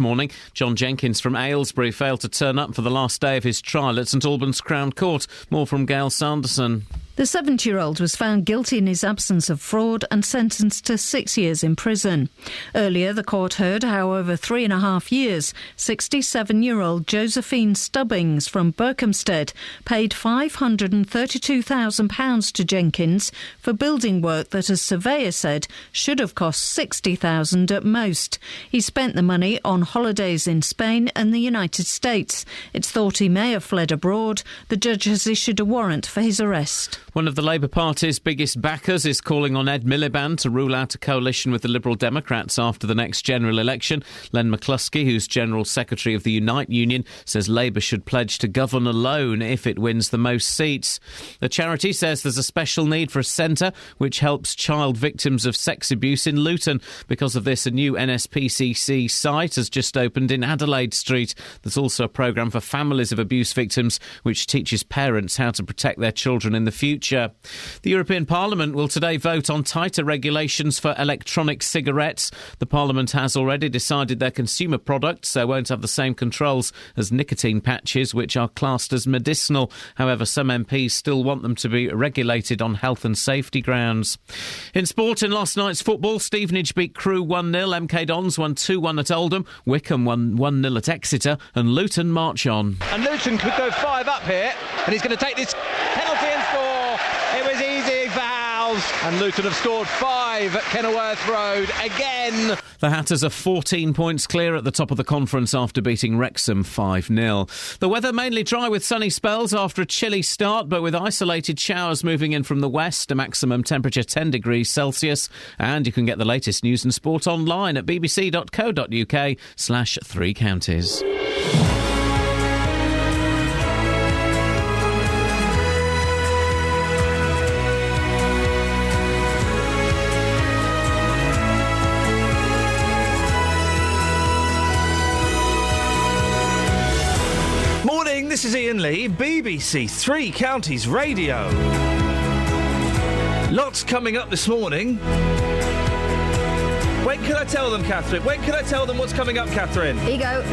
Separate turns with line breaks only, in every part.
morning. John Jenkins from Aylesbury failed to turn up for the last day of his trial at St Albans Crown Court. More from Gail Sanderson.
The 70-year-old was found guilty in his absence of fraud and sentenced to 6 years in prison. Earlier, the court heard how over 3.5 years, 67-year-old Josephine Stubbings from Berkhamsted paid £532,000 to Jenkins for building work that, as surveyor said, should have cost £60,000 at most. He spent the money on holidays in Spain and the United States. It's thought he may have fled abroad. The judge has issued a warrant for his arrest.
One of the Labour Party's biggest backers is calling on Ed Miliband to rule out a coalition with the Liberal Democrats after the next general election. Len McCluskey, who's General Secretary of the Unite Union, says Labour should pledge to govern alone if it wins the most seats. The charity says there's a special need for a centre which helps child victims of sex abuse in Luton. Because of this, a new NSPCC site has just opened in Adelaide Street. There's also a programme for families of abuse victims which teaches parents how to protect their children in the future. The European Parliament will today vote on tighter regulations for electronic cigarettes. The Parliament has already decided their consumer products won't have the same controls as nicotine patches, which are classed as medicinal. However, some MPs still want them to be regulated on health and safety grounds. In sport, in last night's football, Stevenage beat Crewe 1-0, MK Dons won 2-1 at Oldham, Wickham won 1-0 at Exeter, and Luton march on.
And Luton could go 5 up here, and he's going to take this penalty and score. It was easy for Howes, and Luton have scored 5 at Kenilworth Road again.
The Hatters are 14 points clear at the top of the conference after beating Wrexham 5-0. The weather mainly dry with sunny spells after a chilly start, but with isolated showers moving in from the west, a maximum temperature 10 degrees Celsius. And you can get the latest news and sport online at bbc.co.uk/3 counties.
This is Iain Lee, BBC Three Counties Radio. Lots coming up this morning. When can I tell them, Catherine? When can I tell them what's coming up, Catherine?
Ego.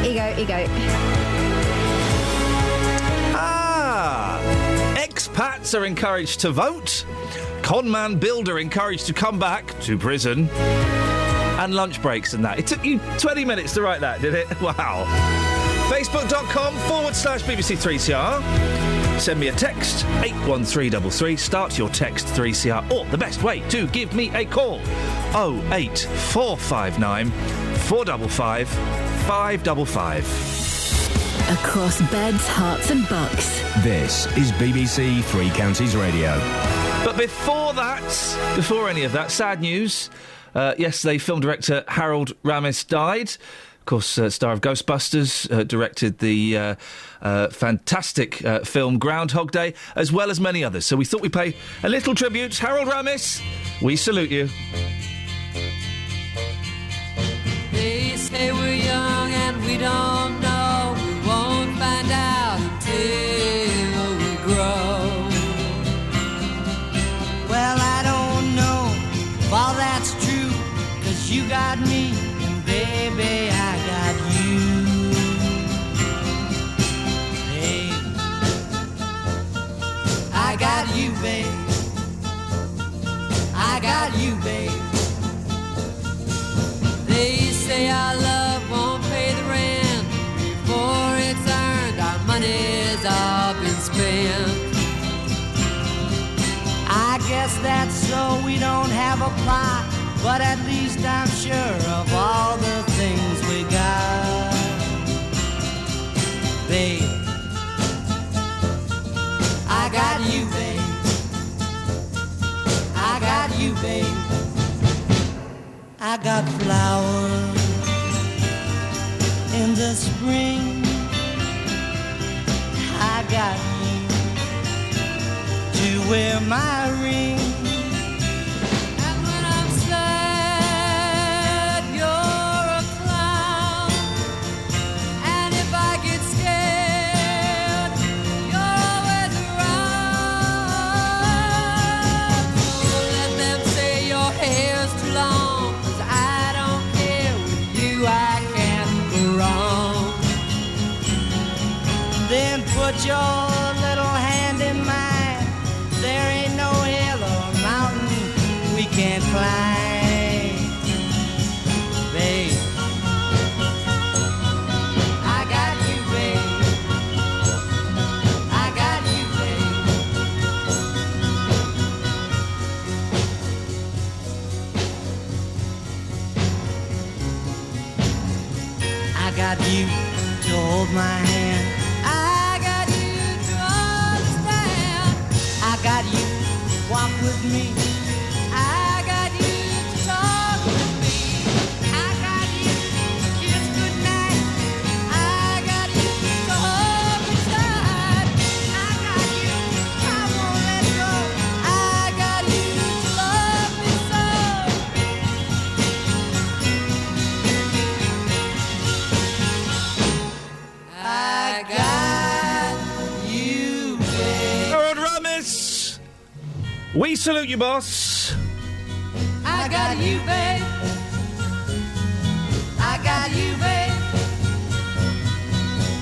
Expats are encouraged to vote. Conman builder encouraged to come back to prison. And lunch breaks and that. It took you 20 minutes to write that, did it? Wow. Facebook.com/BBC3CR. Send me a text, 81333. Start your text 3CR. Or the best way to give me a call, 08459 455 555.
Across beds, hearts and bucks.
This is BBC Three Counties Radio.
But before any of that, sad news. Yesterday, film director Harold Ramis died. Of course, star of Ghostbusters, directed the fantastic film Groundhog Day, as well as many others. So we thought we'd pay a little tribute. Harold Ramis, we salute you.
They say we're young and we don't know. We won't find out until we grow. Well, I don't know if all that's true, 'cause you got me, and baby, I got you. Hey, I got you, babe. I got you, babe. They say our love won't pay the rent before it's earned. Our money's all been spent. I guess that's so we don't have a plot, but at least I'm sure of all the things we got. Babe, I got you, babe. I got you, babe. I got flowers in the spring. I got you to wear my ring. And when I'm sad, you're a clown. And if I get scared, you're always around. So let them say your hair's too long, 'cause I don't care. With you I can go wrong. put your little hand in mine. There ain't no hill or mountain we can't climb, babe. I got you, babe. I got you, babe. I got you to hold my hand. I got you to understand. I got you to walk with me. I got you to talk with me. I got you to kiss goodnight. I got you to hold me tight. I got you, I won't let go. I got you to love me so. I got you, babe.
Harold Ramis! We salute you, boss.
I got you, babe. I got you, babe.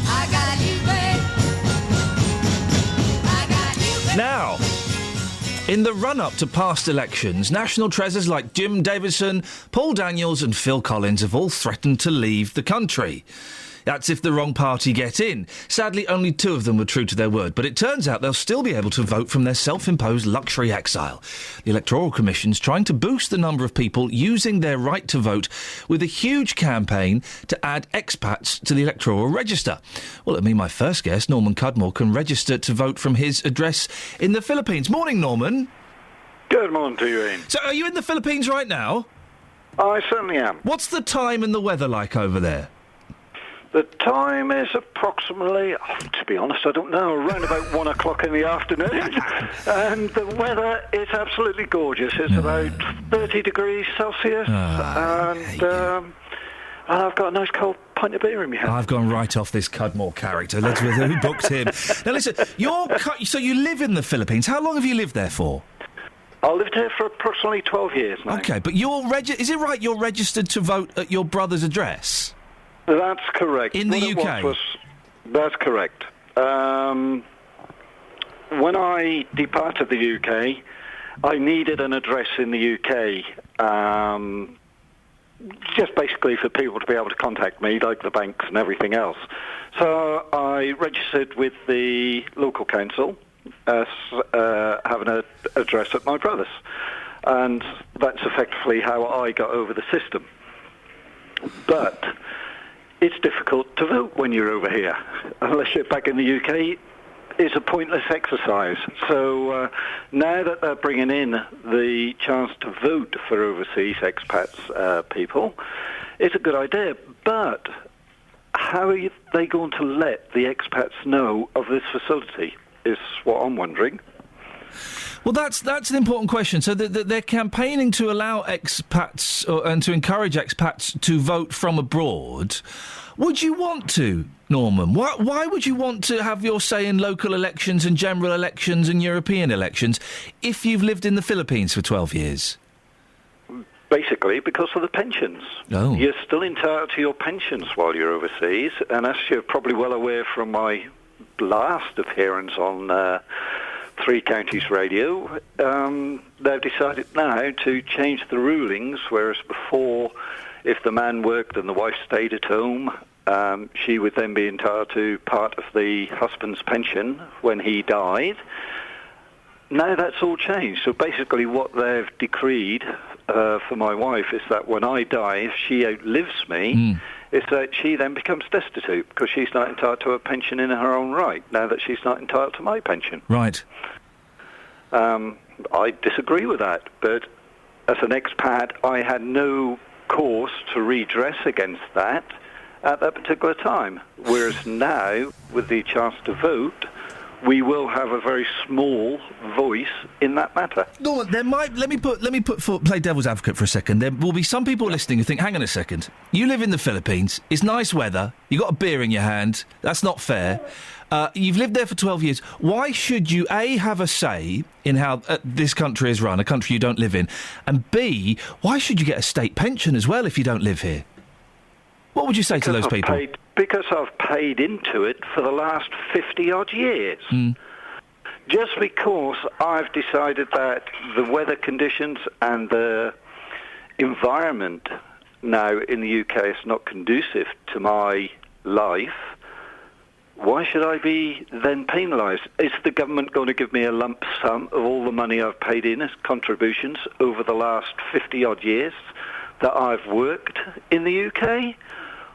I got you, babe. I got you, babe.
Now, in the run-up to past elections, national treasures like Jim Davidson, Paul Daniels and Phil Collins have all threatened to leave the country. That's if the wrong party get in. Sadly, only 2 of them were true to their word, but it turns out they'll still be able to vote from their self-imposed luxury exile. The Electoral Commission's trying to boost the number of people using their right to vote with a huge campaign to add expats to the electoral register. Well, it'll mean my first guest, Norman Cudmore, can register to vote from his address in the Philippines. Morning, Norman.
Good morning to you, Ian.
So, are you in the Philippines right now?
I certainly am.
What's the time and the weather like over there?
The time is approximately, to be honest, I don't know, around about 1 o'clock in the afternoon. And the weather is absolutely gorgeous. It's about 30 degrees Celsius. And I've got a nice cold pint of beer in my hand.
I've gone right off this Cudmore character. Who booked him? Now, listen, so you live in the Philippines. How long have you lived there for?
I lived here for approximately 12 years now.
OK, but is it right you're registered to vote at your brother's address?
That's correct.
In the UK?
That's correct. When I departed the UK, I needed an address in the UK, just basically for people to be able to contact me, like the banks and everything else. So I registered with the local council as having an address at my brother's. And that's effectively how I got over the system. But it's difficult to vote when you're over here. Unless you're back in the UK, it's a pointless exercise. So now that they're bringing in the chance to vote for overseas expats people, it's a good idea. But how are they going to let the expats know of this facility is what I'm wondering.
Well, that's an important question. So they're campaigning to allow expats and to encourage expats to vote from abroad. Would you want to, Norman? Why would you want to have your say in local elections and general elections and European elections if you've lived in the Philippines for 12 years?
Basically, because of the pensions.
Oh.
You're still entitled to your pensions while you're overseas, and as you're probably well aware from my last appearance on Three Counties Radio, they've decided now to change the rulings, whereas before, if the man worked and the wife stayed at home, she would then be entitled to part of the husband's pension when he died. Now that's all changed. So basically what they've decreed for my wife is that when I die, if she outlives me, is that she then becomes destitute because she's not entitled to a pension in her own right, now that she's not entitled to my pension.
Right.
I disagree with that, but as an expat, I had no cause to redress against that at that particular time. Whereas now, with the chance to vote, we will have a very small voice in that matter.
No, there might. Let me play devil's advocate for a second. There will be some people listening who think, "Hang on a second. You live in the Philippines. It's nice weather. You got a beer in your hand. That's not fair. You've lived there for 12 years. Why should you A, have a say in how this country is run, a country you don't live in, and B, why should you get a state pension as well if you don't live here?" What would you say to those people?
because I've paid into it for the last 50-odd years. Just because I've decided that the weather conditions and the environment now in the UK is not conducive to my life, why should I be then penalised? Is the government going to give me a lump sum of all the money I've paid in as contributions over the last 50-odd years that I've worked in the UK?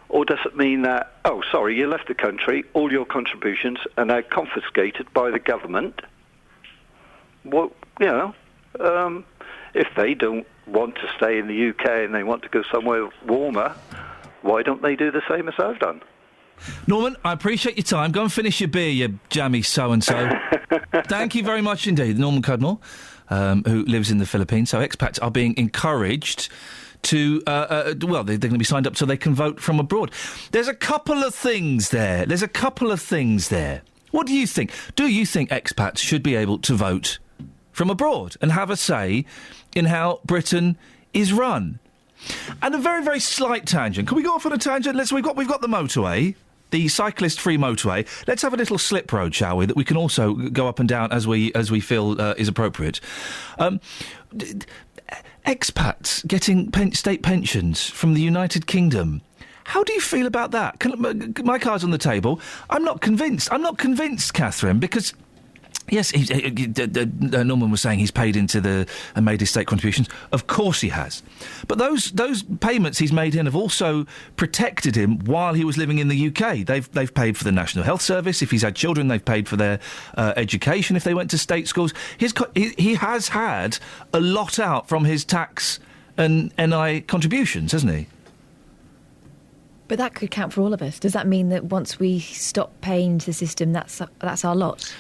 Or does it mean that, oh, sorry, you left the country, all your contributions are now confiscated by the government? Well, if they don't want to stay in the UK and they want to go somewhere warmer, why don't they do the same as I've done?
Norman, I appreciate your time. Go and finish your beer, you jammy so-and-so. Thank you very much indeed. Norman Cudmore, who lives in the Philippines. So expats are being encouraged to, they're going to be signed up so they can vote from abroad. There's a couple of things there. What do you think? Do you think expats should be able to vote from abroad and have a say in how Britain is run? And a very, very slight tangent. Can we go off on a tangent? We've got the motorway, the cyclist-free motorway. Let's have a little slip road, shall we, that we can also go up and down as we feel is appropriate. Expats getting state pensions from the United Kingdom. How do you feel about that? My card's on the table. I'm not convinced, Catherine, because... Yes, Norman was saying he's paid into and made his state contributions. Of course he has. But those payments he's made in have also protected him while he was living in the UK. They've paid for the National Health Service. If he's had children, they've paid for their education if they went to state schools. He has had a lot out from his tax and NI contributions, hasn't he?
But that could count for all of us. Does that mean that once we stop paying to the system, that's our lot?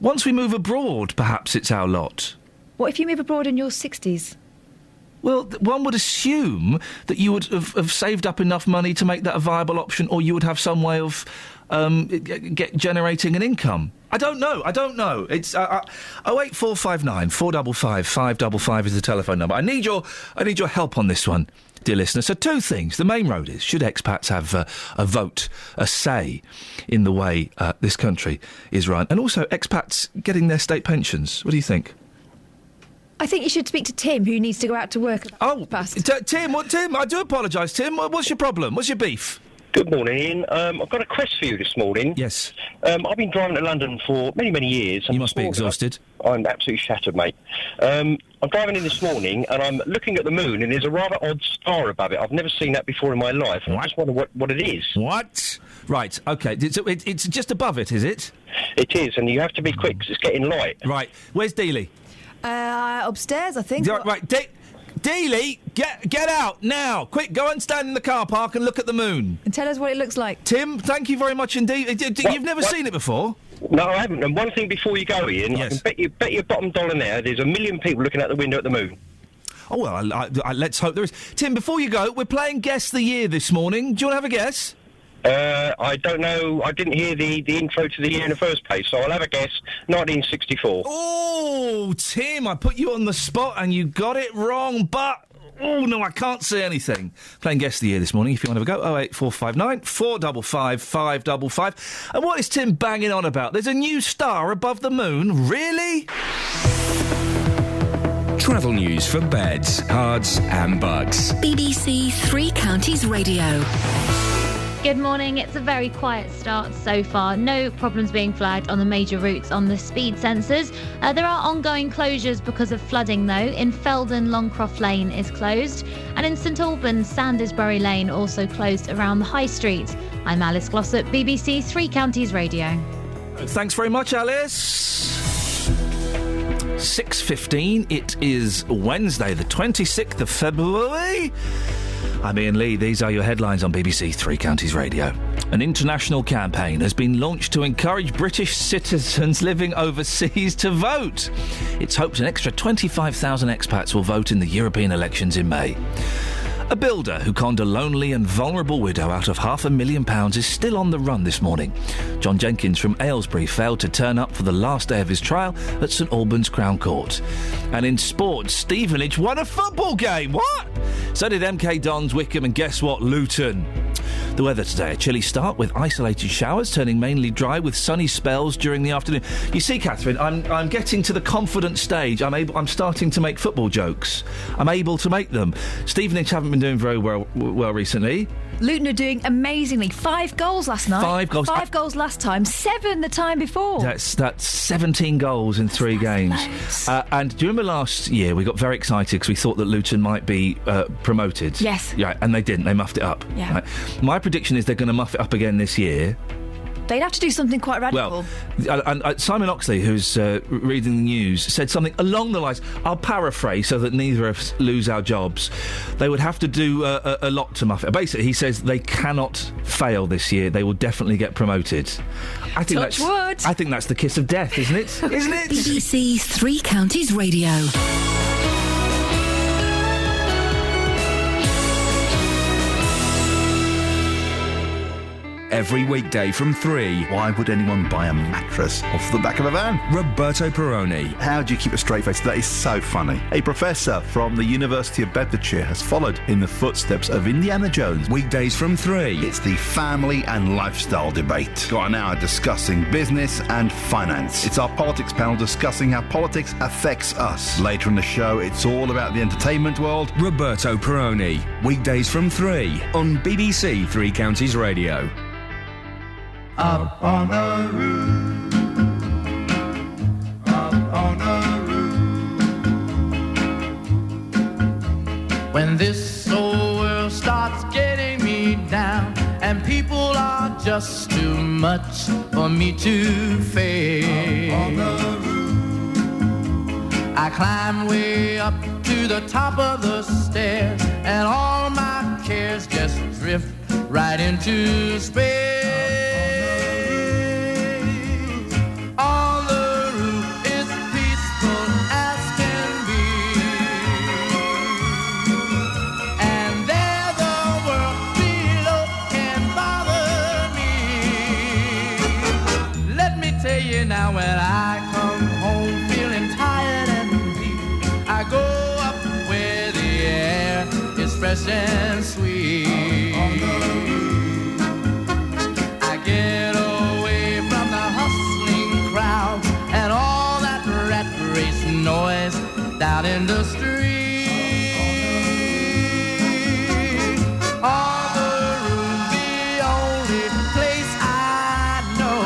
Once we move abroad, perhaps it's our lot.
What if you move abroad in your 60s?
Well, one would assume that you would have saved up enough money to make that a viable option, or you would have some way of generating an income. I don't know. It's 08459 455 555 is the telephone number. I need your help on this one, dear listener. So two things. The main road is, should expats have a vote, a say in the way this country is run? And also expats getting their state pensions. What do you think?
I think you should speak to Tim, who needs to go out to work.
Tim, I do apologise, Tim. What's your problem? What's your beef?
Good morning, Ian. I've got a quest for you this morning.
Yes.
I've been driving to London for many, many years.
You must be exhausted.
I'm absolutely shattered, mate. I'm driving in this morning and I'm looking at the moon and there's a rather odd star above it. I've never seen that before in my life. I just wonder what it is.
What? Right, OK. It's just above it, is it?
It is, and you have to be quick because it's getting light.
Right. Where's Dealey?
Upstairs, I think.
Right, Dealey, get out now! Quick, go and stand in the car park and look at the moon.
And tell us what it looks like.
Tim, thank you very much indeed. You've never seen it before?
No, I haven't. And one thing before you go, Ian, yes. I can bet your bottom dollar now there's 1 million people looking out the window at the moon.
Oh, well, let's hope there is. Tim, before you go, we're playing Guess the Year this morning. Do you want to have a guess?
I don't know. I didn't hear the intro to the year in the first place, so I'll have a guess. 1964.
Oh, Tim, I put you on the spot and you got it wrong, but... Oh, no, I can't say anything. Playing Guess the Year this morning, if you want to have a go. 08459 455 555. And what is Tim banging on about? There's a new star above the moon? Really?
Travel news for beds, cards and bugs.
BBC Three Counties Radio.
Good morning. It's a very quiet start so far. No problems being flagged on the major routes on the speed sensors. There are ongoing closures because of flooding, though. In Feldon, Longcroft Lane is closed. And in St Albans, Sandisbury Lane also closed around the High Street. I'm Alice Glossop, BBC Three Counties Radio.
Thanks very much, Alice. 6:15. It is Wednesday, the 26th of February. I'm Iain Lee. These are your headlines on BBC Three Counties Radio. An international campaign has been launched to encourage British citizens living overseas to vote. It's hoped an extra 25,000 expats will vote in the European elections in May. A builder who conned a lonely and vulnerable widow out of £500,000 is still on the run this morning. John Jenkins from Aylesbury failed to turn up for the last day of his trial at St Albans Crown Court. And in sports, Stevenage won a football game. What? So did MK Dons, Wickham, and guess what? Luton. The weather today, a chilly start with isolated showers, turning mainly dry with sunny spells during the afternoon. You see, Catherine, I'm getting to the confident stage. I'm starting to make football jokes. I'm able to make them. Stevenage haven't been doing very well recently.
Luton are doing amazingly. 5 goals last night.
5 goals.
5 goals last time. 7 the time before.
That's 17 goals in 3 games. And do you remember last year we got very excited because we thought that Luton might be promoted?
Yes.
Yeah, and they didn't. They muffed it up.
Yeah.
Right. My prediction is they're going to muff it up again this year.
They'd have to do something quite radical.
Well, and Simon Oxley, who's reading the news, said something along the lines, I'll paraphrase so that neither of us lose our jobs. They would have to do a lot to muff it. Basically, he says they cannot fail this year. They will definitely get promoted. I think
Touch wood.
I think that's the kiss of death, isn't it? Isn't it?
BBC Three Counties Radio.
Every weekday from 3.
Why would anyone buy a mattress off the back of a van?
Roberto Perrone.
How do you keep a straight face? That is so funny. A professor from the University of Bedfordshire has followed in the footsteps of Indiana Jones.
Weekdays from 3.
It's the family and lifestyle debate. Got an hour discussing business and finance. It's our politics panel discussing how politics affects us. Later in the show, it's all about the entertainment world.
Roberto Perrone. Weekdays from 3 on BBC Three Counties Radio.
Up on a roof, up on a roof. When this old world starts getting me down, and people are just too much for me to face, up on a roof. I climb way up to the top of the stairs, and all my cares just drift right into space. On the roof is peaceful as can be, and there the world below can bother me. Let me tell you now, when I come home feeling tired and weak, I go up where the air is fresh and sweet. I get away from the hustling crowd and all that rat race noise down in the street. On the roof, the only place I know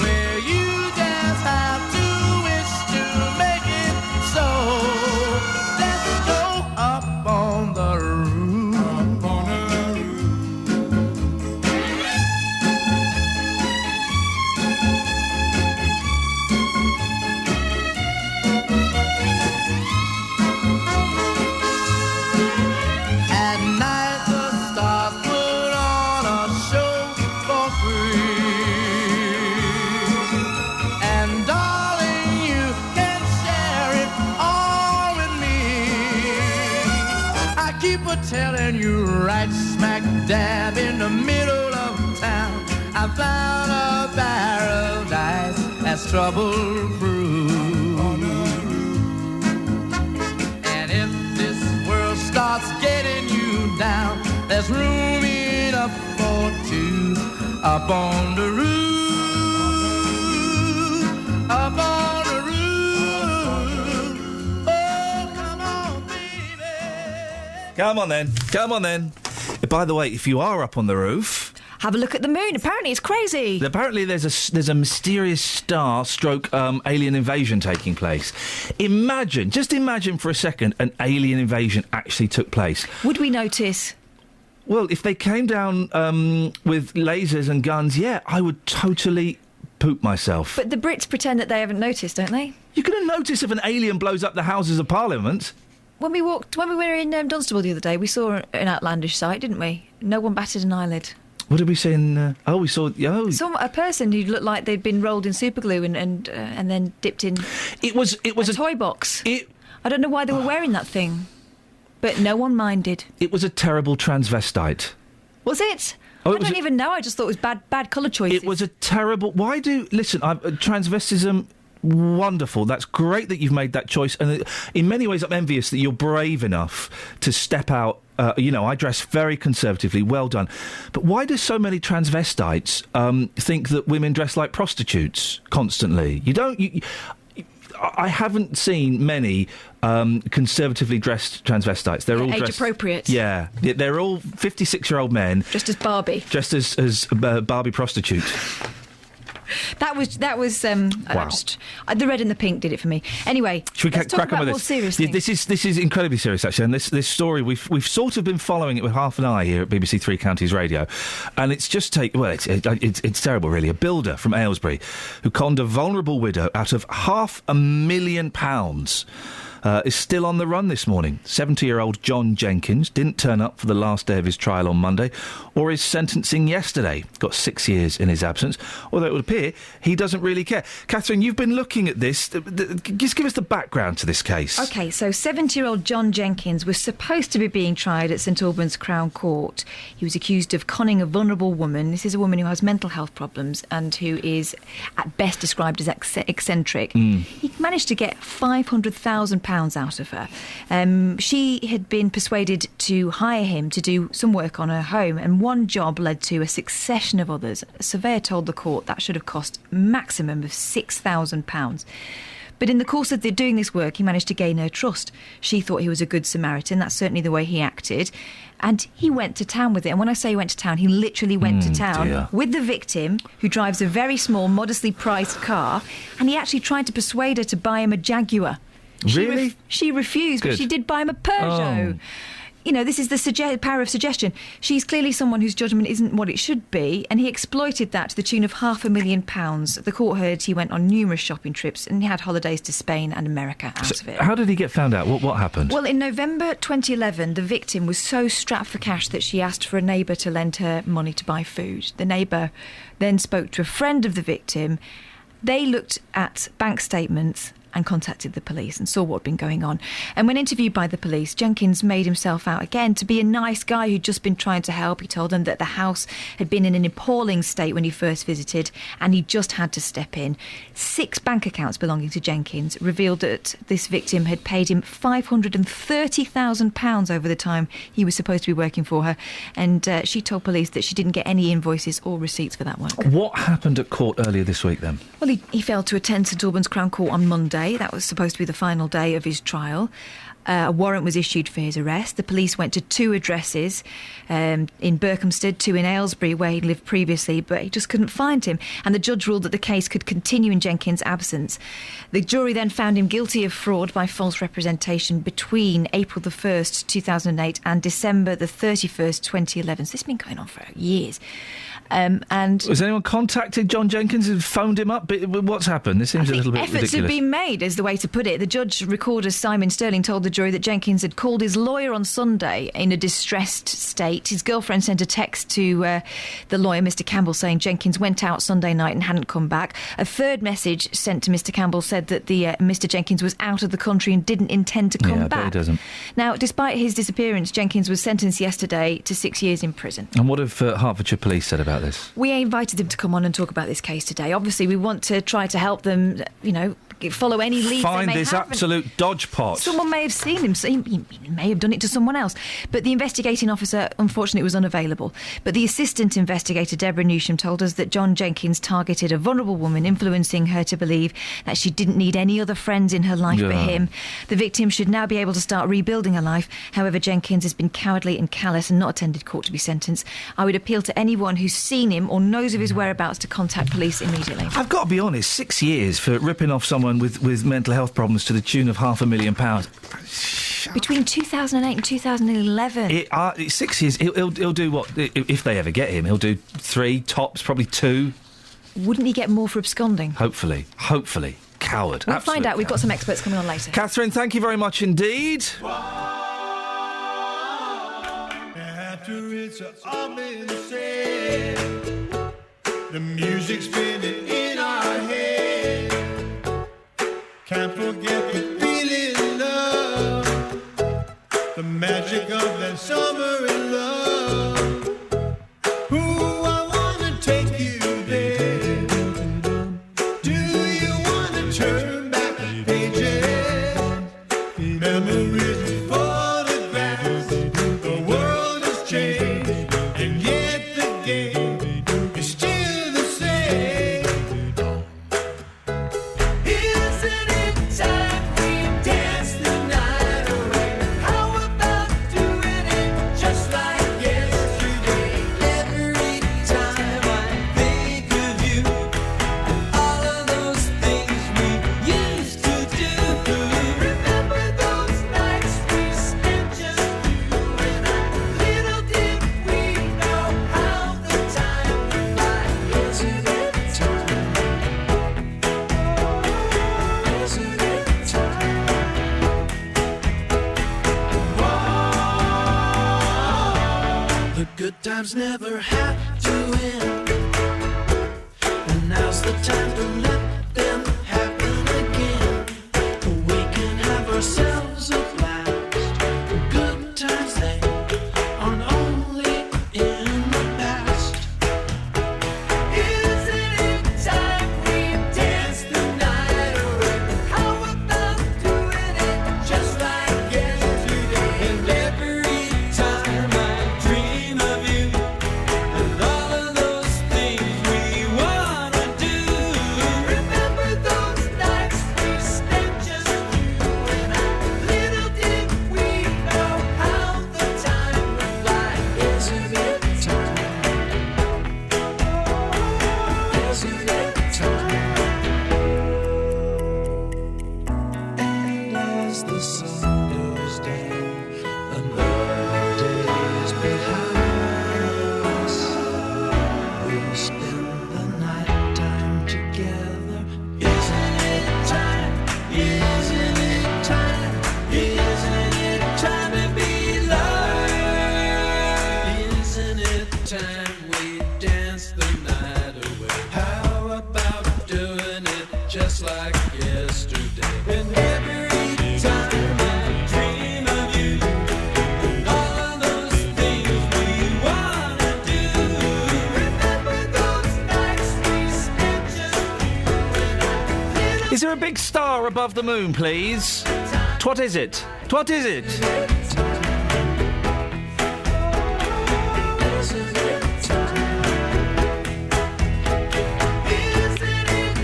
where you just have to wish to make it so. Let's go up on the roof. Up on the At night the stars put on a show for free, and darling, you can share it all with me. I keep a telling you, right smack dab in the middle of town, I found a paradise that's trouble-proof. And if this world starts getting you down, there's room enough for two up on the roof, up on the roof. Oh, come on, baby.
Come on then. By the way, if you are up on the roof,
Have a look at the moon. Apparently it's crazy.
apparently there's a mysterious star-stroke alien invasion taking place. Just imagine for a second an alien invasion actually took place.
Would we notice?
Well, if they came down with lasers and guns, yeah, I would totally poop myself.
But the Brits pretend that they haven't noticed, don't they?
You're going to notice if an alien blows up the Houses of Parliament.
When we were in Dunstable the other day, we saw an outlandish sight, didn't we? No one batted an eyelid.
What did we see in... we saw...
A person who looked like they'd been rolled in superglue and then dipped in...
It was
a toy box. I don't know why they were wearing that thing, but no one minded.
It was a terrible transvestite.
Was it?
Oh,
I don't even know. I just thought it was bad colour choices.
It was a terrible... Listen, transvestism wonderful. That's great that you've made that choice. And in many ways, I'm envious that you're brave enough to step out. I dress very conservatively. Well done. But why do so many transvestites think that women dress like prostitutes constantly? I haven't seen many conservatively dressed transvestites. They're all
age appropriate.
Yeah, they're all 56-year-old men
dressed as Barbie.
Dressed as Barbie prostitutes.
That was.
Wow.
The red and the pink did it for me. Anyway,
should we
let's talk about more serious things.
This is incredibly serious, actually. And this story we've sort of been following it with half an eye here at BBC Three Counties Radio, and it's just it's terrible, really. A builder from Aylesbury who conned a vulnerable widow out of £500,000. Is still on the run this morning. 70-year-old John Jenkins didn't turn up for the last day of his trial on Monday or his sentencing yesterday. Got 6 years in his absence, although it would appear he doesn't really care. Catherine, you've been looking at this. Just give us the background to this case.
OK, so 70-year-old John Jenkins was supposed to be being tried at St Albans Crown Court. He was accused of conning a vulnerable woman. This is a woman who has mental health problems and who is at best described as eccentric. He managed to get £500,000 out of her. She had been persuaded to hire him to do some work on her home, and one job led to a succession of others. A surveyor told the court that should have cost a maximum of £6,000. But in the course of doing this work, he managed to gain her trust. She thought he was a good Samaritan. That's certainly the way he acted. And he went to town with it. And when I say he went to town, he literally went to town with the victim, who drives a very small, modestly priced car, and he actually tried to persuade her to buy him a Jaguar.
Really?
She refused, but she did buy him a Peugeot. This is the power of suggestion. She's clearly someone whose judgment isn't what it should be, and he exploited that to the tune of £500,000. The court heard he went on numerous shopping trips and he had holidays to Spain and America out of it.
How did he get found out? What happened?
Well, in November 2011, the victim was so strapped for cash that she asked for a neighbour to lend her money to buy food. The neighbour then spoke to a friend of the victim. They looked at bank statements and contacted the police and saw what had been going on. And when interviewed by the police, Jenkins made himself out again to be a nice guy who'd just been trying to help. He told them that the house had been in an appalling state when he first visited and he just had to step in. 6 bank accounts belonging to Jenkins revealed that this victim had paid him £530,000 over the time he was supposed to be working for her, and she told police that she didn't get any invoices or receipts for that work.
What happened at court earlier this week then?
Well, he failed to attend St Albans Crown Court on Monday. That was supposed to be the final day of his trial. A warrant was issued for his arrest. The police went to 2 addresses, in Berkhamsted, 2 in Aylesbury, where he'd lived previously, but he just couldn't find him. And the judge ruled that the case could continue in Jenkins' absence. The jury then found him guilty of fraud by false representation between April the 1st, 2008 and December the 31st, 2011. So this has been going on for years. And
has anyone contacted John Jenkins and phoned him up? What's happened? This seems a little bit ridiculous.
Efforts have been made, is the way to put it. The judge recorder Simon Sterling told the jury that Jenkins had called his lawyer on Sunday in a distressed state. His girlfriend sent a text to the lawyer, Mr. Campbell, saying Jenkins went out Sunday night and hadn't come back. A third message sent to Mr. Campbell said that Mr. Jenkins was out of the country and didn't intend to come back.
But he doesn't.
Now, despite his disappearance, Jenkins was sentenced yesterday to 6 years in prison.
And what have Hertfordshire Police said about this?
We invited them to come on and talk about this case today. Obviously, we want to try to help them, follow any leads
Find
they may
this
have.
absolute dodgepot.
Someone may have seen him. So he may have done it to someone else. But the investigating officer, unfortunately, was unavailable. But the assistant investigator, Deborah Newsham, told us that John Jenkins targeted a vulnerable woman, influencing her to believe that she didn't need any other friends in her life but him. The victim should now be able to start rebuilding her life. However, Jenkins has been cowardly and callous and not attended court to be sentenced. I would appeal to anyone who's seen him or knows of his whereabouts to contact police immediately.
I've got to be honest, 6 years for ripping off someone with mental health problems to the tune of £500,000.
Between 2008 and 2011.
6 years. He'll do what? If they ever get him, he'll do 3, tops, probably 2.
Wouldn't he get more for absconding?
Hopefully. Coward.
We'll find out. We've got some experts coming on later.
Catherine, thank you very much indeed.
After it's all been said, the music's spinning in our head. Can't forget the feeling, love, the magic of that summer in love. Ooh, I wanna take you there. Do you wanna turn
times never have to end. And now's the time to let them happen again. We can have ourselves a blast. Good times, they aren't only in the past. Isn't it time we dance the night away? How about doing it just like yesterday? And every time I dream of you and all of those things we wanna do. Remember those nights we spent just you and I? Little did we know how the time would fly. Isn't it time? Isn't it time? And as the sun goes down, another day is behind us. We'll spend the night time together. Isn't it time? Isn't it time? Isn't it time to be loved? Isn't it time we dance the night away? How about doing it just like yesterday? And every time I dream of you and all of those things we wanna do. Remember those nights we spent just you and I?
Is there a big star above the moon, please? What is it? What is it?
Isn't it time? Isn't it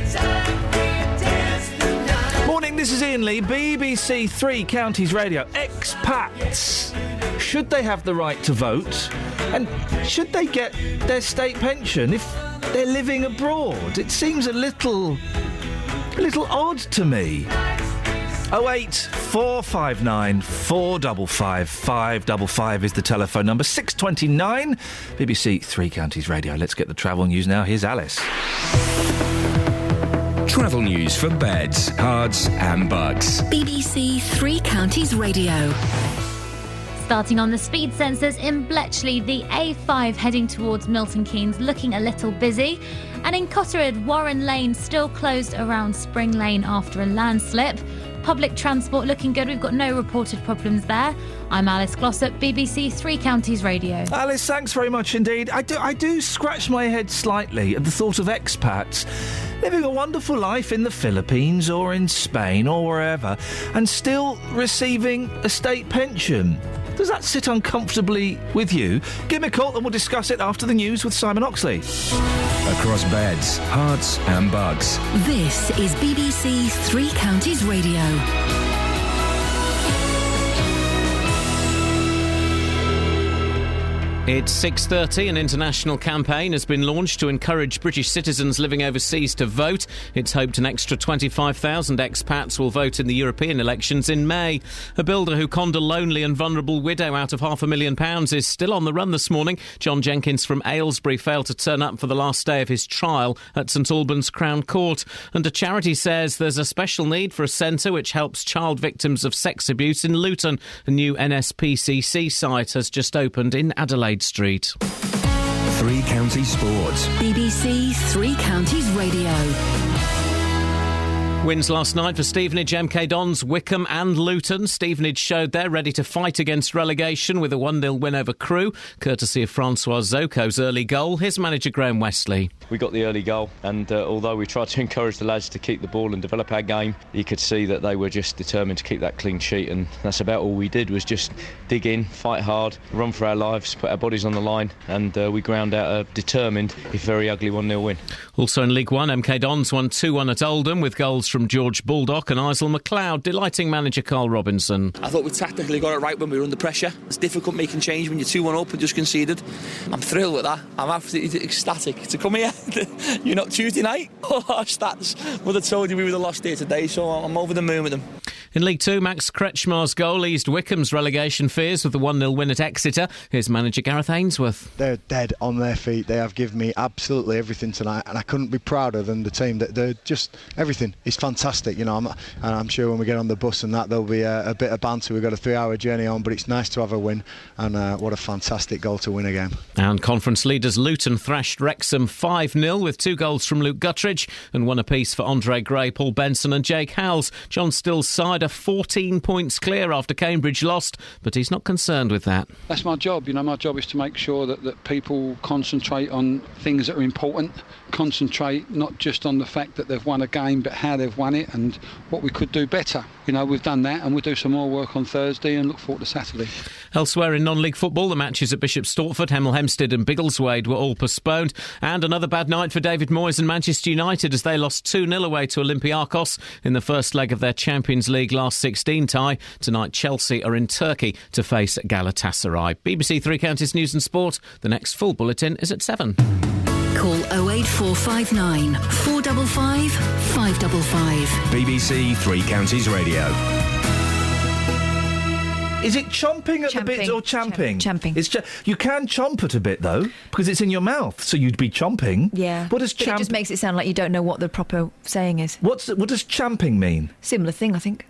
time we dance the night?
Morning, this is Iain Lee, BBC Three Counties Radio. Expats, should they have the right to vote? And should they get their state pension if they're living abroad? It seems a little odd to me. 08459 455 555 is the telephone number. 6:29, BBC Three Counties Radio. Let's get the travel news now. Here's Alice.
Travel news for beds, cards and bugs.
BBC Three Counties Radio.
Starting on the speed sensors in Bletchley, the A5 heading towards Milton Keynes looking a little busy. And in Cotterhead, Warren Lane still closed around Spring Lane after a landslip. Public transport looking good. We've got no reported problems there. I'm Alice Glossop, BBC Three Counties Radio.
Alice, thanks very much indeed. I do scratch my head slightly at the thought of expats living a wonderful life in the Philippines or in Spain or wherever and still receiving a state pension. Does that sit uncomfortably with you? Give me a call and we'll discuss it after the news with Simon Oxley.
Across beds, hearts and bugs.
This is BBC Three Counties Radio.
It's 6:30. An international campaign has been launched to encourage British citizens living overseas to vote. It's hoped an extra 25,000 expats will vote in the European elections in May. A builder who conned a lonely and vulnerable widow out of £500,000 is still on the run this morning. John Jenkins from Aylesbury failed to turn up for the last day of his trial at St Albans Crown Court. And a charity says there's a special need for a centre which helps child victims of sex abuse in Luton. A new NSPCC site has just opened in Adelaide Street.
Three Counties Sports.
BBC Three Counties Radio.
Wins last night for Stevenage, MK Dons, Wickham and Luton. Stevenage showed they're ready to fight against relegation with a 1-0 win over Crewe, courtesy of Francois Zoko's early goal. Here's manager Graham Wesley.
We got the early goal and although we tried to encourage the lads to keep the ball and develop our game, you could see that they were just determined to keep that clean sheet, and that's about all we did, was just dig in, fight hard, run for our lives, put our bodies on the line, and we ground out a determined, if very ugly, 1-0 win.
Also in League One, MK Dons won 2-1 at Oldham with goals from George Baldock and Isle McLeod, delighting manager Carl Robinson.
I thought we tactically got it right when we were under pressure. It's difficult making change when you're 2-1 up and just conceded. I'm thrilled with that. I'm absolutely ecstatic to come here. You're not Tuesday night? Oh, our stats would have told you we would have lost here today, so I'm over the moon with them.
In League Two, Max Kretschmar's goal eased Wycombe's relegation fears with the 1-0 win at Exeter. Here's manager Gareth Ainsworth.
They're dead on their feet. They have given me absolutely everything tonight, and I couldn't be prouder than the team. They're just everything is fantastic. And I'm sure when we get on the bus and that there'll be a bit of banter. We've got a 3-hour journey on, but it's nice to have a win, and what a fantastic goal to win a game.
And conference leaders Luton thrashed Wrexham 5-0 with 2 goals from Luke Guttridge and 1 apiece for Andre Gray, Paul Benson and Jake Howells. John Still's side are 14 points clear after Cambridge lost, but he's not concerned with that.
That's my job. My job is to make sure that people concentrate on things that are important, concentrate not just on the fact that they've won a game, but how they've won it and what we could do better. We've done that, and we'll do some more work on Thursday and look forward to Saturday.
Elsewhere in non-league football, the matches at Bishop Stortford, Hemel Hempstead and Biggleswade were all postponed. And another bad night for David Moyes and Manchester United as they lost 2-0 away to Olympiacos in the first leg of their Champions League last 16 tie. Tonight, Chelsea are in Turkey to face Galatasaray. BBC Three Counties News and Sport. The next full bulletin is at 7.
Call 08459 455 555.
BBC Three Counties Radio.
Is it chomping at the bit or champing?
Champing.
You can chomp at a bit, though, because it's in your mouth, so you'd be chomping.
Yeah.
What does
But it just makes it sound like you don't know what the proper saying is.
What does champing mean?
Similar thing, I think.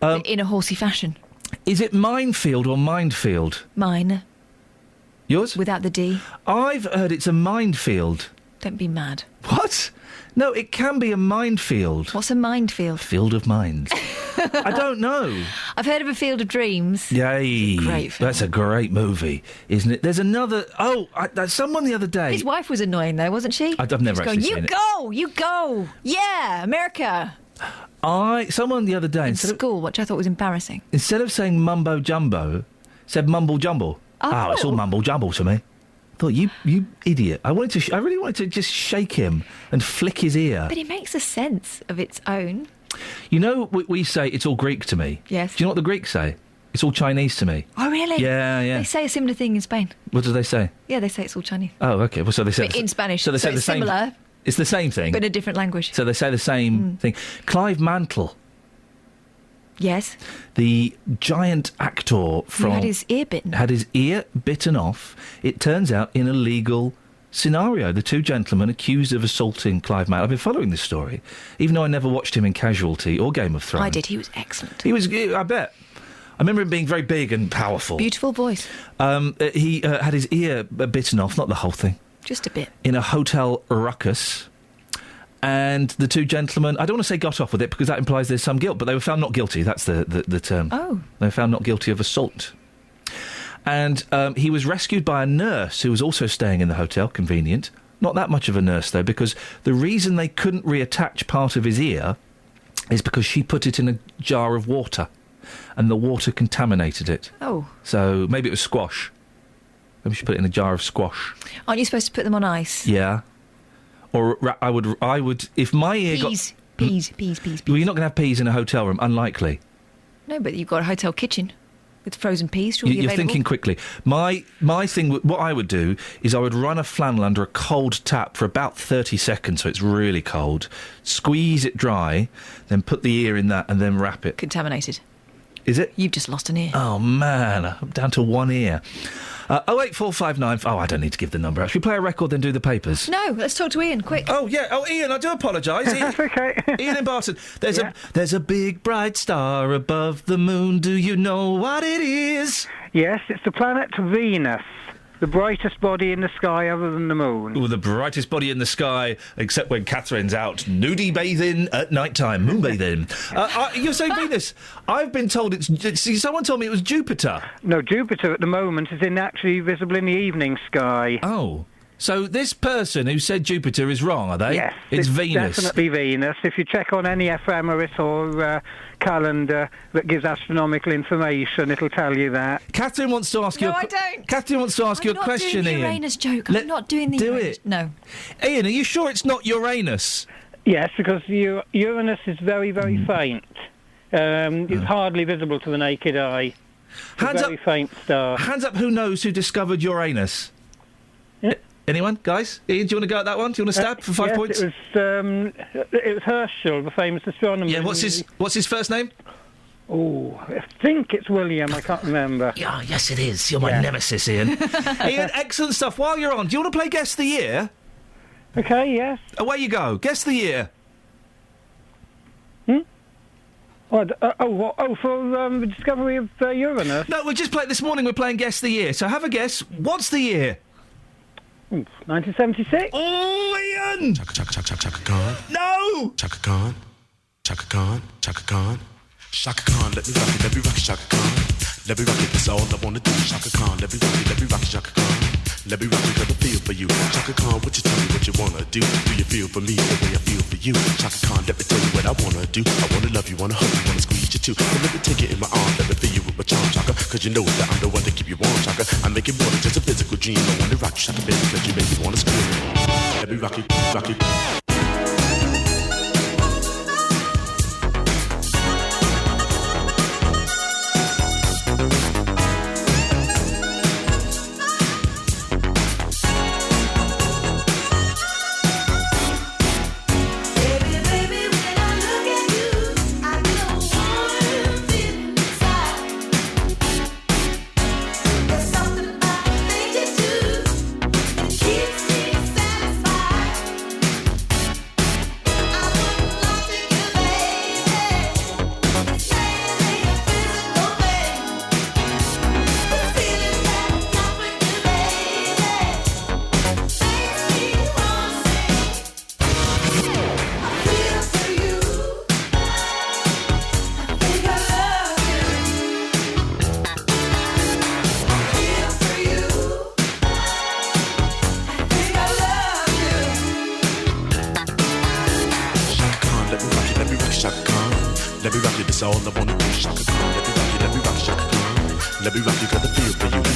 In a horsey fashion.
Is it minefield or minefield?
Mine.
Yours?
Without the D.
I've heard it's a minefield.
Don't be mad.
What? No, it can be a minefield.
What's a minefield?
Field of minds. I don't know.
I've heard of a Field of Dreams.
Yay.
Great film.
That's a great movie, isn't it? There's another... someone the other day...
His wife was annoying, though, wasn't she?
I've never
She was
actually
going,
seen it.
You go! Yeah, America!
Someone the other day...
In school, which I thought was embarrassing.
Instead of saying mumbo jumbo, said mumble jumble.
Oh.
It's all mumble jumble to me. I thought, you idiot. I really wanted to just shake him and flick his ear.
But it makes a sense of its own.
We say it's all Greek to me.
Yes.
Do you know what the Greeks say? It's all Chinese to me.
Oh, really?
Yeah.
They say a similar thing in Spain.
What do they say?
Yeah, they say it's all Chinese.
Oh, okay. Well, so they say...
But in Spanish.
So they say the
it's
same...
similar,
It's the same thing.
but in a different language.
So they say the same thing. Clive Mantle,
Yes.
the giant actor from...
He had his ear bitten.
Had his ear bitten off. It turns out in a legal scenario. The 2 gentlemen accused of assaulting Clive Mantle. I've been following this story, even though I never watched him in Casualty or Game of Thrones.
I did. He was excellent.
He was, I bet. I remember him being very big and powerful.
Beautiful voice.
He had his ear bitten off, not the whole thing,
Just a bit.
in a hotel ruckus. And the 2 gentlemen, I don't want to say got off with it because that implies there's some guilt, but they were found not guilty. That's the term.
Oh.
They were found not guilty of assault. And he was rescued by a nurse who was also staying in the hotel. Convenient. Not that much of a nurse, though, because the reason they couldn't reattach part of his ear is because she put it in a jar of water, and the water contaminated it.
Oh.
So maybe it was squash. Maybe she put it in a jar of squash.
Aren't you supposed to put them on ice?
Yeah. Or I would, if my ear
Peas.
got...
Peas.
Well, you're not going to have peas in a hotel room, unlikely.
No, but you've got a hotel kitchen with frozen peas. Surely
You're
available.
thinking quickly. My thing, what I would do is I would run a flannel under a cold tap for about 30 seconds, so it's really cold, squeeze it dry, then put the ear in that and then wrap it.
Contaminated.
Is it?
You've just lost an ear.
Oh, man, I'm down to one ear. 08459... Oh, I don't need to give the number out. Should we play a record, then do the papers?
No, let's talk to Iain, quick.
Oh, yeah. Oh, Iain, I do apologise.
That's okay.
Iain in Barton. There's a big bright star above the moon. Do you know what it is?
Yes, it's the planet Venus, the brightest body in the sky other than the moon.
Ooh, the brightest body in the sky, except when Catherine's out nudie bathing at night time, moon bathing. You're saying Venus. I've been told see, someone told me it was Jupiter.
No, Jupiter at the moment is actually visible in the evening sky.
Oh. So this person who said Jupiter is wrong, are they?
Yes,
it's Venus.
Definitely Venus. If you check on any ephemeris or calendar that gives astronomical information, it'll tell you that.
Catherine wants to ask you.
No, I don't.
Catherine wants to ask you a question,
I'm not doing the
Iain.
Uranus joke. I'm not doing the
do
Uranus.
it.
No.
Iain, are you sure it's not Uranus?
Yes, because Uranus is very, very faint. It's hardly visible to the naked eye. It's a very faint star.
Hands up who knows who discovered Uranus? Yeah. Anyone? Guys? Iain, do you want to go at that one? Do you want to stab for 5
yes,
points?
It was Herschel, the famous astronomer.
Yeah, what's his first name?
Oh, I think it's William. I can't remember.
Yeah, yes, it is. You're my nemesis, Ian. Ian, excellent stuff. While you're on, do you want to play Guess the Year?
Okay, yes.
Away you go. Guess the year.
For the discovery of Uranus?
No, we just played this morning. We're playing Guess the Year. So have a guess. What's the year?
1976.
Oh, Ian!
Chaka Khan.
No!
Chaka Khan. Chaka Khan. Chaka Khan. Chaka Khan, let me rock it, Chaka Khan. Let me rock it, that's all I wanna do. Chaka Khan, let me rock it, Chaka Khan. Let me rock it, cause I feel for you. Chaka Khan, what you tell me what you wanna do? Do you feel for me the way I feel for you? Chaka Khan, let me tell you what I wanna do. I wanna love you, wanna hug you, wanna squeeze you too. So let me take it in my arms, let me feel you with my charm, Chaka. Cause you know that I'm the one to keep you warm, Chaka. I make it more than just a physical dream. I wanna rock you, Chaka, baby, cause you make me wanna scream. Let me rock it, rock it. all I wanna do. Shaka Khan, let me rock, Shaka Khan. Let me rock you, got the feel for you,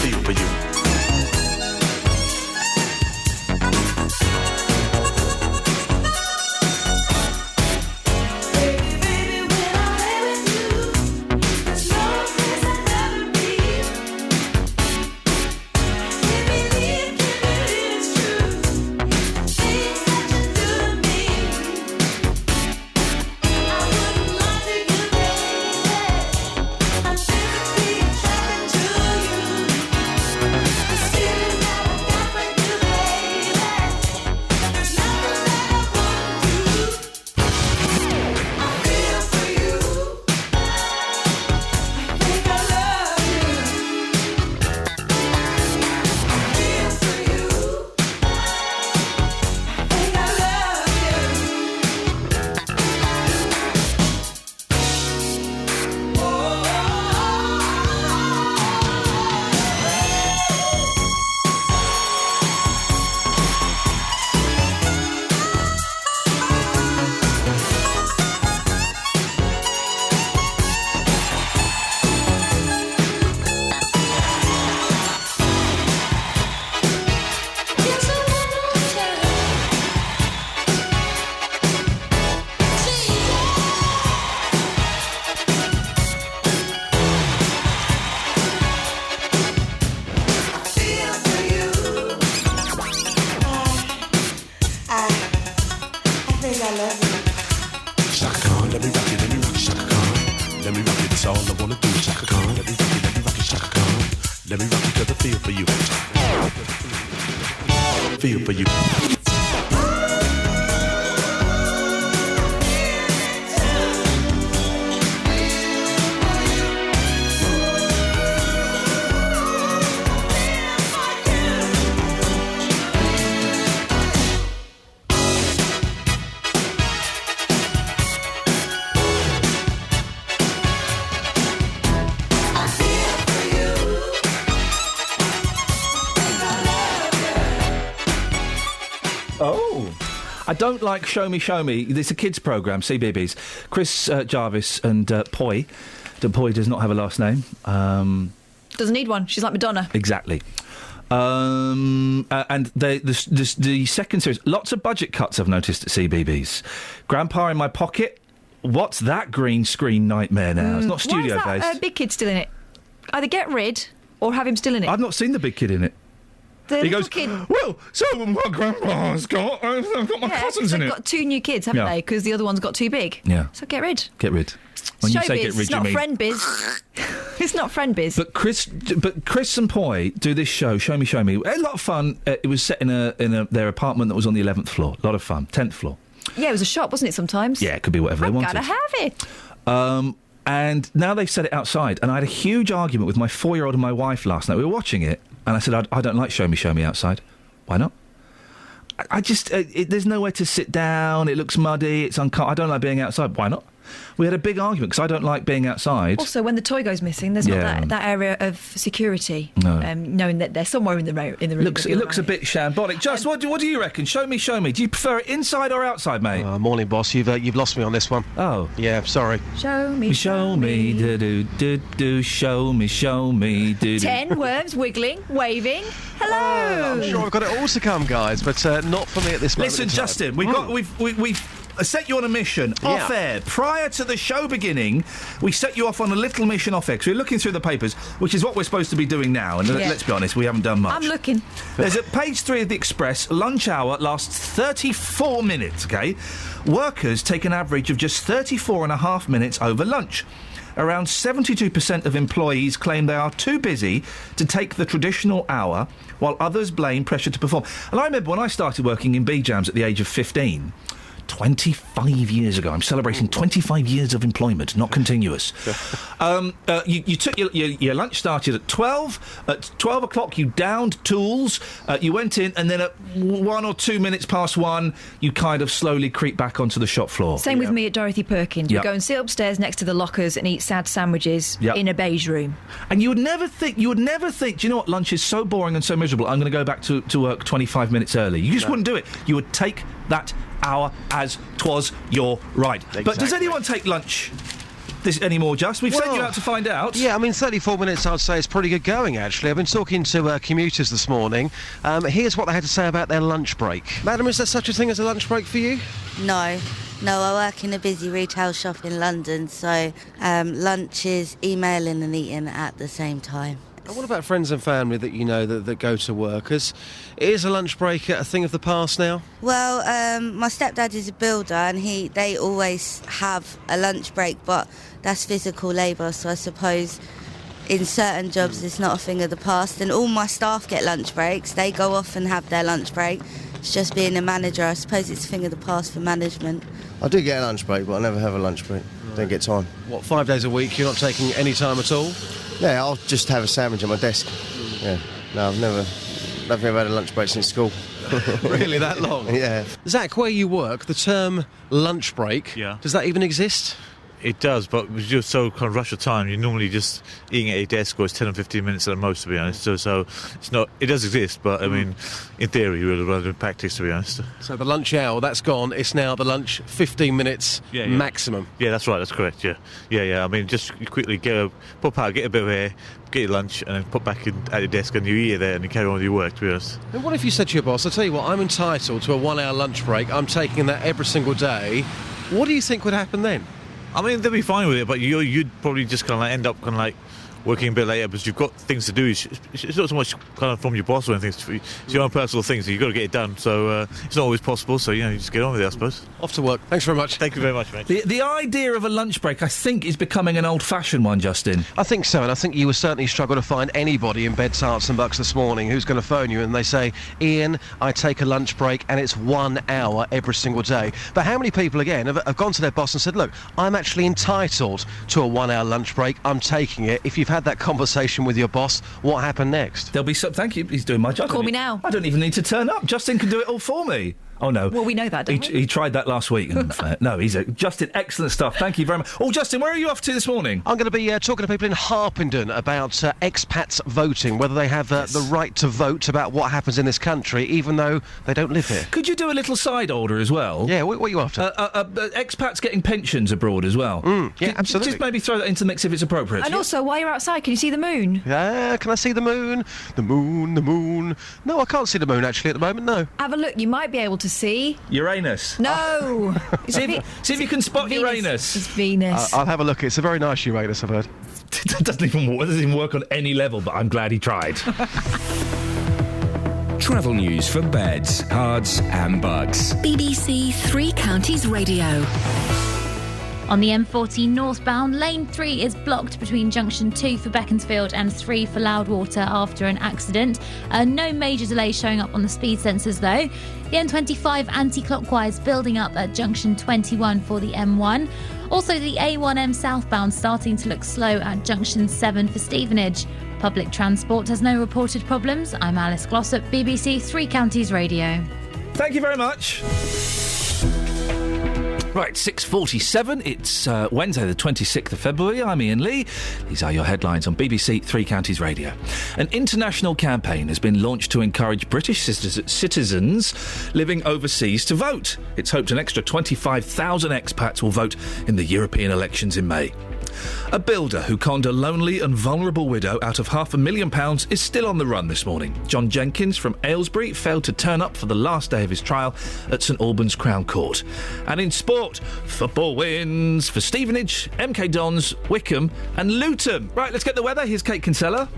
feel for you.
I don't like Show Me, Show Me. It's a kids' programme, CBeebies. Chris Jarvis and Poi. Poi does not have a last name.
Doesn't need one. She's like Madonna.
Exactly. And the second series, lots of budget cuts I've noticed at CBeebies. Grandpa in My Pocket. What's that green screen nightmare now? It's not studio
Why is
based.
that big kid still in it? Either get rid or have him still in it.
I've not seen the big kid in it. He goes, well, so my grandpa's got, I've got my cousins in
they've
it.
got 2 new kids, haven't
Yeah.
they? Because the other one's got too big.
Yeah.
So get rid.
Get rid. When you
Showbiz,
say get rid,
it's
you
not
mean...
friend biz. It's not friend biz.
But Chris and Poi do this show, Show Me. A lot of fun. It was set in their apartment that was on the 11th floor. A lot of fun. 10th floor.
Yeah, it was a shop, wasn't it, sometimes?
Yeah, it could be whatever they wanted.
Gotta have it.
And now they've set it outside. And I had a huge argument with my 4-year-old and my wife last night. We were watching it, and I said, I don't like Show Me outside. Why not? I just... there's nowhere to sit down. It looks muddy. It's uncomfortable. I don't like being outside. Why not? We had a big argument because I don't like being outside.
Also, when the toy goes missing, there's not that area of security.
No.
Knowing that they're somewhere in the room.
It looks a bit shambolic. Just what do you reckon? Show me. Do you prefer it inside or outside, mate?
Morning, boss. You've lost me on this one.
Oh.
Yeah, sorry.
Show me.
Show me. Do. Show me. Do.
10 worms wiggling, waving. Hello.
I'm sure I've got it all to come, guys, but not for me at this moment.
Listen,
in time.
Justin, we've set you on a mission off air. Prior to the show beginning, we set you off on a little mission off air. 'Cause we're looking through the papers, which is what we're supposed to be doing now. And let's be honest, we haven't done much.
I'm looking.
There's at page 3 of the Express, lunch hour lasts 34 minutes, OK? Workers take an average of just 34 and a half minutes over lunch. Around 72% of employees claim they are too busy to take the traditional hour, while others blame pressure to perform. And I remember when I started working in B-Jams at the age of 15... 25 years ago. I'm celebrating 25 years of employment, not continuous. You took your lunch started at 12. At 12 o'clock, you downed tools. You went in, and then at 1 or 2 minutes past 1, you kind of slowly creep back onto the shop floor.
Same with me at Dorothy Perkins.
Yep.
We go and sit upstairs next to the lockers and eat sad sandwiches in a beige room.
And you would never think, do you know what, lunch is so boring and so miserable, I'm going to go back to work 25 minutes early. You just wouldn't do it. You would take that hour as 'twas your right.
Exactly.
But does anyone take lunch this anymore, Just? We've sent you out to find out.
Yeah, I mean, 34 minutes, I'd say, is pretty good going, actually. I've been talking to commuters this morning. Here's what they had to say about their lunch break. Madam, is there such a thing as a lunch break for you?
No, I work in a busy retail shop in London, so lunch is emailing and eating at the same time.
And what about friends and family that you know that go to work? Is a lunch break a thing of the past now?
Well, my stepdad is a builder and they always have a lunch break, but that's physical labour, so I suppose in certain jobs it's not a thing of the past. And all my staff get lunch breaks. They go off and have their lunch break. It's just being a manager. I suppose it's a thing of the past for management.
I do get a lunch break, but I never have a lunch break. Don't get time.
What, 5 days a week? You're not taking any time at all?
Yeah, I'll just have a sandwich at my desk. Yeah. No, I've never had a lunch break since school.
Really, that long?
Yeah.
Zach, where you work, the term lunch break, does that even exist?
It does, but you're so kind of rush of time. You're normally just eating at your desk, or it's 10 or 15 minutes at the most, to be honest. So it's not. It does exist, but I mean, in theory, rather than practice, to be honest.
So the lunch hour, that's gone. It's now the lunch 15 minutes maximum.
Yeah, that's right. That's correct. Yeah. I mean, just quickly pop out, get a bit of air, get your lunch, and then pop back in at your desk, and you eat there, and you carry on with your work. To be honest.
And what if you said to your boss, "I tell you what, I'm entitled to a 1 hour lunch break. I'm taking that every single day." What do you think would happen then?
I mean, they'll be fine with it, but you'd probably just kind of end up kind of working a bit later because you've got things to do. It's not so much kind of from your boss or anything. It's your own personal things, so you've got to get it done. So it's not always possible, so, you just get on with it, I suppose.
Off to work. Thanks very much.
Thank you very much, mate.
The idea of a lunch break, I think, is becoming an old-fashioned one, Justin.
I think so, and I think you will certainly struggle to find anybody in Beds, Herts and Bucks this morning who's going to phone you and they say, Ian, I take a lunch break and it's 1 hour every single day. But how many people, again, have gone to their boss and said, look, I'm actually entitled to a 1 hour lunch break. I'm taking it. If you've had that conversation with your boss, what happened next?
There'll be some... Thank you. He's doing my job.
Call me now.
I don't even need to turn up. Justin can do it all for me. Oh, no.
Well, we know that, don't we?
He tried that last week. No, Justin, excellent stuff. Thank you very much. Oh, Justin, where are you off to this morning?
I'm going to be talking to people in Harpenden about expats voting, whether they have the right to vote about what happens in this country, even though they don't live here.
Could you do a little side order as well?
Yeah, what are you after?
Expats getting pensions abroad as well.
Yeah, absolutely.
Just maybe throw that into the mix if it's appropriate.
And also, while you're outside, can you see the moon?
Yeah, can I see the moon? The moon. No, I can't see the moon, actually, at the moment, no.
Have a look. You might be able to see...
Uranus.
No!
See if you can spot
Venus.
Uranus.
It's Venus.
I'll have a look. It's a very nice Uranus, I've heard.
It doesn't even work on any level, but I'm glad he tried.
Travel news for beds, cards and bugs.
BBC Three Counties Radio.
On the M40 northbound, lane 3 is blocked between junction 2 for Beaconsfield and 3 for Loudwater after an accident. No major delays showing up on the speed sensors though. The M25 anti-clockwise building up at junction 21 for the M1. Also the A1M southbound starting to look slow at junction 7 for Stevenage. Public transport has no reported problems. I'm Alice Glossop, BBC Three Counties Radio.
Thank you very much. Right, 6:47. It's Wednesday, the 26th of February. I'm Iain Lee. These are your headlines on BBC Three Counties Radio. An international campaign has been launched to encourage British citizens living overseas to vote. It's hoped an extra 25,000 expats will vote in the European elections in May. A builder who conned a lonely and vulnerable widow out of £500,000 is still on the run this morning. John Jenkins from Aylesbury failed to turn up for the last day of his trial at St Albans Crown Court. And in sport, football wins for Stevenage, MK Dons, Wickham and Luton. Right, let's get the weather. Here's Kate Kinsella.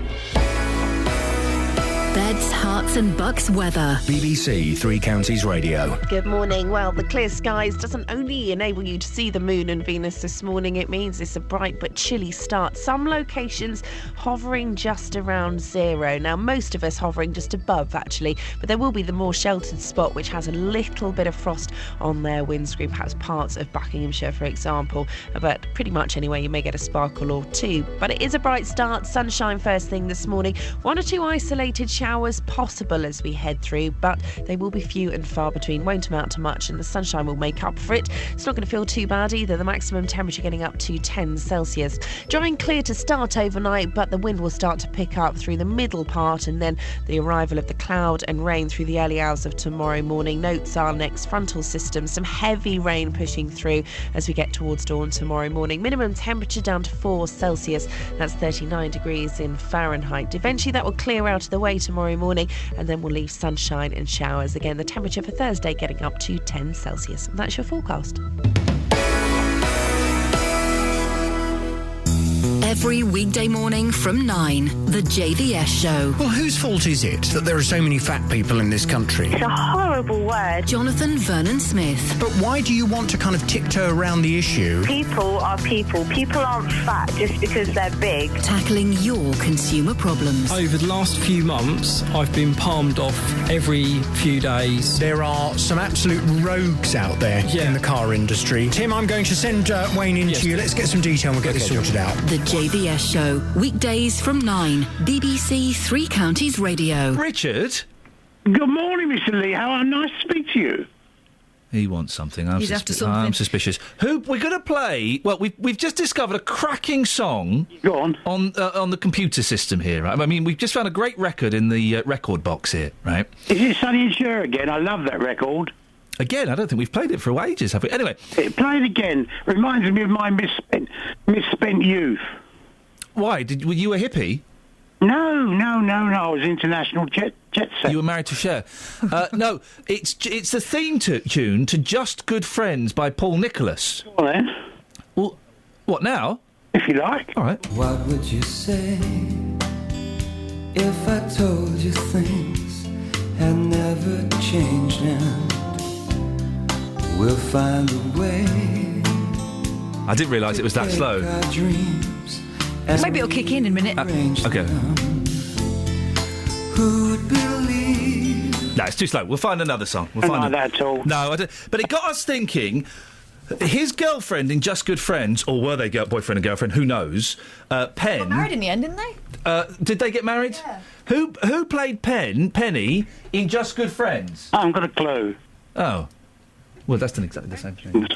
Beds, Herts and Bucks weather.
BBC Three Counties Radio.
Good morning. Well, the clear skies doesn't only enable you to see the moon and Venus this morning, it means it's a bright but chilly start. Some locations hovering just around zero. Now, most of us hovering just above, actually, but there will be the more sheltered spot which has a little bit of frost on their windscreen, perhaps parts of Buckinghamshire, for example. But pretty much anyway, you may get a sparkle or two. But it is a bright start. Sunshine first thing this morning. One or two isolated showers possible as we head through, but they will be few and far between, won't amount to much, and the sunshine will make up for it. It's not going to feel too bad either, the maximum temperature getting up to 10 Celsius. Dry and clear to start overnight, but the wind will start to pick up through the middle part, and then the arrival of the cloud and rain through the early hours of tomorrow morning. Notes our next frontal system, some heavy rain pushing through as we get towards dawn tomorrow morning. Minimum temperature down to 4 Celsius, that's 39 degrees in Fahrenheit. Eventually that will clear out of the way tomorrow morning, and then we'll leave sunshine and showers. Again, the temperature for Thursday getting up to 10 Celsius. And that's your forecast.
Every weekday morning from 9, The JVS Show.
Well, whose fault is it that there are so many fat people in this country?
It's a horrible word. Jonathan Vernon Smith.
But why do you want to kind of tiptoe around the issue?
People are people. People aren't fat just because they're big.
Tackling your consumer problems.
Over the last few months, I've been palmed off every few days.
There are some absolute rogues out there in the car industry. Tim, I'm going to send Wayne in to you. Let's get some detail and we'll get this sorted out.
The JVS Show, weekdays from 9, BBC Three Counties Radio.
Richard?
Good morning, Mr. Lee. How nice to speak to you.
He wants something.
He's after something.
I'm suspicious. Who we're going to play? Well, we've just discovered a cracking song.
Go on.
On the computer system here. Right? I mean, we've just found a great record in the record box here. Right?
Is it Sonny and Cher again? I love that record.
Again, I don't think we've played it for ages, have we? Anyway,
play it again. Reminds me of my misspent youth.
Why? Were you a hippie?
No. I was international jet set.
You were married to Cher. No, it's the theme tune to Just Good Friends by Paul Nicholas.
Well then.
Well, what now?
If you like.
All right.
What would you say if I told you things had never changed and we'll find a way?
I didn't realise it was that slow.
Maybe it'll kick in a minute.
Okay.
Who'd believe?
No, it's too slow. We'll find another song. We'll find
that at all.
No, I don't. But it got us thinking. His girlfriend in Just Good Friends, or were they boyfriend and girlfriend? Who knows? Penn.
They got married in the end, didn't they?
Did they get married?
Yeah.
Who played Penny in Just Good Friends?
I haven't got a clue.
Oh. Well, that's not exactly the same thing.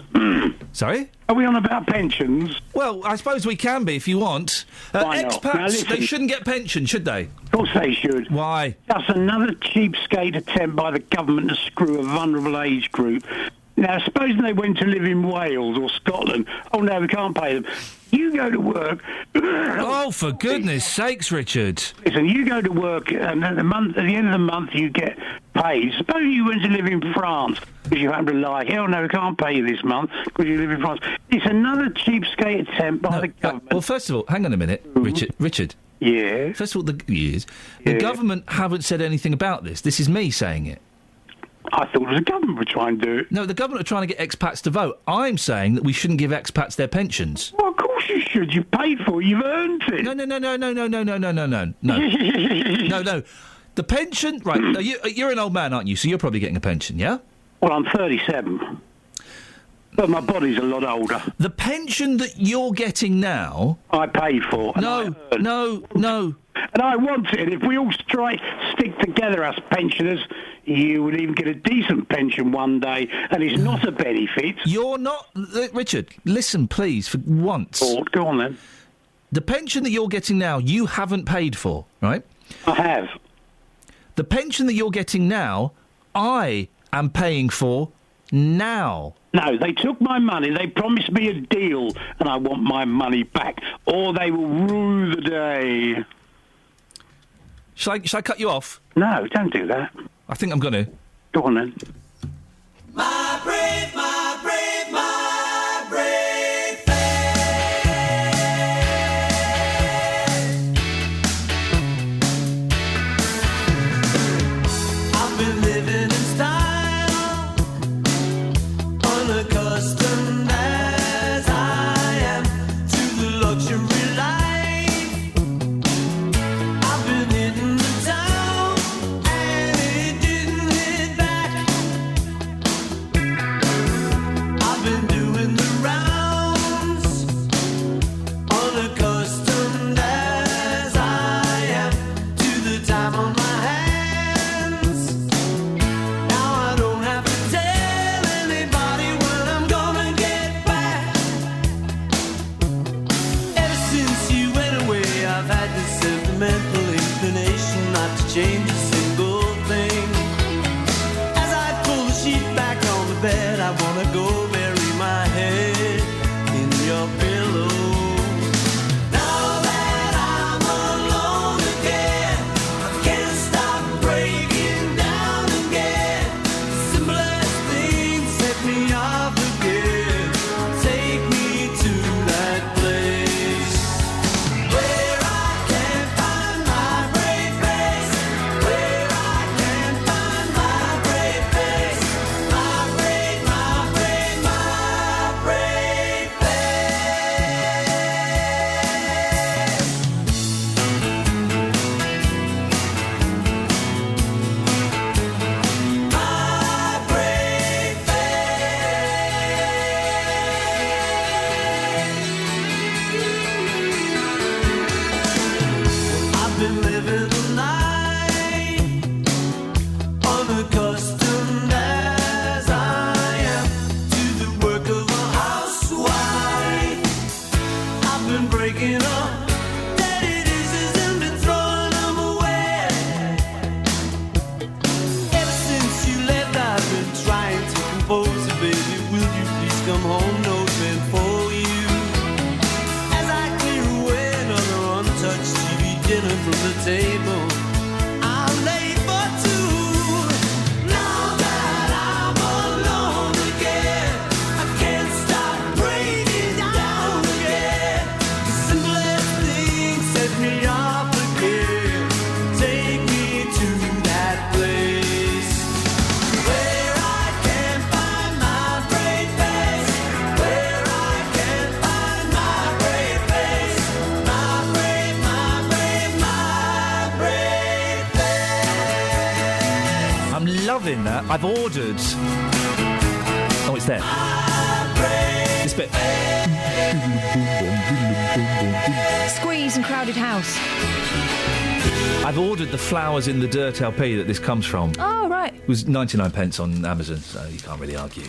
Sorry?
Are we on about pensions?
Well, I suppose we can be if you want.
Why not? Now,
Expats,
listen.
they shouldn't get pension, should they?
Of course they should.
Why?
Just another cheapskate attempt by the government to screw a vulnerable age group. Now, supposing they went to live in Wales or Scotland, oh no, we can't pay them. You go to work.
Oh, for goodness sakes, Richard!
Listen, you go to work, and at the end of the month, you get paid. Suppose you went to live in France because you happen to like it. Oh no, we can't pay you this month because you live in France. It's another cheapskate attempt by the government.
Well, first of all, hang on a minute, Richard.
Yeah.
First of all, the government haven't said anything about this. This is me saying it.
I thought it was the government were trying to do it.
No, the government are trying to get expats to vote. I'm saying that we shouldn't give expats their pensions.
Well, of course you should. You paid for it. You've earned it.
No. No. The pension... Right, you're an old man, aren't you? So you're probably getting a pension, yeah?
Well, I'm 37. But my body's a lot older.
The pension that you're getting now...
I paid for.
No.
And I want it. If we all stick together, us pensioners, you would even get a decent pension one day, and it's not a benefit.
You're not... Richard, listen, please, for once.
Go on, then.
The pension that you're getting now, you haven't paid for, right?
I have.
The pension that you're getting now, I am paying for now.
No, they took my money. They promised me a deal, and I want my money back, or they will rue the day.
Shall I cut you off?
No, don't do that.
I think I'm going to.
Go on, then.
My brave, my brave, my brave I've been living in style, unaccustomed as I am to the luxury life. I've been hitting the town and it didn't hit back. I've been doing the rounds, unaccustomed as I am to the time on my hands. Now I don't have to tell anybody when I'm gonna get back. Ever since you went away, I've had this sentimental inclination not to change a single thing. As I pull the sheet back on the bed, I wanna go bury my head in your pillow. Now that I'm alone again, I can't stop breaking down again. The simplest things set me off again. Take me to that place where I can find my brave face, where I can find my brave face, my brave, my brave, my brave face. My brave I've been living the life, unaccustomed as I am to the work of a housewife. I've been breaking up dirty dishes and been throwing them away. Ever since you left, I've been trying to compose it, baby. Will you please come home? No bed for you. As I clear away another untouched TV dinner from the table, I'm late for two. Now that I'm alone again, I can't stop breaking down again. The simplest things set me off again. Take me to that place where I can find my brave face, where I can find my brave face, my brave, my brave, my brave face.
I'm loving that. I've ordered... Oh, it's there. This bit.
Squeeze and Crowded House.
I've ordered the Flowers in the Dirt LP that this comes from.
Oh, right.
It was 99 pence on Amazon, so you can't really argue.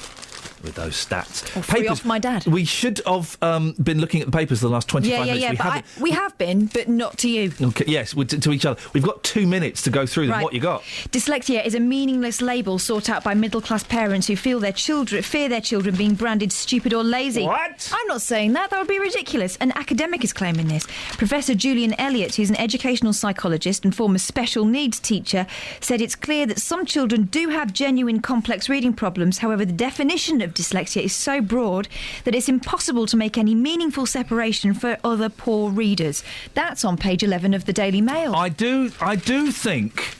with those stats.
Or free off my dad.
We should have been looking at the papers the last 25 minutes.
We have been, but not to you.
Okay, yes, to each other. We've got 2 minutes to go through them.
Right.
What you got?
Dyslexia is a meaningless label sought out by middle-class parents who fear their children being branded stupid or lazy.
What?
I'm not saying that. That would be ridiculous. An academic is claiming this. Professor Julian Elliott, who's an educational psychologist and former special needs teacher, said it's clear that some children do have genuine complex reading problems. However, the definition of dyslexia is so broad that it's impossible to make any meaningful separation for other poor readers. That's on page 11 of the Daily Mail.
I do think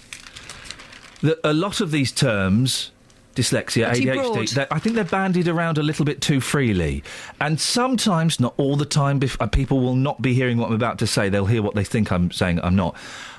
that a lot of these terms, dyslexia, ADHD, I think they're bandied around a little bit too freely. And sometimes, not all the time, people will not be hearing what I'm about to say. They'll hear what they think I'm saying I'm not.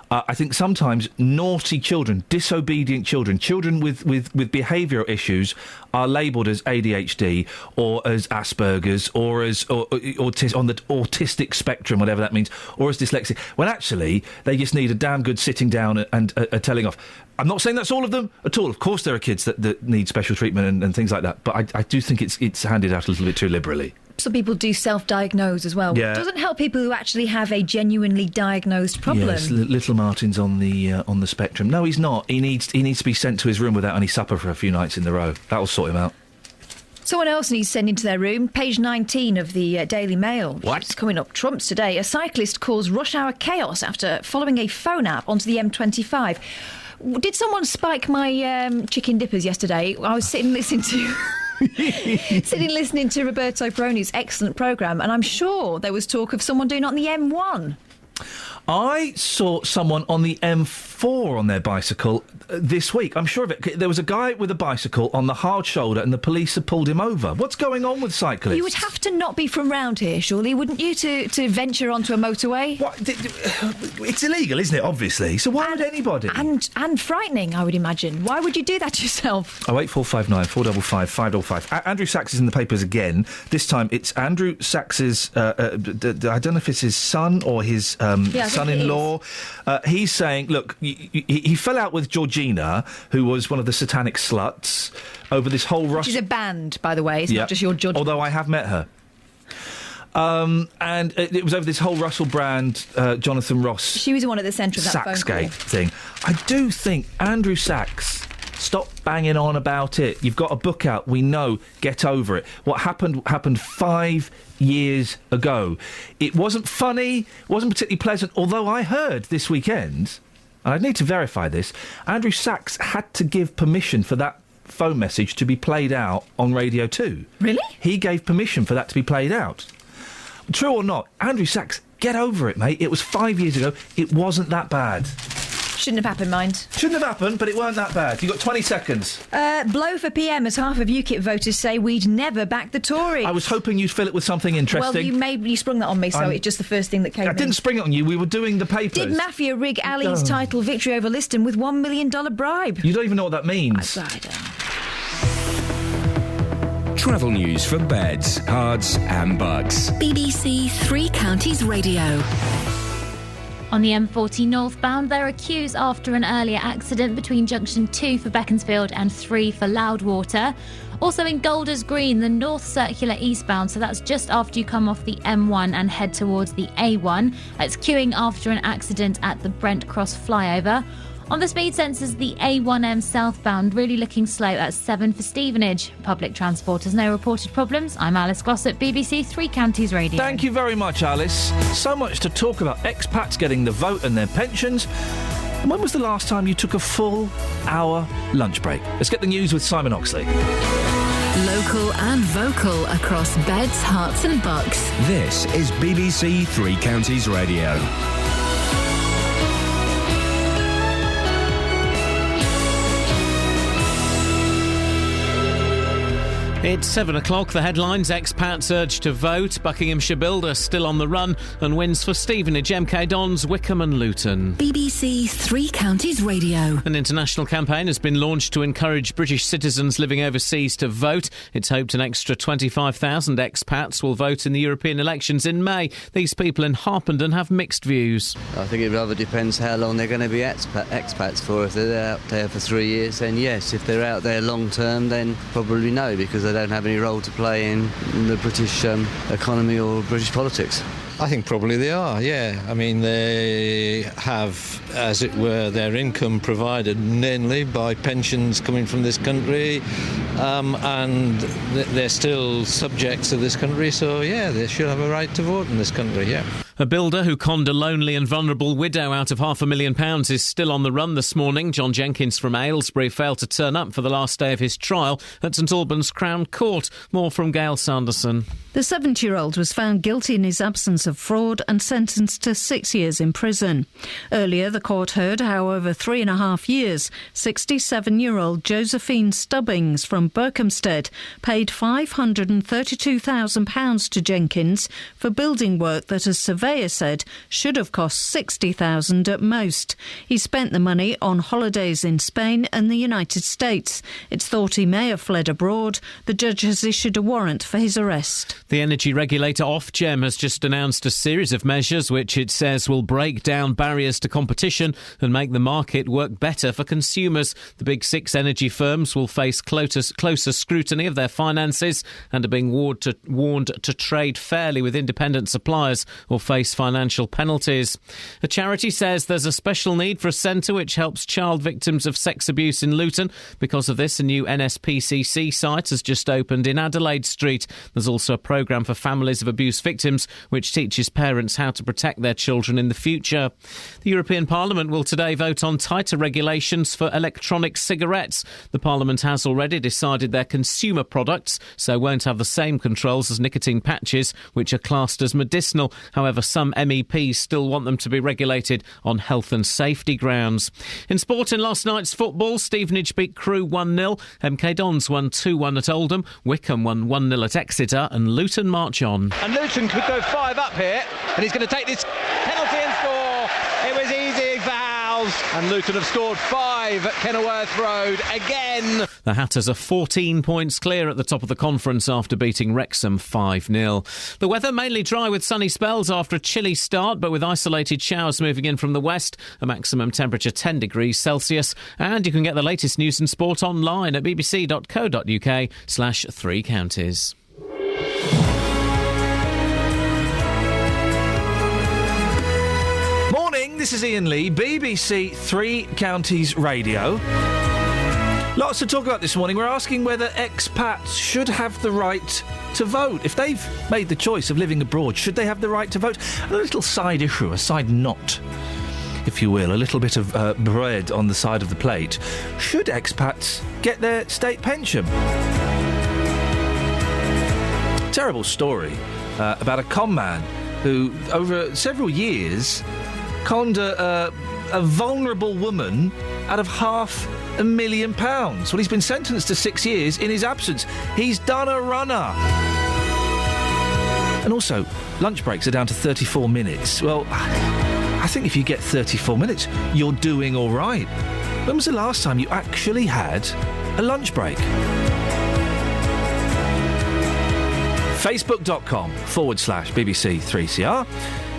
I think sometimes naughty children, disobedient children, children with behavioural issues are labelled as ADHD or as Asperger's or as on the autistic spectrum, whatever that means, or as dyslexia, when actually they just need a damn good sitting down and a telling off. I'm not saying that's all of them at all. Of course there are kids that need special treatment and things like that, but I do think it's handed out a little bit too liberally.
Some people do self-diagnose as well.
Yeah.
It doesn't help people who actually have a genuinely diagnosed problem.
Yes, little Martin's on the spectrum. No, he's not. He needs to be sent to his room without any supper for a few nights in a row. That'll sort him out.
Someone else needs sent into their room. Page 19 of the Daily Mail.
What?
It's coming up trumps today. A cyclist caused rush hour chaos after following a phone app onto the M25. Did someone spike my chicken dippers yesterday? I was sitting listening to Roberto Peroni's excellent programme, and I'm sure there was talk of someone doing it on the M1.
I saw someone on the M4 on their bicycle this week. I'm sure of it. There was a guy with a bicycle on the hard shoulder and the police had pulled him over. What's going on with cyclists?
You would have to not be from round here, surely, wouldn't you, to venture onto a motorway?
What? It's illegal, isn't it, obviously? So why would anybody?
And frightening, I would imagine. Why would you do that yourself?
08459 455 555. Andrew Sachs is in the papers again. This time it's Andrew Sachs's, I don't know if it's his son or his son-in-law. He's saying, look, he fell out with Georgina, who was one of the satanic sluts, over this whole rush.
Which is a band, by the way. It's not just your judgment.
Although I have met her. And it was over this whole Russell Brand, Jonathan Ross.
She was the one at the centre of that phone call.
Saxgate thing. I do think Andrew Sachs, stop banging on about it. You've got a book out. We know. Get over it. What happened 5 years ago. It wasn't funny. Wasn't particularly pleasant. Although I heard this weekend, and I'd need to verify this, Andrew Sachs had to give permission for that phone message to be played out on Radio 2.
Really?
He gave permission for that to be played out. True or not, Andrew Sachs, get over it, mate. It was 5 years ago. It wasn't that bad.
Shouldn't have happened, mind.
Shouldn't have happened, but it weren't that bad. You've got 20 seconds.
Blow for PM as half of UKIP voters say we'd never back the Tories.
I was hoping you'd fill it with something interesting.
Well, you sprung that on me, so it's just the first thing that came in.
I didn't spring it on you. We were doing the papers.
Did Mafia rig Ali's title victory over Liston with $1 million bribe?
You don't even know what that means.
I don't.
Travel news for beds, cards and bugs.
BBC Three Counties Radio.
On the M40 northbound, there are queues after an earlier accident between junction 2 for Beaconsfield and 3 for Loudwater. Also in Golders Green, the North Circular eastbound, so that's just after you come off the M1 and head towards the A1. It's queuing after an accident at the Brent Cross flyover. On the speed sensors, the A1M southbound really looking slow at 7 for Stevenage. Public transport has no reported problems. I'm Alice Glossop, BBC Three Counties Radio.
Thank you very much, Alice. So much to talk about expats getting the vote and their pensions. When was the last time you took a full hour lunch break? Let's get the news with Simon Oxley.
Local and vocal across beds, hearts and bucks.
This is BBC Three Counties Radio.
It's 7 o'clock. The headlines: expats urged to vote. Buckinghamshire builder still on the run, and wins for Stevenage, MK Dons, Wickham and Luton.
BBC Three Counties Radio.
An international campaign has been launched to encourage British citizens living overseas to vote. It's hoped an extra 25,000 expats will vote in the European elections in May. These people in Harpenden have mixed views.
I think it rather depends how long they're going to be expats for. If they're out there for 3 years, then yes. If they're out there long term, then probably no, because they don't have any role to play in the British economy or British politics.
I think probably they are, yeah. I mean, they have, as it were, their income provided mainly by pensions coming from this country, and they're still subjects of this country, so, yeah, they should have a right to vote in this country, yeah.
A builder who conned a lonely and vulnerable widow out of £500,000 is still on the run this morning. John Jenkins from Aylesbury failed to turn up for the last day of his trial at St Albans Crown Court. More from Gail Sanderson.
The 70-year-old was found guilty in his absence of fraud and sentenced to 6 years in prison. Earlier, the court heard how over 3.5 years, 67-year-old Josephine Stubbings from Berkhamsted paid £532,000 to Jenkins for building work that, as surveyor said, should have cost £60,000 at most. He spent the money on holidays in Spain and the United States. It's thought he may have fled abroad. The judge has issued a warrant for his arrest.
The energy regulator Ofgem has just announced a series of measures which it says will break down barriers to competition and make the market work better for consumers. The big six energy firms will face closer scrutiny of their finances and are being warned to trade fairly with independent suppliers or face financial penalties. A charity says there's a special need for a centre which helps child victims of sex abuse in Luton. Because of this, a new NSPCC site has just opened in Adelaide Street. There's also a programme for families of abuse victims which teaches parents how to protect their children in the future. The European Parliament will today vote on tighter regulations for electronic cigarettes. The Parliament has already decided their consumer products, so won't have the same controls as nicotine patches, which are classed as medicinal. However, some MEPs still want them to be regulated on health and safety grounds. In sport, in last night's football, Stevenage beat Crewe 1-0, MK Dons won 2-1 at Oldham, Wickham won 1-0 at Exeter, and Luton march on.
And Luton could go 5 up here, and he's going to take this penalty and score. It was easy for Howells, and Luton have scored 5 at Kenilworth Road again.
The Hatters are 14 points clear at the top of the conference after beating Wrexham 5-0. The weather mainly dry with sunny spells after a chilly start, but with isolated showers moving in from the west, a maximum temperature 10 degrees Celsius. And you can get the latest news and sport online at bbc.co.uk/3 counties.
Morning, this is Iain Lee, BBC Three Counties Radio. Lots to talk about this morning. We're asking whether expats should have the right to vote. If they've made the choice of living abroad, should they have the right to vote? And a little side issue, a side knot, if you will, a little bit of bread on the side of the plate. Should expats get their state pension? Terrible story about a con man who, over several years, conned a vulnerable woman out of £500,000. Well, he's been sentenced to 6 years in his absence. He's done a runner. And also, lunch breaks are down to 34 minutes. Well, I think if you get 34 minutes, you're doing all right. When was the last time you actually had a lunch break? Facebook.com/BBC3CR.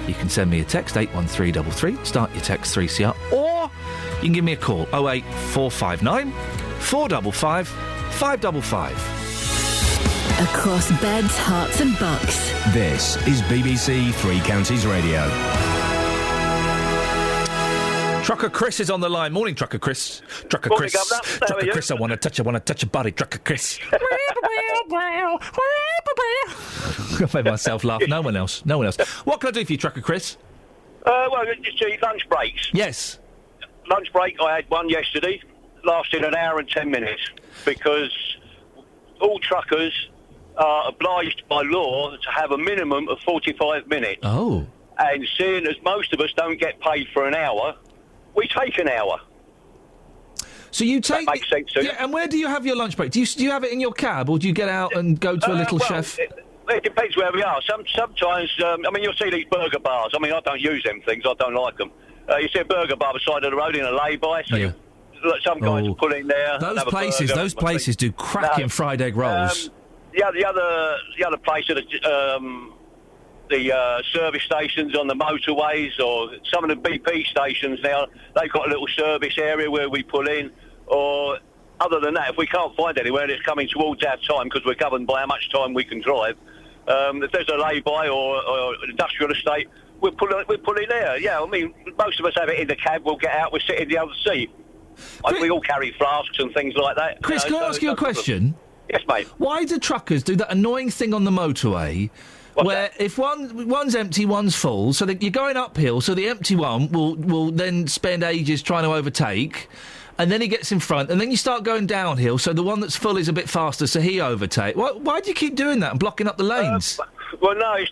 You can send me a text, 81333, start your text 3CR, or you can give me a call, 08459 455 555.
Across beds, hearts and bucks.
This is BBC Three Counties Radio.
Trucker Chris is on the line. Morning, Trucker Chris. Trucker
Morning,
Chris.
Governor. How
Trucker
are you?
Chris, I want to touch your body. Trucker Chris. I made myself laugh. No one else. What can I do for you, Trucker Chris?
Well, just lunch breaks.
Yes.
Lunch break, I had one yesterday, lasted an hour and 10 minutes, because all truckers are obliged by law to have a minimum of 45 minutes.
Oh.
And seeing as most of us don't get paid for an hour, we take an hour.
So you take...
That makes sense to you?
Yeah, and where do you have your lunch break? Do you have it in your cab, or do you get out and go to a little chef?
It depends where we are. Sometimes, you'll see these burger bars. I don't use them things. I don't like them. You see a burger bar beside of the road in a lay-by, so some guys will pull in there.
Those places do cracking fried egg rolls.
The other place are the service stations on the motorways, or some of the BP stations now. They've got a little service area where we pull in, or other than that, if we can't find anywhere and it's coming towards our time, because we're governed by how much time we can drive, if there's a lay-by or an industrial estate, we'll pull it there. Yeah, I mean, most of us have it in the cab, we'll get out, we'll sit in the other seat. We all carry flasks and things like that.
Chris, can I ask you a question?
Yes, mate.
Why do truckers do that annoying thing on the motorway where if one's empty, one's full, so that you're going uphill, so the empty one will then spend ages trying to overtake, and then he gets in front, and then you start going downhill, so the one that's full is a bit faster, so he overtakes. Why do you keep doing that and blocking up the lanes?
Well, no, it's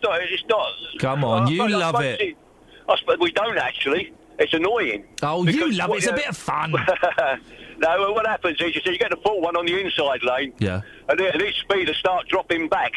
not.
Come on, you love it.
We don't, actually. It's annoying.
Oh, you love it. It's a bit of fun.
No, well, what happens is you get the full one on the inside lane.
Yeah.
And at each speed, it start dropping back.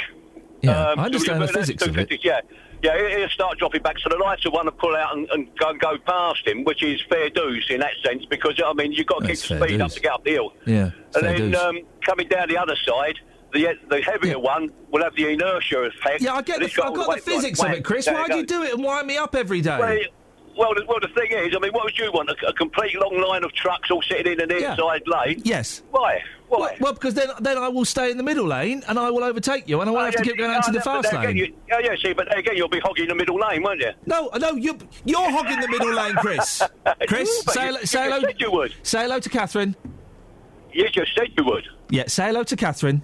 Yeah, I understand the physics of it.
Yeah, it'll start dropping back, so the lighter one will pull out and go past him, which is fair dues in that sense, because, I mean, you've got to keep the speed up to get up the hill.
Yeah,
and then coming down the other side, the heavier one will have the inertia effect.
Yeah, I've got the physics of it, Chris. Why do you do it and wind me up every day?
Well, the thing is, I mean, what would you want? A complete long line of trucks all sitting in an inside lane?
Yes.
Why?
Well, because then I will stay in the middle lane and I will overtake you and I won't have to keep going out to the fast lane.
But there again, you'll be hogging the middle lane, won't you?
No, you're hogging the middle lane, Chris. Chris, say hello.
You would.
Say hello to Catherine.
You just said you would.
Yeah, say hello to Catherine.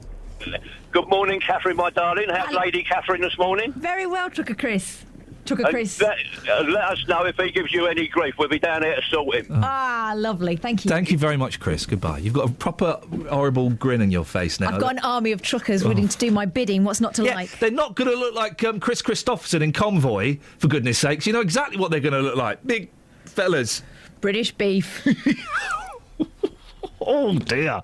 Good morning, Catherine, my darling. How's Lady Catherine this morning?
Very well, Trucker Chris. Trucker Chris.
Let us know if he gives you any grief. We'll be down here to sort him.
Lovely. Thank you.
Thank you very much, Chris. Goodbye. You've got a proper horrible grin on your face now.
I've got an army of truckers willing to do my bidding. What's not to like?
They're not going to look like Chris Christopherson in Convoy, for goodness sakes. You know exactly what they're going to look like. Big fellas.
British beef.
Oh, dear.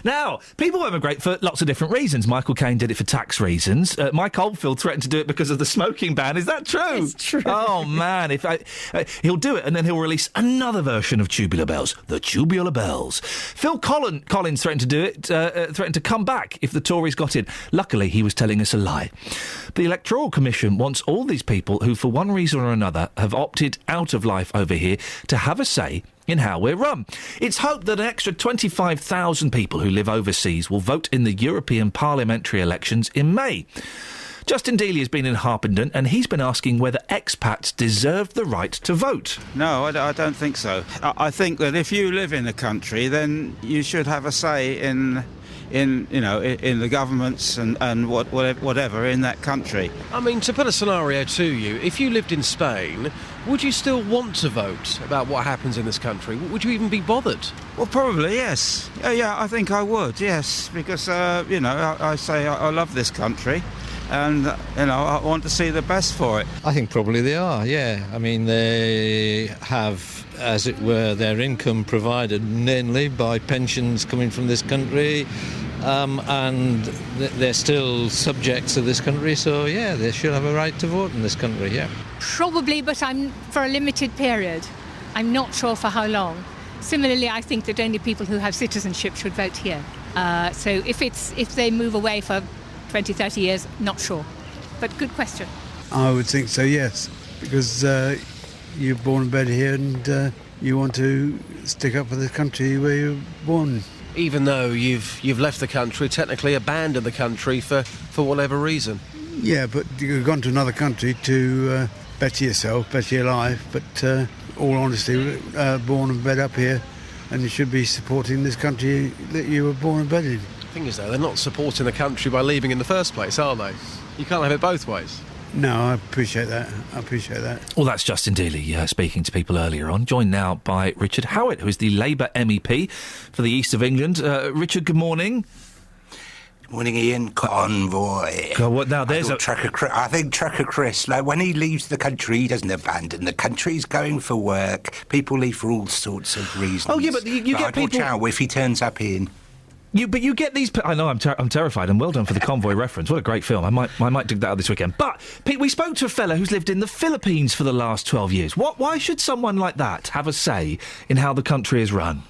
Now, people emigrate for lots of different reasons. Michael Caine did it for tax reasons. Mike Oldfield threatened to do it because of the smoking ban. Is that true?
It's true.
Oh, man. He'll do it, and then he'll release another version of Tubular Bells, the Tubular Bells. Phil Collins threatened to do it, threatened to come back if the Tories got in. Luckily, he was telling us a lie. The Electoral Commission wants all these people who, for one reason or another, have opted out of life over here to have a say in how we're run. It's hoped that an extra 25,000 people who live overseas will vote in the European parliamentary elections in May. Justin Dealey has been in Harpenden and he's been asking whether expats deserve the right to vote.
No, I don't think so. I think that if you live in a country, then you should have a say in the governments and whatever in that country.
I mean, to put a scenario to you, if you lived in Spain, would you still want to vote about what happens in this country? Would you even be bothered?
Well, probably, yes. Yeah, I think I would, yes, because, I say I love this country and, I want to see the best for it.
I think probably they are, yeah. I mean, they have, as it were, their income provided mainly by pensions coming from this country, and they're still subjects of this country, so, yeah, they should have a right to vote in this country, yeah.
Probably, but I'm for a limited period. I'm not sure for how long. Similarly, I think that only people who have citizenship should vote here. So if they move away for 20, 30 years, not sure. But good question.
I would think so, yes, because you're born and bred here and you want to stick up for the country where you're born.
Even though you've left the country, technically abandoned the country for whatever reason.
Yeah, but you've gone to another country to better yourself, better your life, but all honesty, born and bred up here, and you should be supporting this country that you were born and bred in.
The thing is, though, they're not supporting the country by leaving in the first place, are they? You can't have it both ways.
No, I appreciate that.
Well, that's Justin Dealey speaking to people earlier on, joined now by Richard Howitt, who is the Labour MEP for the East of England. Richard, good morning.
Good morning, Iain. Convoy.
God, what now?
I think Trucker Chris, like, when he leaves the country, he doesn't abandon the country. He's going for work. People leave for all sorts of reasons.
Oh, yeah, but you get people...
Watch out if he turns up, Iain.
But you get these... I know, I'm terrified, and well done for the Convoy reference. What a great film. I might dig that out this weekend. But we spoke to a fella who's lived in the Philippines for the last 12 years. Why should someone like that have a say in how the country is run?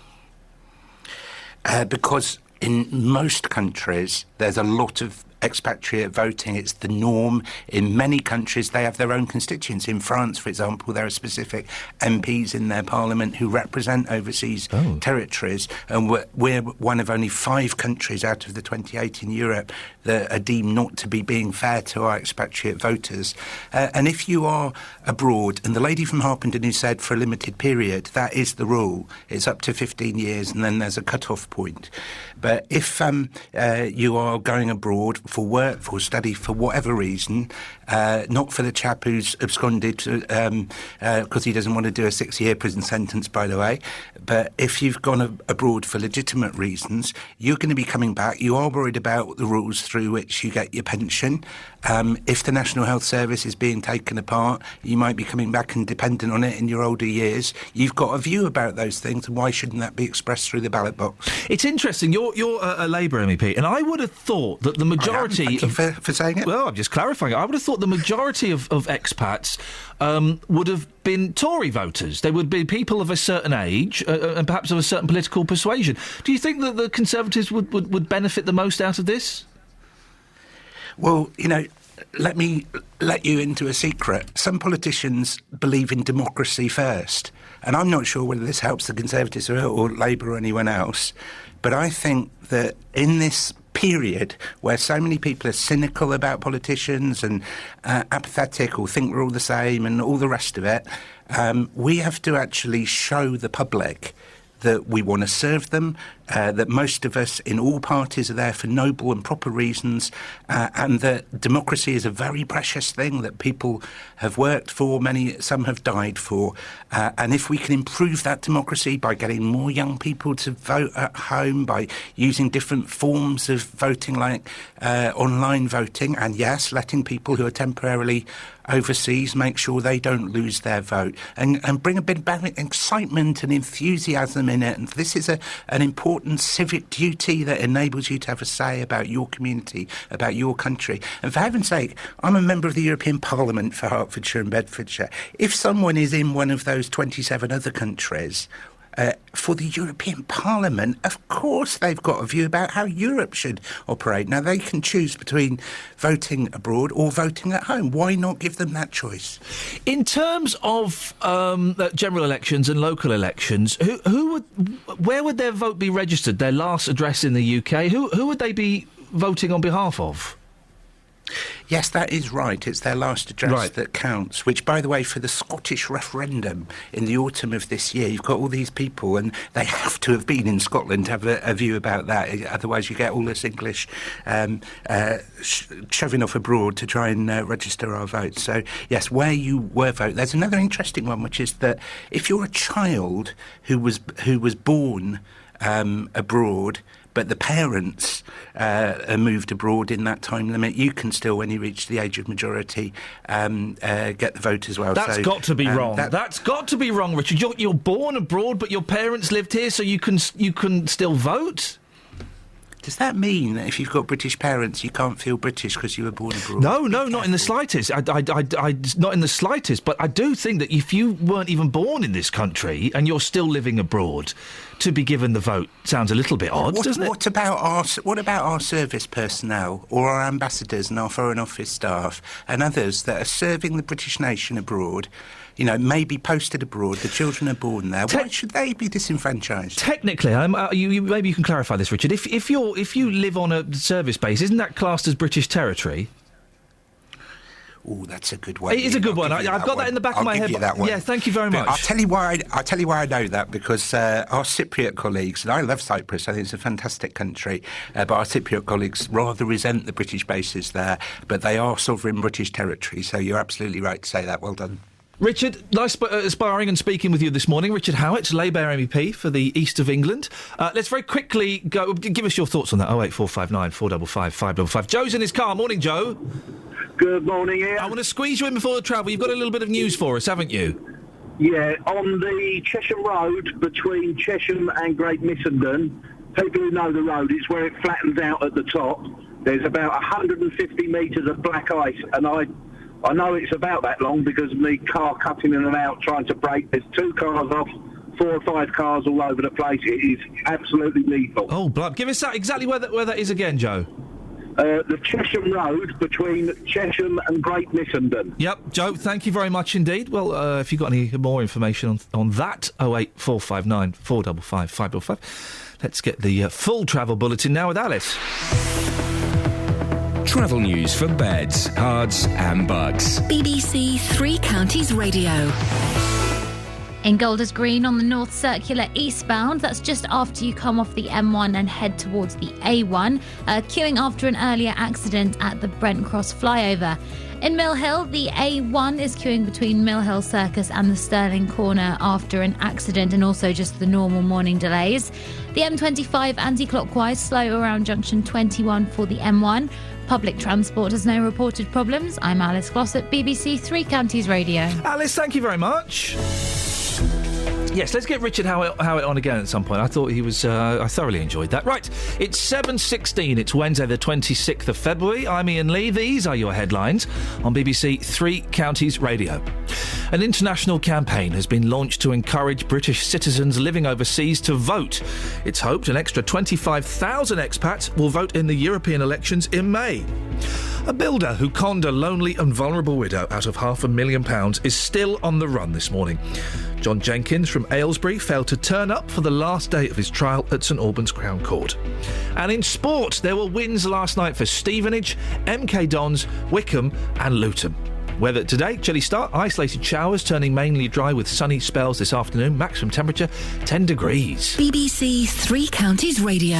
Because in most countries, there's a lot of expatriate voting. It's the norm. In many countries, they have their own constituents. In France, for example, there are specific MPs in their parliament who represent overseas territories, and we're one of only 5 countries out of the 28 in Europe that are deemed not to be being fair to our expatriate voters. And if you are abroad, and the lady from Harpenden who said for a limited period, that is the rule. It's up to 15 years, and then there's a cut-off point. But if you are going abroad for work, for study, for whatever reason, not for the chap who's absconded because he doesn't want to do a 6-year prison sentence, by the way, but if you've gone abroad for legitimate reasons, you're going to be coming back. You are worried about the rules through which you get your pension. If the National Health Service is being taken apart, you might be coming back and dependent on it in your older years. You've got a view about those things, and why shouldn't that be expressed through the ballot box?
It's interesting. You're a Labour MEP, and I would have thought that the majority...
Thank you for saying it.
Well, I'm just clarifying it. I would have thought the majority of expats would have been Tory voters. They would be people of a certain age and perhaps of a certain political persuasion. Do you think that the Conservatives would benefit the most out of this?
Well, let me let you into a secret. Some politicians believe in democracy first. And I'm not sure whether this helps the Conservatives or Labour or anyone else. But I think that in this period where so many people are cynical about politicians and apathetic or think we're all the same and all the rest of it, we have to actually show the public that we want to serve them, that most of us in all parties are there for noble and proper reasons, and that democracy is a very precious thing that people have worked for, some have died for. And if we can improve that democracy by getting more young people to vote at home, by using different forms of voting like online voting, and yes, letting people who are temporarily overseas make sure they don't lose their vote, and bring a bit of excitement and enthusiasm in it. And this is an important civic duty that enables you to have a say about your community, about your country. And for heaven's sake, I'm a member of the European Parliament for Hertfordshire and Bedfordshire. If someone is in one of those 27 other countries, for the European Parliament, of course they've got a view about how Europe should operate. Now, they can choose between voting abroad or voting at home. Why not give them that choice?
In terms of general elections and local elections, where would their vote be registered? Their last address in the UK? Who would they be voting on behalf of?
Yes, that is right. It's their last address that counts, which, by the way, for the Scottish referendum in the autumn of this year, you've got all these people, and they have to have been in Scotland to have a view about that. Otherwise, you get all this English shoving off abroad to try and register our votes. So, yes, where you were vote. There's another interesting one, which is that if you're a child who was born abroad, but the parents moved abroad in that time limit, you can still, when you reach the age of majority, get the vote as well.
That's got to be wrong. That's got to be wrong, Richard. You're born abroad, but your parents lived here, so you can still vote?
Does that mean that if you've got British parents, you can't feel British because you were born abroad?
No, not in the slightest. Not in the slightest. But I do think that if you weren't even born in this country and you're still living abroad, to be given the vote sounds a little bit odd, doesn't it?
What about our service personnel or our ambassadors and our Foreign Office staff and others that are serving the British nation abroad? Maybe posted abroad, the children are born there. Why should they be disenfranchised?
Technically, maybe you can clarify this, Richard. If you live on a service base, isn't that classed as British territory?
Oh, that's a good one.
It is a good one. I've got that in the back of my head.
I'll give you that one.
Yeah, thank you very much.
I'll tell you why I know that, because our Cypriot colleagues, and I love Cyprus, I think it's a fantastic country, but our Cypriot colleagues rather resent the British bases there, but they are sovereign British territory, so you're absolutely right to say that. Well done.
Richard, nice sparring and speaking with you this morning. Richard Howitt, Labour MEP for the East of England. Let's very quickly go. Give us your thoughts on that. 08459 455 555. Joe's in his car. Morning, Joe.
Good morning, Iain.
I want to squeeze you in before the travel. You've got a little bit of news for us, haven't you?
Yeah, on the Chesham Road between Chesham and Great Missenden, people who know the road, it's where it flattens out at the top. There's about 150 metres of black ice, and I know it's about that long because of me car cutting in and out trying to brake. There's 2 cars off, 4 or 5 cars all over the place. It is absolutely lethal.
Oh, blood. Give us that exactly where that is again, Joe.
The Chesham Road between Chesham and Great Missenden.
Yep, Joe, thank you very much indeed. Well, if you've got any more information on that, 08459 455 555. Let's get the full travel bulletin now with Alice.
Travel news for beds, cards and bugs.
BBC Three Counties Radio.
In Golders Green on the North Circular eastbound, that's just after you come off the M1 and head towards the A1, queuing after an earlier accident at the Brent Cross flyover. In Mill Hill, the A1 is queuing between Mill Hill Circus and the Stirling Corner after an accident and also just the normal morning delays. The M25 anti-clockwise slow around junction 21 for the M1. Public transport has no reported problems. I'm Alice Glossop, BBC Three Counties Radio.
Alice, thank you very much. Yes, let's get Richard Howett on again at some point. I thought he was... I thoroughly enjoyed that. Right, it's 7:16. It's Wednesday the 26th of February. I'm Iain Lee. These are your headlines on BBC Three Counties Radio. An international campaign has been launched to encourage British citizens living overseas to vote. It's hoped an extra 25,000 expats will vote in the European elections in May. A builder who conned a lonely and vulnerable widow out of £500,000 is still on the run this morning. John Jenkins from Aylesbury failed to turn up for the last day of his trial at St Albans Crown Court. And in sport, there were wins last night for Stevenage, MK Dons, Wickham and Luton. Weather today, chilly start, isolated showers turning mainly dry with sunny spells this afternoon. Maximum temperature 10 degrees.
BBC Three Counties Radio.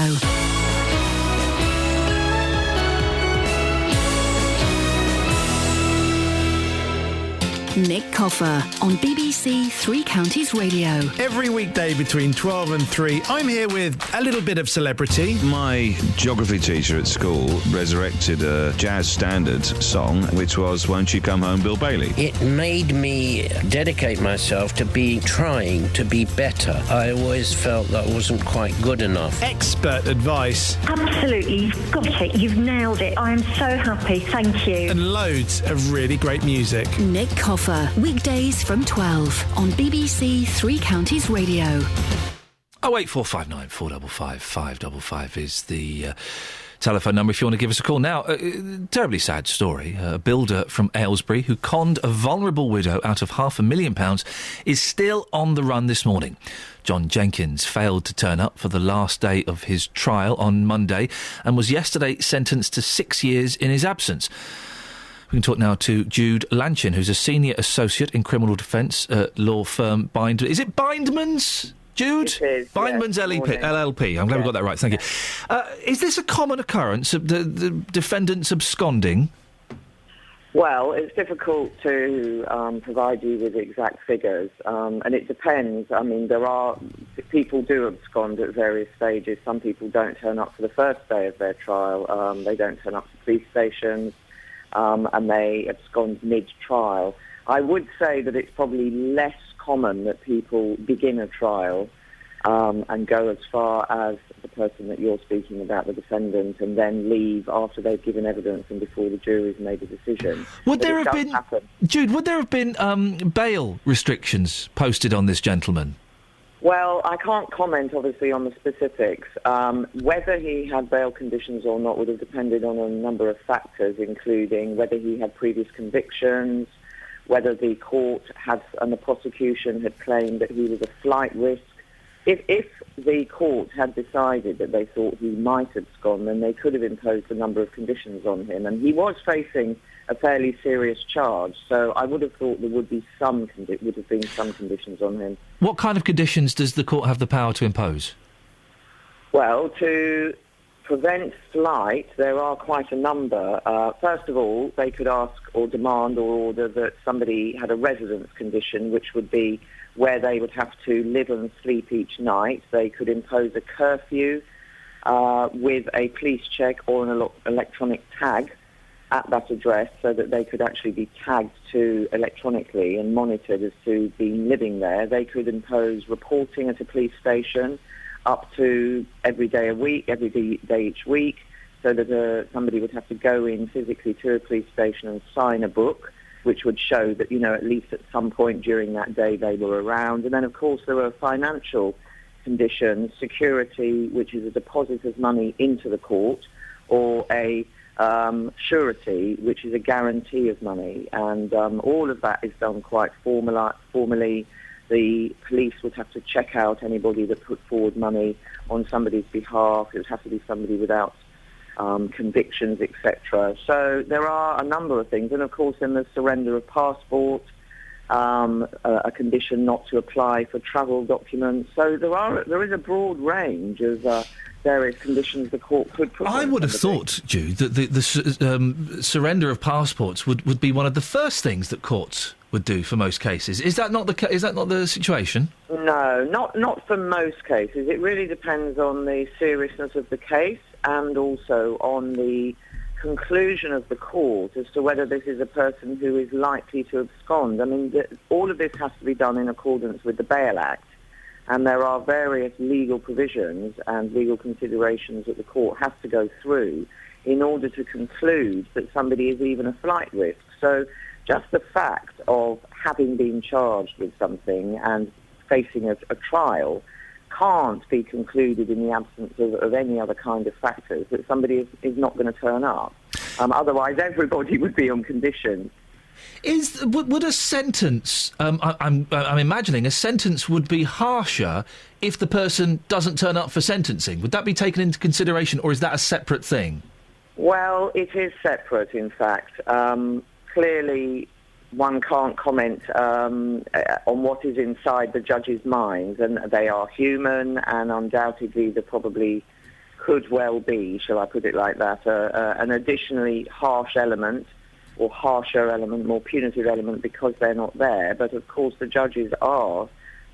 Nick Coffer on BBC Three Counties Radio.
Every weekday between 12 and 3, I'm here with a little bit of celebrity.
My geography teacher at school resurrected a jazz standard song, which was Won't You Come Home, Bill Bailey.
It made me dedicate myself to trying to be better. I always felt that I wasn't quite good enough.
Expert advice.
Absolutely, you've got it, you've nailed it. I am so happy, thank you.
And loads of really great music.
Nick Coffer, weekdays from 12 on BBC Three Counties Radio.
08459 455 555 is the telephone number if you want to give us a call. Now, terribly sad story. A builder from Aylesbury who conned a vulnerable widow out of £500,000 is still on the run this morning. John Jenkins failed to turn up for the last day of his trial on Monday and was yesterday sentenced to 6 years in his absence. We can talk now to Jude Lanchin, who's a senior associate in criminal defence at law firm Bindmans. Is it Bindmans, Jude?
It is,
Bindmans
yes,
LLP. I'm glad we got that right. Thank you. Is this a common occurrence, the defendants absconding?
Well, it's difficult to provide you with exact figures, and it depends. I mean, people do abscond at various stages. Some people don't turn up for the first day of their trial. They don't turn up to police stations. And they abscond mid-trial. I would say that it's probably less common that people begin a trial and go as far as the person that you're speaking about, the defendant, and then leave after they've given evidence and before the jury's made a decision.
Would there have been, Jude, would there have been bail restrictions posted on this gentleman?
Well, I can't comment, obviously, on the specifics. Whether he had bail conditions or not would have depended on a number of factors, including whether he had previous convictions, whether the court had and the prosecution had claimed that he was a flight risk. If the court had decided that they thought he might abscond, then they could have imposed a number of conditions on him. And he was facing a fairly serious charge, so I would have thought there would be some conditions on him.
What kind of conditions does the court have the power to impose?
Well, to prevent flight, there are quite a number. First of all, they could ask or demand or order that somebody had a residence condition, which would be where they would have to live and sleep each night. They could impose a curfew with a police check or an electronic tag at that address so that they could actually be tagged to electronically and monitored as to being living there. They could impose reporting at a police station up to every day each week, so that somebody would have to go in physically to a police station and sign a book, which would show that, at least at some point during that day they were around. And then, of course, there were financial conditions, security, which is a deposit of money into the court, or a surety, which is a guarantee of money, and all of that is done quite formally. The police would have to check out anybody that put forward money on somebody's behalf. It would have to be somebody without convictions, etc. So there are a number of things, and of course then there's surrender of passport, a condition not to apply for travel documents. So there is a broad range of various conditions the court could put.
I would have thought, Jude, that the surrender of passports would be one of the first things that courts would do for most cases. Is that not the situation?
No, not for most cases. It really depends on the seriousness of the case and also on the conclusion of the court as to whether this is a person who is likely to abscond. I mean, all of this has to be done in accordance with the Bail Act, and there are various legal provisions and legal considerations that the court has to go through in order to conclude that somebody is even a flight risk. So just the fact of having been charged with something and facing a trial can't be concluded in the absence of any other kind of factors that somebody is not going to turn up. Otherwise, everybody would be on condition.
Would a sentence? I'm imagining a sentence would be harsher if the person doesn't turn up for sentencing. Would that be taken into consideration, or is that a separate thing?
Well, it is separate, in fact. Clearly, one can't comment on what is inside the judge's mind, and they are human, and undoubtedly there probably could well be, shall I put it like that, an additionally harsh element, or harsher element, more punitive element, because they're not there. But of course the judges are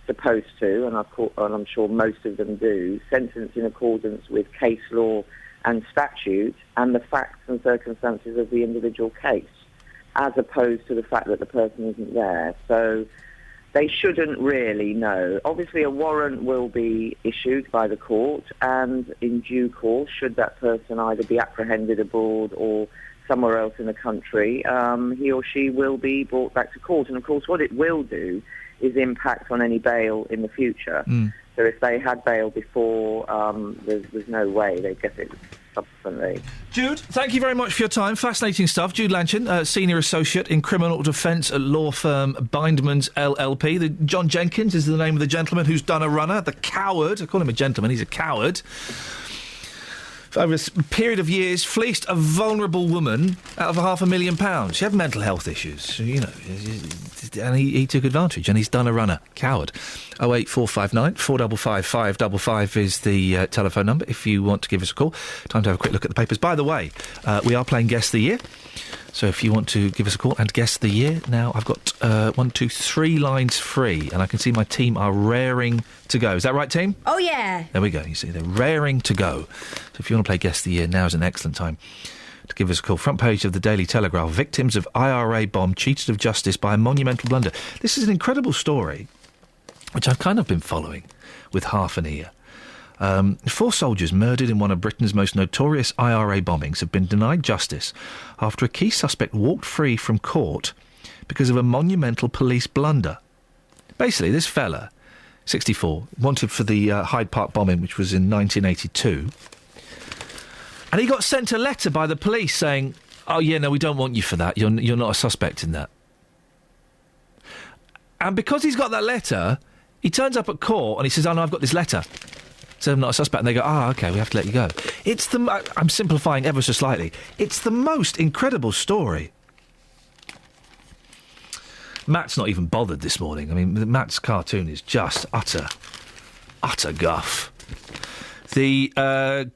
supposed to, and I'm sure most of them do, sentence in accordance with case law and statute and the facts and circumstances of the individual case, as opposed to the fact that the person isn't there. So they shouldn't really know. Obviously, a warrant will be issued by the court, and in due course, should that person either be apprehended abroad or somewhere else in the country, he or she will be brought back to court. And of course, what it will do is impact on any bail in the future. So if they had bail before, there's no way they'd get it subsequently.
Jude, thank you very much for your time. Fascinating stuff. Jude Lanchin, Senior Associate in Criminal Defence at law firm Bindmans LLP. John Jenkins is the name of the gentleman who's done a runner. The coward. I call him a gentleman. He's a coward. Over a period of years, fleeced a vulnerable woman out of £500,000. She had mental health issues, you know, and he took advantage, and he's done a runner. Coward. 08459 455 555 is the telephone number if you want to give us a call. Time to have a quick look at the papers. By the way, we are playing Guess the Year. So if you want to give us a call and guess the year, now I've got 1, 2, 3 lines free, and I can see my team are raring to go. Is that right, team?
Oh, yeah.
There we go. You see, they're raring to go. So if you want to play Guess the Year, now is an excellent time to give us a call. Front page of the Daily Telegraph. Victims of IRA bomb cheated of justice by a monumental blunder. This is an incredible story, which I've kind of been following with half an ear. 4 soldiers murdered in one of Britain's most notorious IRA bombings have been denied justice after a key suspect walked free from court because of a monumental police blunder. Basically, this fella, 64, wanted for the Hyde Park bombing, which was in 1982, and he got sent a letter by the police saying, "Oh yeah, no, we don't want you for that. You're not a suspect in that." And because he's got that letter, he turns up at court and he says, "Oh no, I've got this letter. So I'm not a suspect." And they go, OK, we have to let you go. I'm simplifying ever so slightly. It's the most incredible story. Matt's not even bothered this morning. I mean, Matt's cartoon is just utter guff. The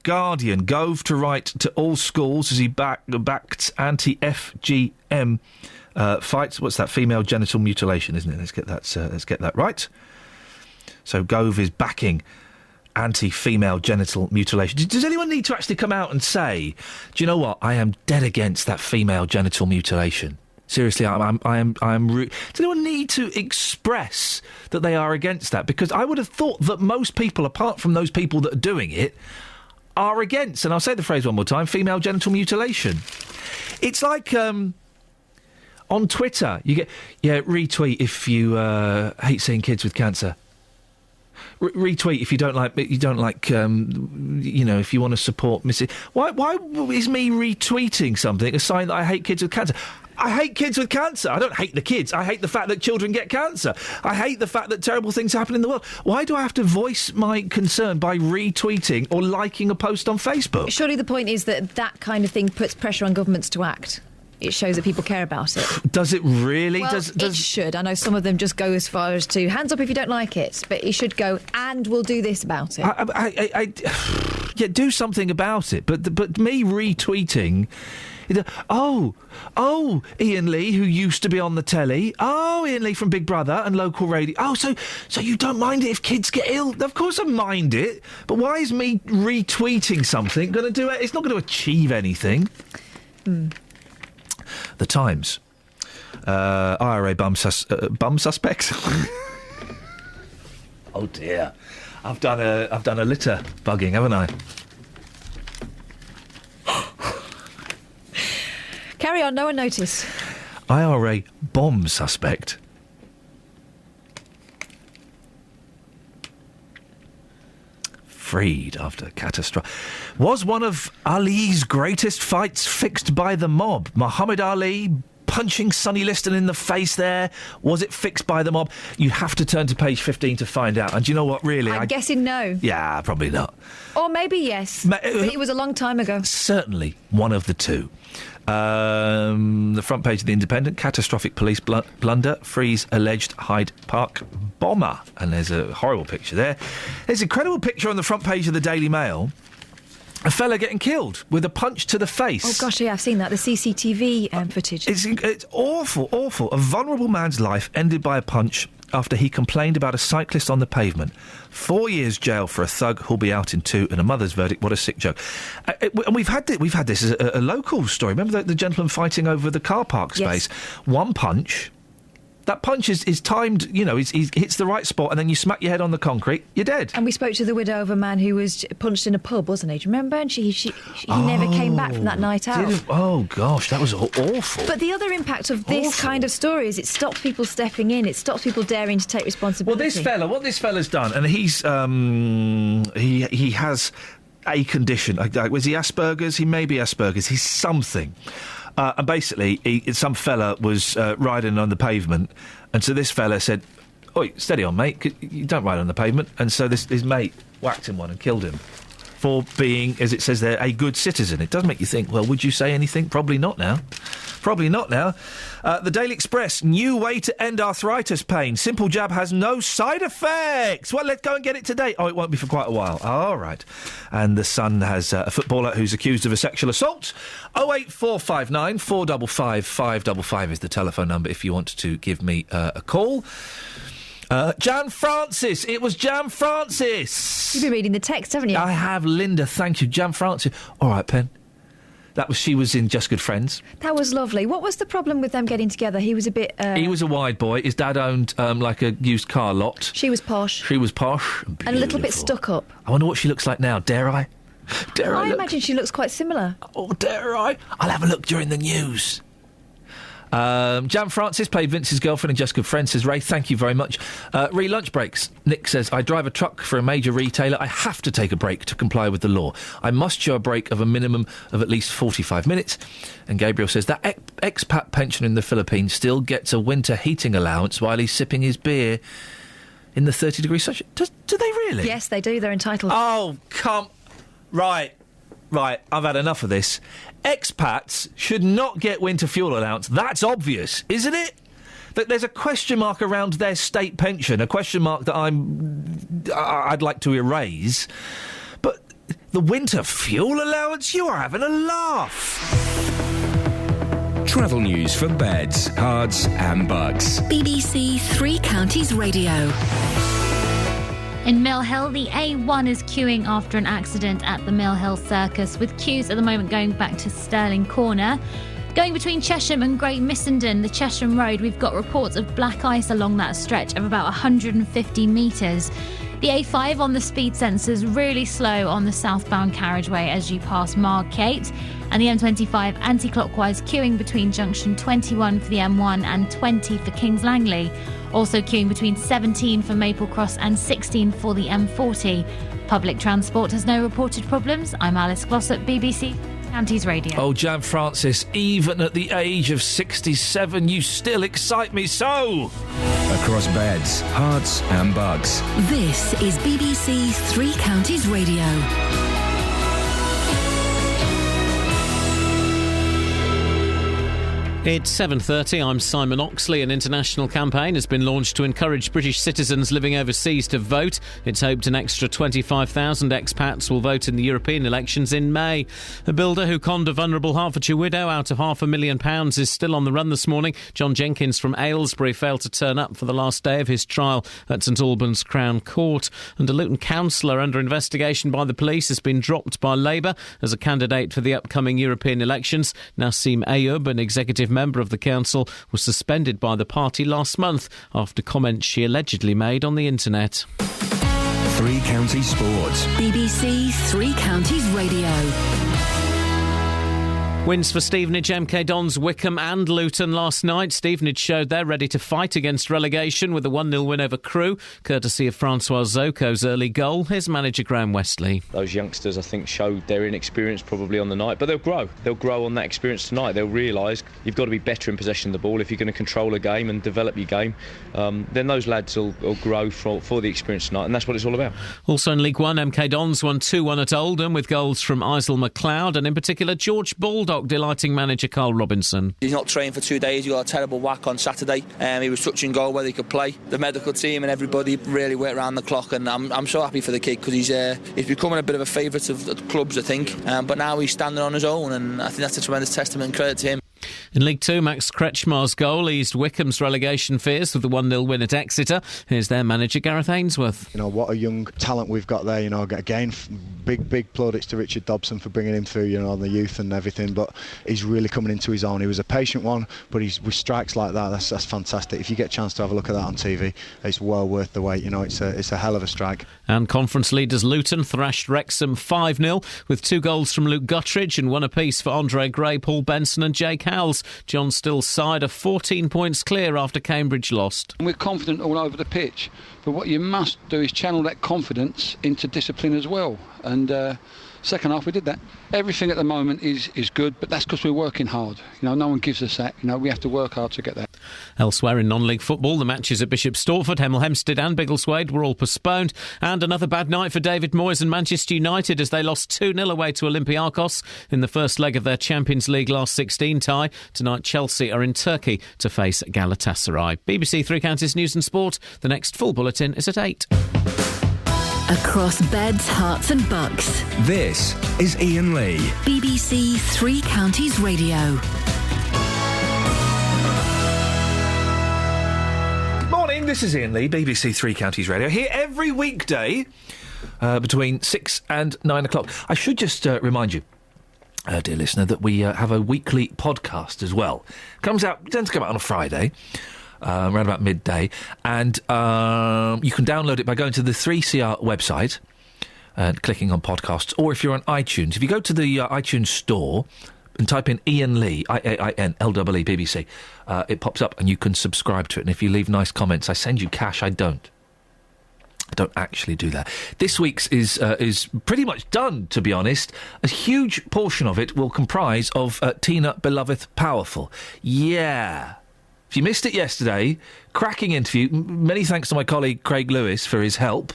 Guardian, Gove to write to all schools as he backed anti-FGM fights. What's that? Female genital mutilation, isn't it? Let's get that right. So Gove is backing anti-female genital mutilation. Does anyone need to actually come out and say, do you know what, I am dead against that female genital mutilation? Seriously, I am. Does anyone need to express that they are against that? Because I would have thought that most people, apart from those people that are doing it, are against, and I'll say the phrase one more time, female genital mutilation. It's like on Twitter, you get, retweet if you hate seeing kids with cancer. retweet if you don't like. If you want to support Mrs. Why is me retweeting something a sign that I hate kids with cancer? I hate kids with cancer. I don't hate the kids. I hate the fact that children get cancer. I hate the fact that terrible things happen in the world. Why do I have to voice my concern by retweeting or liking a post on Facebook?
Surely the point is that kind of thing puts pressure on governments to act. It shows that people care about it.
Does it really?
Well, it should. I know some of them just go as far as to hands up if you don't like it, but it should go, and we'll do this about it.
Yeah, do something about it. But me retweeting... Oh, Iain Lee, who used to be on the telly. Oh, Iain Lee from Big Brother and local radio. Oh, so you don't mind it if kids get ill? Of course I mind it. But why is me retweeting something going to do it? It's not going to achieve anything. The Times. IRA bum suspects. Oh dear, I've done a litter bugging, haven't I?
Carry on, no one notice.
IRA bomb suspect. Freed after catastrophe. Was one of Ali's greatest fights fixed by the mob? Muhammad Ali punching Sonny Liston in the face there. Was it fixed by the mob? You have to turn to page 15 to find out. And do you know what, really?
I'm guessing no.
Yeah, probably not.
Or maybe yes. But it was a long time ago.
Certainly one of the two. The front page of The Independent, catastrophic police blunder, frees alleged Hyde Park bomber. And there's a horrible picture there. There's a credible picture on the front page of the Daily Mail. A fella getting killed with a punch to the face.
Oh, gosh, yeah, I've seen that. The CCTV footage.
It's awful, awful. A vulnerable man's life ended by a punch after he complained about a cyclist on the pavement. 4 years jail for a thug who'll be out in 2, and a mother's verdict. What a sick joke. And we've had this as a local story. Remember the gentleman fighting over the car park space? Yes. One punch. That punch is timed, he hits the right spot, and then you smack your head on the concrete, you're dead.
And we spoke to the widow of a man who was punched in a pub, wasn't he? Do you remember? And he never came back from that night out.
Oh, gosh, that was awful.
But the other impact of this kind of story is it stops people stepping in, it stops people daring to take responsibility.
Well, what this fella's done, and he's, he has a condition. Was he Asperger's? He may be Asperger's. He's something. And basically, some fella was riding on the pavement, and so this fella said, "Oi, steady on, mate, you don't ride on the pavement." And so his mate whacked him one and killed him for being, as it says there, a good citizen. It does make you think, well, would you say anything? Probably not now. Probably not now. The Daily Express, new way to end arthritis pain. Simple jab has no side effects. Well, let's go and get it today. Oh, it won't be for quite a while. All right. And The Sun has a footballer who's accused of a sexual assault. 08459 455 555 is the telephone number if you want to give me a call. Jan Francis. It was Jan Francis.
You've been reading the text, haven't you?
I have, Linda. Thank you. Jan Francis. All right, Pen. She was in Just Good Friends.
That was lovely. What was the problem with them getting together? He was a bit...
He was a wide boy. His dad owned, like a used car lot.
She was posh.
She was posh.
And a little bit stuck up.
I wonder what she looks like now. Dare I?
I imagine she looks quite similar.
Oh, dare I? I'll have a look during the news. Jan Francis played Vince's girlfriend in Just Good Friends, says Ray. Thank you very much. Lunch breaks. Nick says, I drive a truck for a major retailer. I have to take a break to comply with the law. I must show a break of a minimum of at least 45 minutes. And Gabriel says, that expat pensioner in the Philippines still gets a winter heating allowance while he's sipping his beer in the 30-degree sunshine. Do they really?
Yes, they do. They're entitled.
Oh, come... Right, I've had enough of this. Expats should not get winter fuel allowance. That's obvious, isn't it? That there's a question mark around their state pension, a question mark that I'd like to erase. But the winter fuel allowance? You are having a laugh.
Travel news for beds, cards and bugs.
BBC Three Counties Radio.
In Mill Hill, the A1 is queuing after an accident at the Mill Hill Circus, with queues at the moment going back to Stirling Corner. Going between Chesham and Great Missenden, the Chesham Road, we've got reports of black ice along that stretch of about 150 metres. The A5 on the speed sensors really slow on the southbound carriageway as you pass Margate. And the M25 anti-clockwise queuing between junction 21 for the M1 and 20 for Kings Langley. Also queuing between 17 for Maple Cross and 16 for the M40. Public transport has no reported problems. I'm Alice Glossop, BBC Counties Radio.
Oh, Jan Francis, even at the age of 67, you still excite me so!
Across beds, hearts and bugs.
This is BBC Three Counties Radio.
It's 7:30. I'm Simon Oxley. An international campaign has been launched to encourage British citizens living overseas to vote. It's hoped an extra 25,000 expats will vote in the European elections in May. A builder who conned a vulnerable Hertfordshire widow out of £500,000 is still on the run this morning. John Jenkins from Aylesbury failed to turn up for the last day of his trial at St Albans Crown Court. And a Luton councillor under investigation by the police has been dropped by Labour as a candidate for the upcoming European elections. Nassim Ayoub, an executive member of the council, was suspended by the party last month after comments she allegedly made on the internet.
Three Counties Sports.
BBC Three Counties Radio.
Wins for Stevenage, MK Dons, Wickham and Luton last night. Stevenage showed they're ready to fight against relegation with a 1-0 win over Crewe, courtesy of Francois Zoko's early goal. Here's manager Graham Westley.
Those youngsters, I think, showed their inexperience probably on the night, but they'll grow. They'll grow on that experience tonight. They'll realise you've got to be better in possession of the ball if you're going to control a game and develop your game. Then those lads will grow for the experience tonight, and that's what it's all about.
Also in League One, MK Dons won 2-1 at Oldham with goals from Isel McLeod and in particular George Baldock delighting manager Carl Robinson.
He's not trained for 2 days. He got a terrible whack on Saturday. He was touch and go whether he could play. The medical team and everybody really worked around the clock, and I'm so happy for the kid because he's becoming a bit of a favourite of the clubs, I think. But now he's standing on his own, and I think that's a tremendous testament and credit to him.
In League Two, Max Kretschmar's goal eased Wickham's relegation fears with the 1-0 win at Exeter. Here's their manager Gareth Ainsworth.
You know, what a young talent we've got there. You know, again, big plaudits to Richard Dobson for bringing him through, you know, the youth and everything, but he's really coming into his own. He was a patient one, but with strikes like that, that's fantastic. If you get a chance to have a look at that on TV, it's well worth the wait. You know, it's a hell of a strike.
And conference leaders Luton thrashed Wrexham 5-0 with 2 goals from Luke Guttridge and 1 apiece for Andre Gray, Paul Benson and Jake Howells. John Still's side are 14 points clear after Cambridge lost.
We're confident all over the pitch, but what you must do is channel that confidence into discipline as well. And second half we did that. Everything at the moment is good, but that's because we're working hard. You know, no one gives us that. You know, we have to work hard to get that.
Elsewhere in non-league football, the matches at Bishop Stortford, Hemel Hempstead and Biggleswade were all postponed. And another bad night for David Moyes and Manchester United as they lost 2-0 away to Olympiacos in the first leg of their Champions League last 16 tie. Tonight Chelsea are in Turkey to face Galatasaray. BBC Three Counties News and Sport. The next full bulletin is at 8.
Across beds, hearts and bucks.
This is Iain Lee.
BBC Three Counties Radio.
Good morning, this is Iain Lee, BBC Three Counties Radio, here every weekday between 6 and 9 o'clock. I should just remind you, dear listener, that we have a weekly podcast as well. Tends to come out on a Friday. Around about midday, and you can download it by going to the 3CR website and clicking on podcasts, or if you're on iTunes, if you go to the iTunes store and type in Iain Lee, IAINLEE BBC, it pops up and you can subscribe to it. And if you leave nice comments, I send you cash. I don't actually do that. This week's is pretty much done, to be honest. A huge portion of it will comprise of Tina Beloveth Powerful. Yeah. If you missed it yesterday, cracking interview. Many thanks to my colleague Craig Lewis for his help.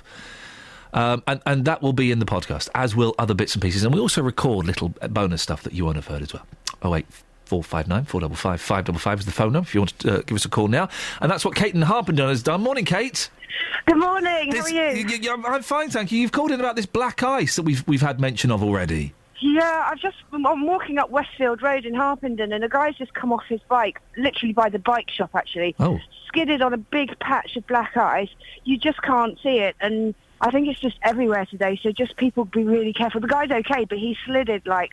And that will be in the podcast, as will other bits and pieces. And we also record little bonus stuff that you won't have heard as well. 08459 455 555 is the phone number if you want to give us a call now. And that's what Kate in Harpenden has done. Morning, Kate.
Good morning. How are you?
I'm fine, thank you. You've called in about this black ice that we've had mention of already.
Yeah, I'm walking up Westfield Road in Harpenden, and a guy's just come off his bike, literally by the bike shop, actually.
Oh.
Skidded on a big patch of black ice. You just can't see it, and I think it's just everywhere today, so just people be really careful. The guy's okay, but he slidded, like,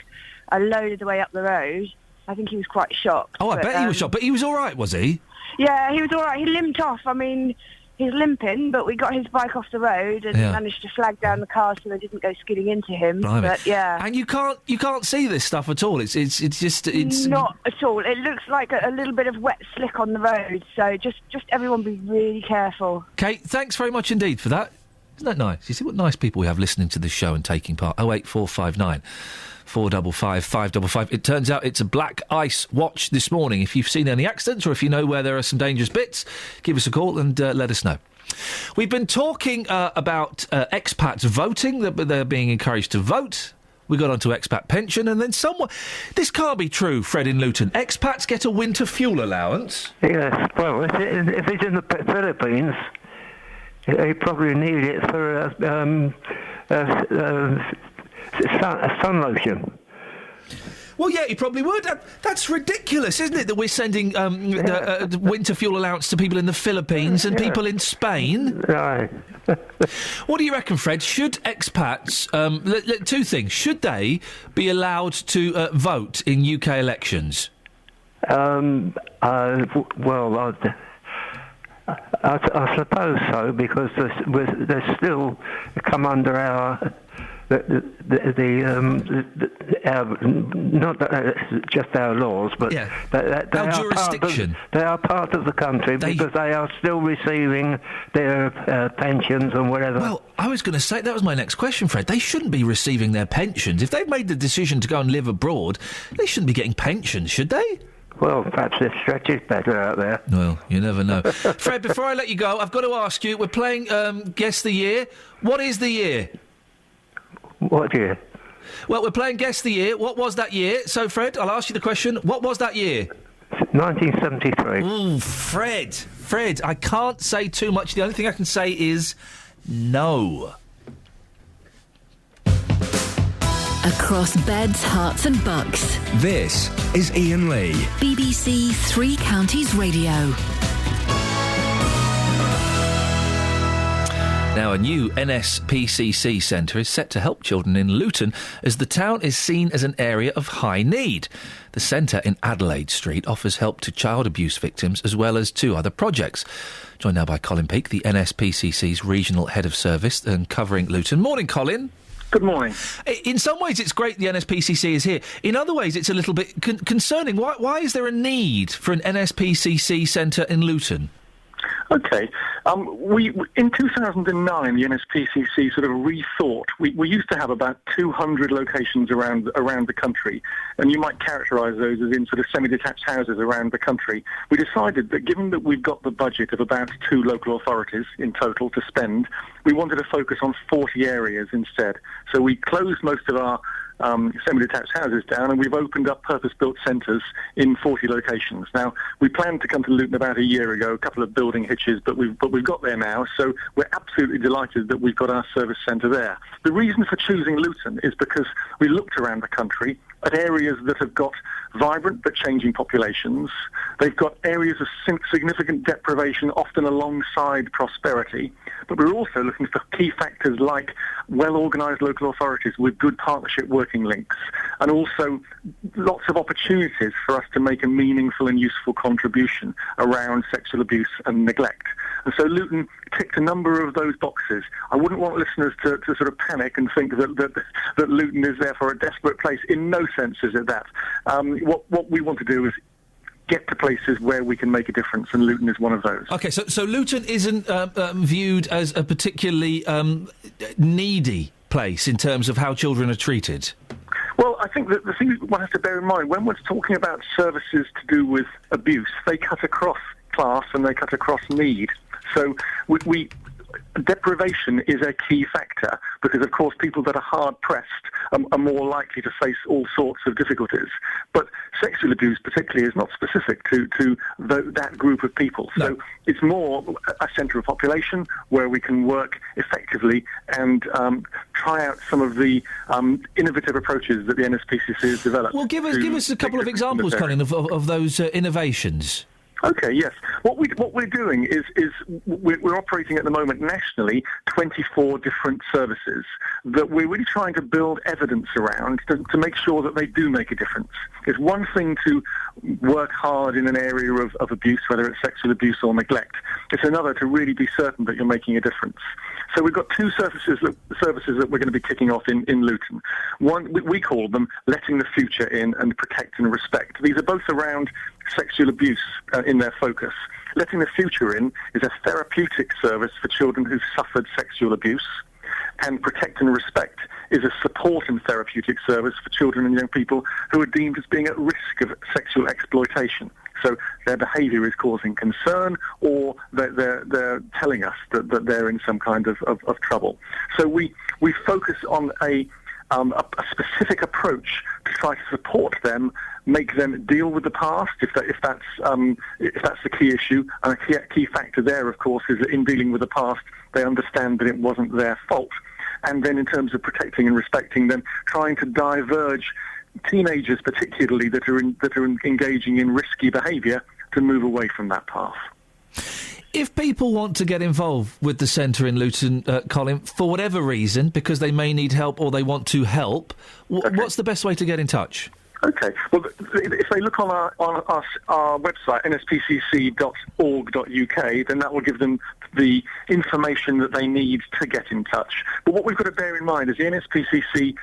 a load of the way up the road. I think he was quite shocked.
Oh, I bet he was shocked, but he was all right, was he?
Yeah, he was all right. He limped off. I mean, He's limping, but we got his bike off the road and managed to flag down the car so they didn't go skidding into him.
Blimey.
But yeah,
And you can't see this stuff at all. It's
not at all. It looks like a little bit of wet slick on the road. So just everyone be really careful.
Kate, thanks very much indeed for that. Isn't that nice? You see what nice people we have listening to this show and taking part. 08459 455 555. It turns out it's a black ice watch this morning. If you've seen any accidents or if you know where there are some dangerous bits, give us a call and let us know. We've been talking about expats voting, that they're being encouraged to vote. We got onto expat pension, and then someone... This can't be true, Fred in Luton. Expats get a winter fuel allowance?
Yes, well, if it's in the Philippines, they probably need it for sun lotion.
Well, yeah, you probably would. That's ridiculous, isn't it, that we're sending the winter fuel allowance to people in the Philippines and people in Spain?
Right.
What do you reckon, Fred? Should expats... two things. Should they be allowed to vote in UK elections?
Well, I suppose so, because they still come under our not just our laws, but
our jurisdiction.
They are part of the country because they are still receiving their pensions and whatever.
Well, I was going to say, that was my next question, Fred. They shouldn't be receiving their pensions. If they've made the decision to go and live abroad, they shouldn't be getting pensions, should they?
Well, perhaps their stretch is better out there.
Well, you never know. Fred, before I let you go, I've got to ask you, we're playing Guess the Year. What is the year?
What year?
Well, we're playing Guess the Year. What was that year? So, Fred, I'll ask you the question. What was that year?
1973.
Ooh, Fred, I can't say too much. The only thing I can say is no.
Across beds, hearts and bucks.
This is Iain Lee.
BBC Three Counties Radio.
Now, a new NSPCC centre is set to help children in Luton as the town is seen as an area of high need. The centre in Adelaide Street offers help to child abuse victims as well as 2 other projects. Joined now by Colin Peake, the NSPCC's regional head of service and covering Luton. Morning, Colin.
Good morning.
In some ways, it's great the NSPCC is here. In other ways, it's a little bit concerning. Why is there a need for an NSPCC centre in Luton?
Okay. We in 2009, the NSPCC sort of rethought. We used to have about 200 locations around the country, and you might characterise those as in sort of semi-detached houses around the country. We decided that given that we've got the budget of about 2 local authorities in total to spend, we wanted to focus on 40 areas instead. So we closed most of our semi-detached houses down, and we've opened up purpose-built centres in 40 locations. Now, we planned to come to Luton about a year ago, a couple of building hitches, but we've got there now, so we're absolutely delighted that we've got our service centre there. The reason for choosing Luton is because we looked around the country at areas that have got vibrant but changing populations. They've got areas of significant deprivation, often alongside prosperity. But we're also looking for key factors like well-organised local authorities with good partnership working links, and also lots of opportunities for us to make a meaningful and useful contribution around sexual abuse and neglect. And so Luton ticked a number of those boxes. I wouldn't want listeners to sort of panic and think that Luton is therefore a desperate place. In no sense is it that. What we want to do is get to places where we can make a difference, and Luton is one of those.
OK, so Luton isn't viewed as a particularly needy place in terms of how children are treated?
Well, I think that the thing one has to bear in mind, when we're talking about services to do with abuse, they cut across class and they cut across need. So deprivation is a key factor because, of course, people that are hard-pressed are more likely to face all sorts of difficulties. But sexual abuse particularly is not specific to that group of people. So it's more a centre of population where we can work effectively and try out some of the innovative approaches that the NSPCC has developed.
Well, give us a couple of examples, Colin, of those innovations.
Okay, yes. What we're doing is we're operating at the moment nationally 24 different services that we're really trying to build evidence around to make sure that they do make a difference. It's one thing to work hard in an area of abuse, whether it's sexual abuse or neglect. It's another to really be certain that you're making a difference. So we've got two services that we're going to be kicking off in Luton. One, we call them Letting the Future In and Protect and Respect. These are both around sexual abuse in their focus. Letting the Future In is a therapeutic service for children who've suffered sexual abuse, and Protect and Respect is a support and therapeutic service for children and young people who are deemed as being at risk of sexual exploitation. So their behaviour is causing concern, or they're telling us that they're in some kind of trouble. So we focus on a specific approach to try to support them, make them deal with the past, if that's the key issue. And a key factor there, of course, is that in dealing with the past, they understand that it wasn't their fault. And then in terms of protecting and respecting them, trying to diverge teenagers particularly that are engaging in risky behaviour to move away from that path.
If people want to get involved with the centre in Luton, Colin, for whatever reason, because they may need help or they want to help, what's the best way to get in touch?
Okay. Well, if they look on our website, nspcc.org.uk, then that will give them the information that they need to get in touch. But what we've got to bear in mind is the NSPCC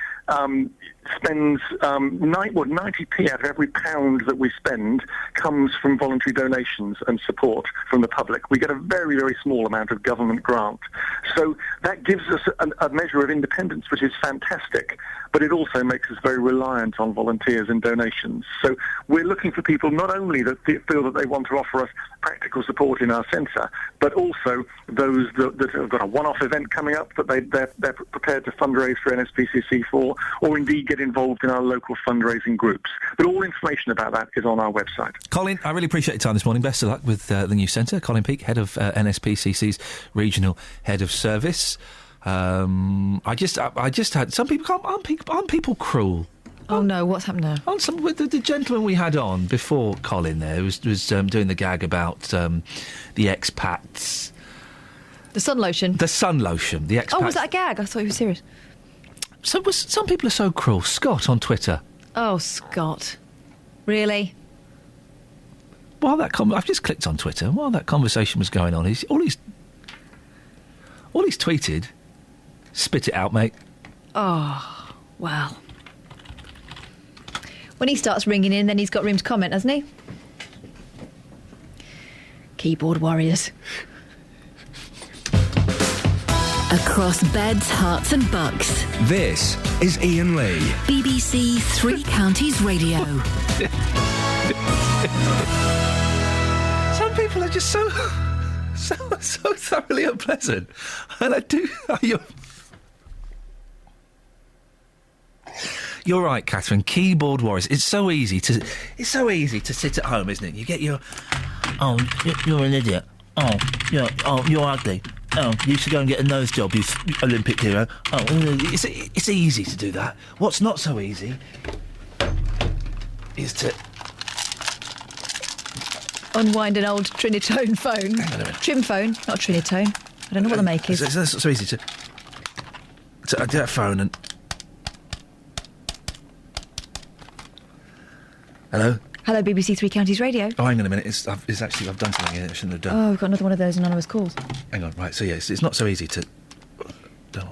spends 90p out of every pound that we spend comes from voluntary donations and support from the public. We get a very, very small amount of government grant. So that gives us a measure of independence, which is fantastic, but it also makes us very reliant on volunteers and donations. So we're looking for people not only that feel that they want to offer us practical support in our centre, but also those that have got a one-off event coming up that they're prepared to fundraise for NSPCC for, or indeed get involved in our local fundraising groups. But all information about that is on our website.
Colin, I really appreciate your time this morning. Best of luck with the new centre. Colin Peake, head of NSPCC's regional head of service. I just had some people. Aren't people cruel?
Oh no, what's happened now?
With the gentleman we had on before Colin there was doing the gag about the expats.
The sun lotion.
The sun lotion. The expats.
Oh, was that a gag? I thought he was serious.
Some people are so cruel. Scott on Twitter.
Oh, Scott. Really?
I've just clicked on Twitter. While that conversation was going on, all he's tweeted, spit it out, mate.
Oh, well. When he starts ringing in, then he's got room to comment, hasn't he? Keyboard warriors.
Across beds, hearts and bucks.
This is Iain Lee.
BBC Three Counties Radio.
Some people are just so thoroughly unpleasant. And I do... You're right, Catherine. Keyboard warriors. It's so easy to sit at home, isn't it? You get your... Oh, you're an idiot. Oh, you're ugly. Oh, you should go and get a nose job, you Olympic hero. Oh, it's easy to do that. What's not so easy is to...
Unwind an old Trinitone phone.
Hang on a minute.
Trim phone, not Trinitone. I don't know what the make is.
It's not so easy to do that phone and... Hello?
Hello, BBC Three Counties Radio.
Oh, hang on a minute. I've done something here I shouldn't have done.
Oh, we've got another one of those anonymous calls.
Hang on, right, so yes, it's not so easy to...
Oh,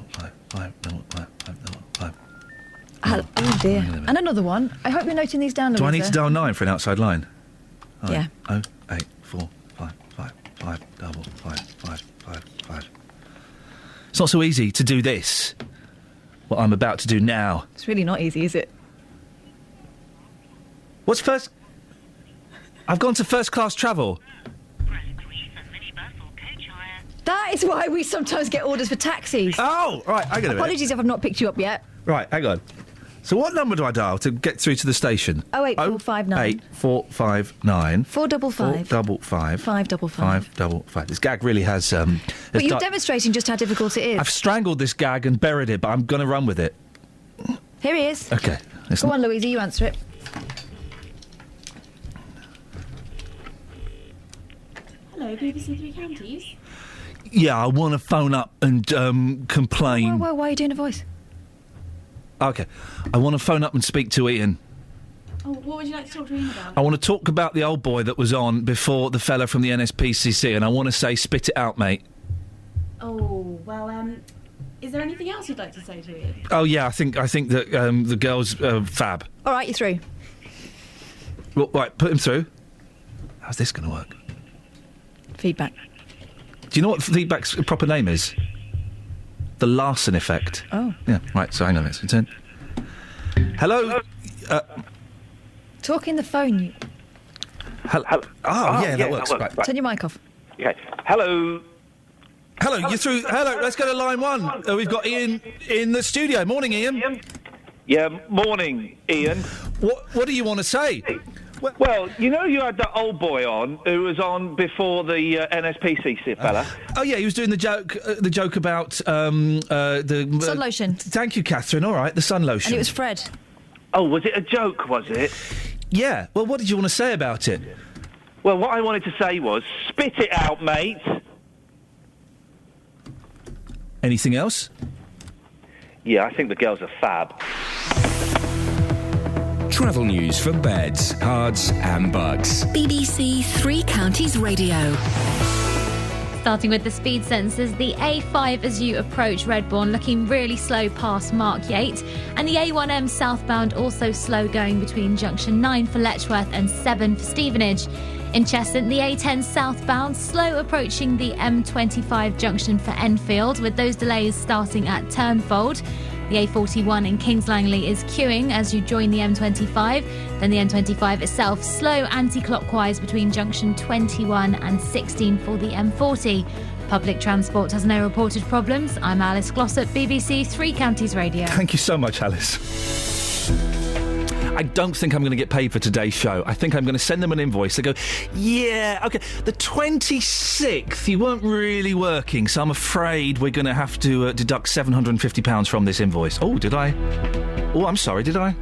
dear. And another one. I hope you're noting these down, Louisa.
Do I need to dial 9 for an outside line?
Yeah.
08455555555. It's not so easy to do this, what I'm about to do now.
It's really not easy, is it?
What's first... I've gone to first class travel.
That is why we sometimes get orders for taxis.
Oh, right, hang on a minute.
Apologies if I've not picked you up yet.
Right, hang on. So what number do I dial to get through to the station?
08459.
08459.
455.
455.
555.
555. This gag really has...
but you're demonstrating just how difficult it is.
I've strangled this gag and buried it, but I'm going to run with it.
Here he is.
OK.
Go on, Louisa, you answer it.
Radio, BBC Three Counties.
Yeah, I want to phone up and complain.
Why are you doing a voice?
OK. I want to phone up and speak to Iain.
Oh, what would you like to talk to Iain about?
I want to talk about the old boy that was on before the fella from the NSPCC, and I want to say, spit it out, mate.
Oh, well, is there anything else you'd like to say to Iain?
Oh, yeah, I think that the girl's fab.
All right, you're through.
Well, right, put him through. How's this going to work?
Feedback.
Do you know what feedback's proper name is? The Larson effect.
Oh.
Yeah, right, so hang on, let's return. Hello?
Talk in the phone, you...
Hello? Oh, yeah, that works. Right.
Turn your mic off.
Okay. Hello.
Hello, you're through. Hello, let's go to line one. We've got Iain in the studio. Morning, Iain.
Yeah, morning, Iain.
What do you want to say?
Well, you know you had that old boy on who was on before the NSPCC fella.
Oh yeah, he was doing the joke about the
sun lotion.
Thank you, Catherine. All right, the sun lotion.
And it was Fred.
Oh, was it a joke? Was it?
Yeah. Well, what did you want to say about it?
Well, what I wanted to say was, spit it out, mate.
Anything else?
Yeah, I think the girls are fab.
Travel news for beds, cards and bugs.
BBC Three Counties Radio.
Starting with the speed sensors, the A5 as you approach Redbourne looking really slow past Mark Yates, and the A1M southbound also slow going between junction 9 for Letchworth and 7 for Stevenage. In Cheshunt, the A10 southbound slow approaching the M25 junction for Enfield, with those delays starting at Turnfold. The A41 in Kings Langley is queuing as you join the M25. Then the M25 itself slow anti-clockwise between junction 21 and 16 for the M40. Public transport has no reported problems. I'm Alice Glossop, BBC Three Counties Radio.
Thank you so much, Alice. I don't think I'm going to get paid for today's show. I think I'm going to send them an invoice. They go, yeah, OK, the 26th, you weren't really working, so I'm afraid we're going to have to deduct £750 from this invoice. Oh, did I? Oh, I'm sorry, did I?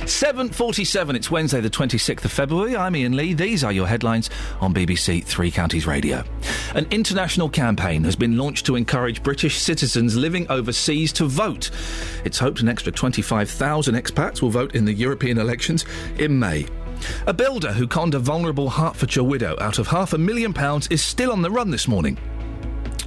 7:47, it's Wednesday the 26th of February. I'm Iain Lee. These are your headlines on BBC Three Counties Radio. An international campaign has been launched to encourage British citizens living overseas to vote. It's hoped an extra 25,000 expats will vote in the European elections in May. A builder who conned a vulnerable Hertfordshire widow out of £500,000 is still on the run this morning.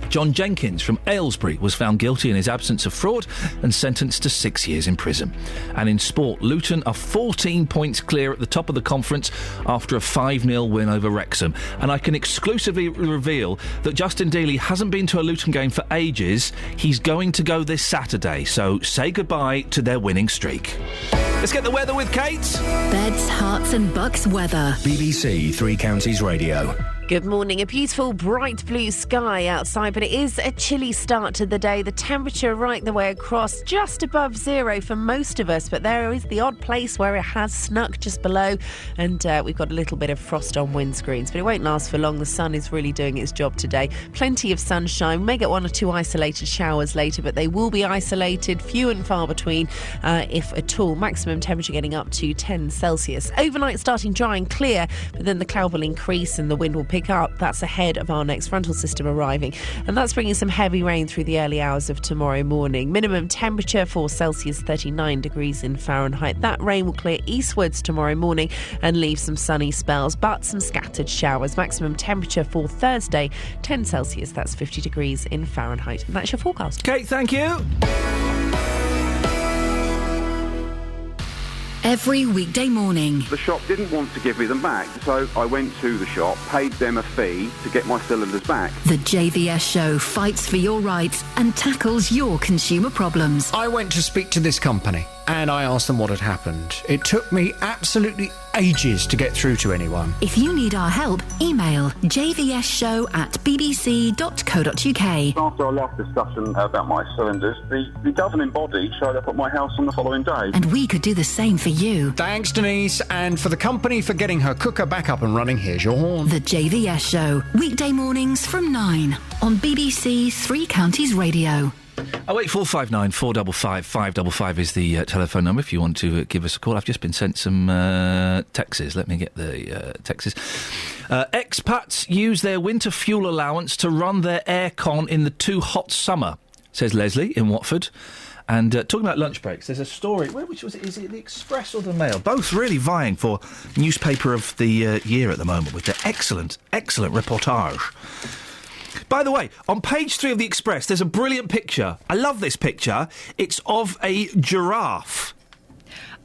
John Jenkins from Aylesbury was found guilty in his absence of fraud and sentenced to 6 years in prison. And in sport, Luton are 14 points clear at the top of the conference after a 5-0 win over Wrexham. And I can exclusively reveal that Justin Dealey hasn't been to a Luton game for ages. He's going to go this Saturday, so say goodbye to their winning streak. Let's get the weather with Kate.
Beds, Herts and Bucks weather.
BBC Three Counties Radio.
Good morning. A beautiful bright blue sky outside, but it is a chilly start to the day. The temperature right the way across, just above zero for most of us, but there is the odd place where it has snuck just below, and we've got a little bit of frost on windscreens, but it won't last for long. The sun is really doing its job today. Plenty of sunshine. We may get 1 or 2 isolated showers later, but they will be isolated, few and far between, if at all. Maximum temperature getting up to 10 Celsius. Overnight starting dry and clear, but then the cloud will increase and the wind will pick up. That's ahead of our next frontal system arriving, and that's bringing some heavy rain through the early hours of tomorrow morning. Minimum temperature for Celsius 39 degrees in Fahrenheit. That rain will clear eastwards tomorrow morning and leave some sunny spells, but some scattered showers. Maximum temperature for Thursday 10 Celsius, that's 50 degrees in Fahrenheit. And that's your forecast.
Kate, thank you.
Every weekday morning.
The shop didn't want to give me them back, so I went to the shop, paid them a fee to get my cylinders back.
The JVS show fights for your rights and tackles your consumer problems.
I went to speak to this company and I asked them what had happened. It took me absolutely ages to get through to anyone.
If you need our help, email jvsshow@bbc.co.uk.
After a lot of discussion about my cylinders, the governing body showed up at my house on the following day.
And we could do the same for you.
Thanks, Denise, and for the company for getting her cooker back up and running. Here's your horn.
The JVS show, weekday mornings from 9 on BBC Three Counties Radio.
08459 455 555 is the telephone number if you want to give us a call. I've just been sent some texts. Let me get the texts. Expats use their winter fuel allowance to run their aircon in the too hot summer, says Leslie in Watford. And talking about lunch breaks, there's a story. Which was it? Is it the Express or the Mail? Both really vying for newspaper of the year at the moment with their excellent reportage. By the way, on page 3 of the Express, there's a brilliant picture. I love this picture. It's of a giraffe.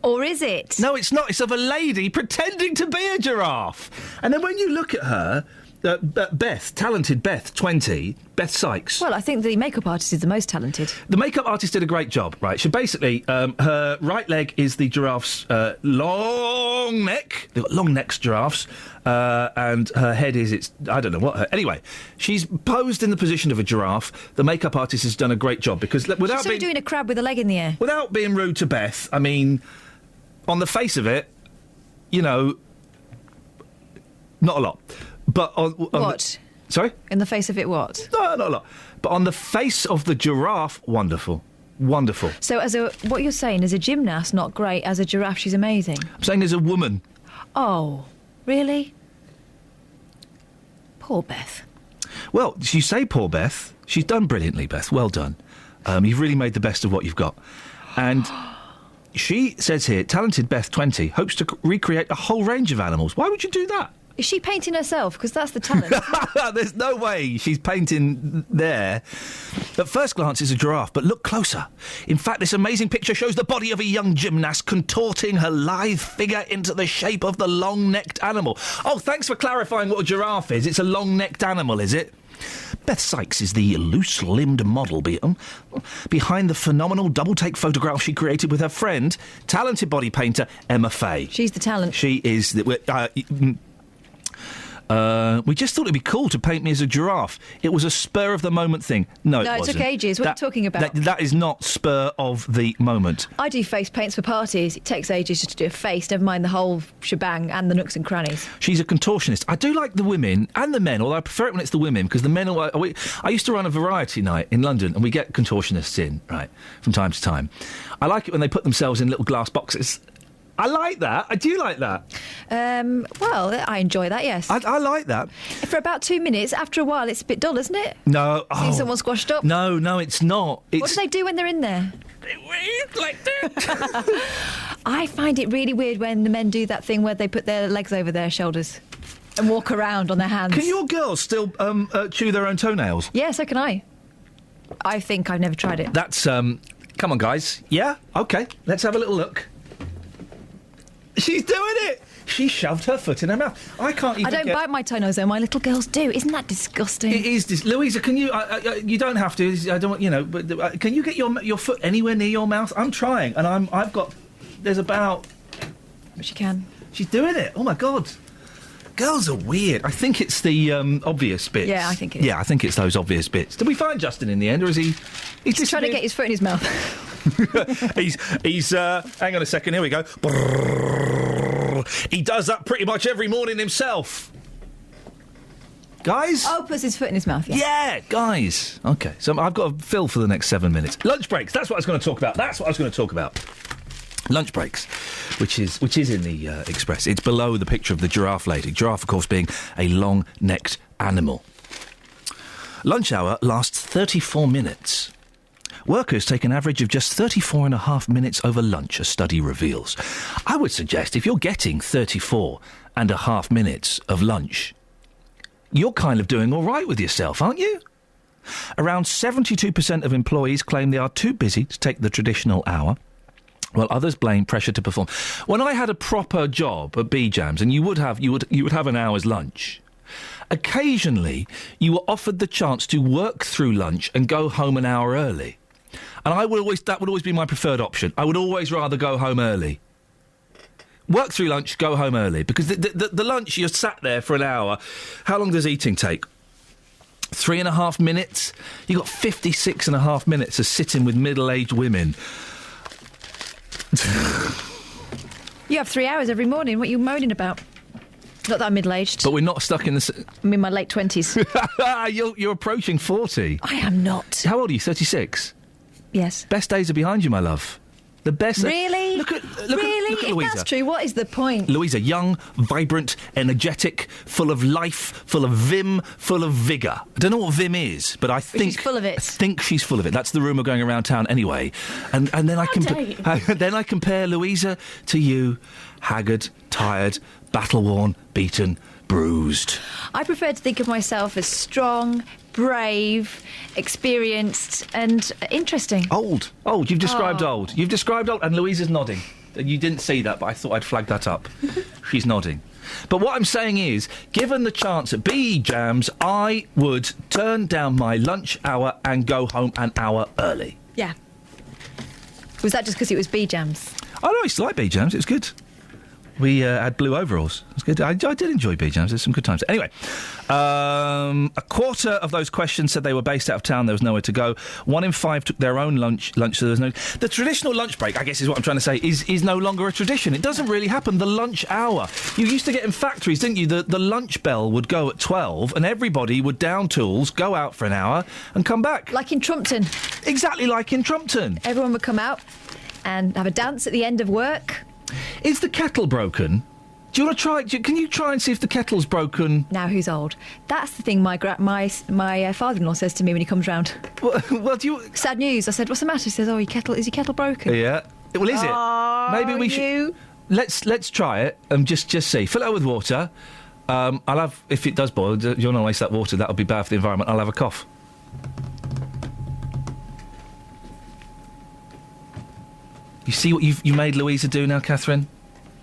Or is it?
No, it's not. It's of a lady pretending to be a giraffe. And then when you look at her, Beth, talented Beth, 20, Beth Sykes.
Well, I think the makeup artist is the most talented.
The makeup artist did a great job, right? So basically, her right leg is the giraffe's long neck. They've got long necks, giraffes. And her head is, I don't know what. Anyway, she's posed in the position of a giraffe. The makeup artist has done a great job because without
she's doing a crab with a leg in the air.
Without being rude to Beth, I mean, on the face of it, you know, not a lot. But on
what?
Sorry?
In the face of it, what?
No, not a lot. But on the face of the giraffe, wonderful. Wonderful.
So what you're saying, as a gymnast, not great. As a giraffe, she's amazing.
I'm saying as a woman.
Oh, really? Poor Beth.
Well, you say poor Beth. She's done brilliantly, Beth. Well done. You've really made the best of what you've got. And she says here, talented Beth, 20, hopes to recreate a whole range of animals. Why would you do that?
Is she painting herself? Because that's the talent.
There's no way she's painting there. At first glance, it's a giraffe, but look closer. In fact, this amazing picture shows the body of a young gymnast contorting her lithe figure into the shape of the long-necked animal. Oh, thanks for clarifying what a giraffe is. It's a long-necked animal, is it? Beth Sykes is the loose-limbed model behind the phenomenal double-take photograph she created with her friend, talented body painter Emma Fay.
She's the talent.
She is... we just thought it'd be cool to paint me as a giraffe. It was a spur-of-the-moment thing. No, it wasn't.
No, it took ages. What are you talking about?
That is not spur of the moment.
I do face paints for parties. It takes ages just to do a face, never mind the whole shebang and the nooks and crannies.
She's a contortionist. I do like the women and the men, although I prefer it when it's the women, because the men... I used to run a variety night in London, and we get contortionists in, right, from time to time. I like it when they put themselves in little glass boxes. I like that. I do like that.
Well, I enjoy that, yes.
I like that.
For about 2 minutes. After a while, it's a bit dull, isn't it?
No.
Seeing someone squashed up?
No, it's not.
What do they do when they're in there? I find it really weird when the men do that thing where they put their legs over their shoulders and walk around on their hands.
Can your girls still chew their own toenails?
Yeah, so can I. I think I've never tried it.
That's, come on, guys. Yeah? OK, let's have a little look. She's doing it! She shoved her foot in her mouth. I can't even
I don't bite my toenails, though. My little girls do. Isn't that disgusting?
It is. Louisa, can you... you don't have to. I don't... You know, but can you get your foot anywhere near your mouth? I'm trying, and I've got... There's about...
But she can.
She's doing it. Oh, my God. Girls are weird. I think it's the obvious bits.
Yeah, I think it is.
Yeah, I think it's those obvious bits. Did we find Justin in the end, or is he...
He's trying to get his foot in his mouth.
He's hang on a second, here we go. He does that pretty much every morning himself. Guys?
Oh, puts his foot in his mouth,
yeah, guys. OK, so I've got to fill for the next 7 minutes. Lunch breaks, that's what I was going to talk about. Lunch breaks, which is in the Express. It's below the picture of the giraffe lady. Giraffe, of course, being a long-necked animal. Lunch hour lasts 34 minutes. Workers take an average of just 34.5 minutes over lunch, a study reveals. I would suggest if you're getting 34.5 minutes of lunch, you're kind of doing all right with yourself, aren't you? Around 72% of employees claim they are too busy to take the traditional hour, while others blame pressure to perform. When I had a proper job at B-Jams, and you would have an hour's lunch, occasionally you were offered the chance to work through lunch and go home an hour early. And that would always be my preferred option. I would always rather go home early. Work through lunch, go home early. Because the lunch, you're sat there for an hour. How long does eating take? 3.5 minutes? You've got 56.5 minutes of sitting with middle-aged women.
You have 3 hours every morning. What are you moaning about? Not that I'm middle-aged.
But we're not stuck in the...
I'm in my late 20s.
You're approaching 40.
I am not.
How old are you, 36?
Yes.
Best days are behind you, my love. The best...
Really?
Look at
If
Louisa.
that's true, what is the point?
Louisa, young, vibrant, energetic, full of life, full of vim, full of vigour. I don't know what vim is, but I think...
She's full of it.
I think she's full of it. That's the rumour going around town anyway. And then I compare Louisa to you, haggard, tired, battle-worn, beaten, bruised.
I prefer to think of myself as strong, brave, experienced and interesting.
Old. You've described old. You've described old, and Louisa's nodding. You didn't see that, but I thought I'd flag that up. She's nodding. But what I'm saying is, given the chance at BE Jams, I would turn down my lunch hour and go home an hour early.
Yeah. Was that just because it was B-Jams?
Oh, no, I used to like BE Jams. It was good. We had blue overalls. It was good. I did enjoy BE Jams. There's some good times. Anyway, a quarter of those questions said they were based out of town. There was nowhere to go. 1 in 5 took their own lunch. So there was no... The traditional lunch break, I guess is what I'm trying to say, is no longer a tradition. It doesn't really happen. The lunch hour. You used to get in factories, didn't you? The lunch bell would go at 12 and everybody would down tools, go out for an hour and come back.
Like in Trumpton.
Exactly like in Trumpton.
Everyone would come out and have a dance at the end of work.
Is the kettle broken? Do you want to try? Can you try and see if the kettle's broken?
Now who's old? That's the thing my father-in-law says to me when he comes round.
Well, do you...
Sad news. I said, what's the matter? He says, is your kettle broken?
Yeah. Well, is it? Maybe we should... Let's try it and just see. Fill it up with water. I'll have... If it does boil, you don't want to waste that water. That'll be bad for the environment. I'll have a cough. You see what you made Louisa do now, Catherine?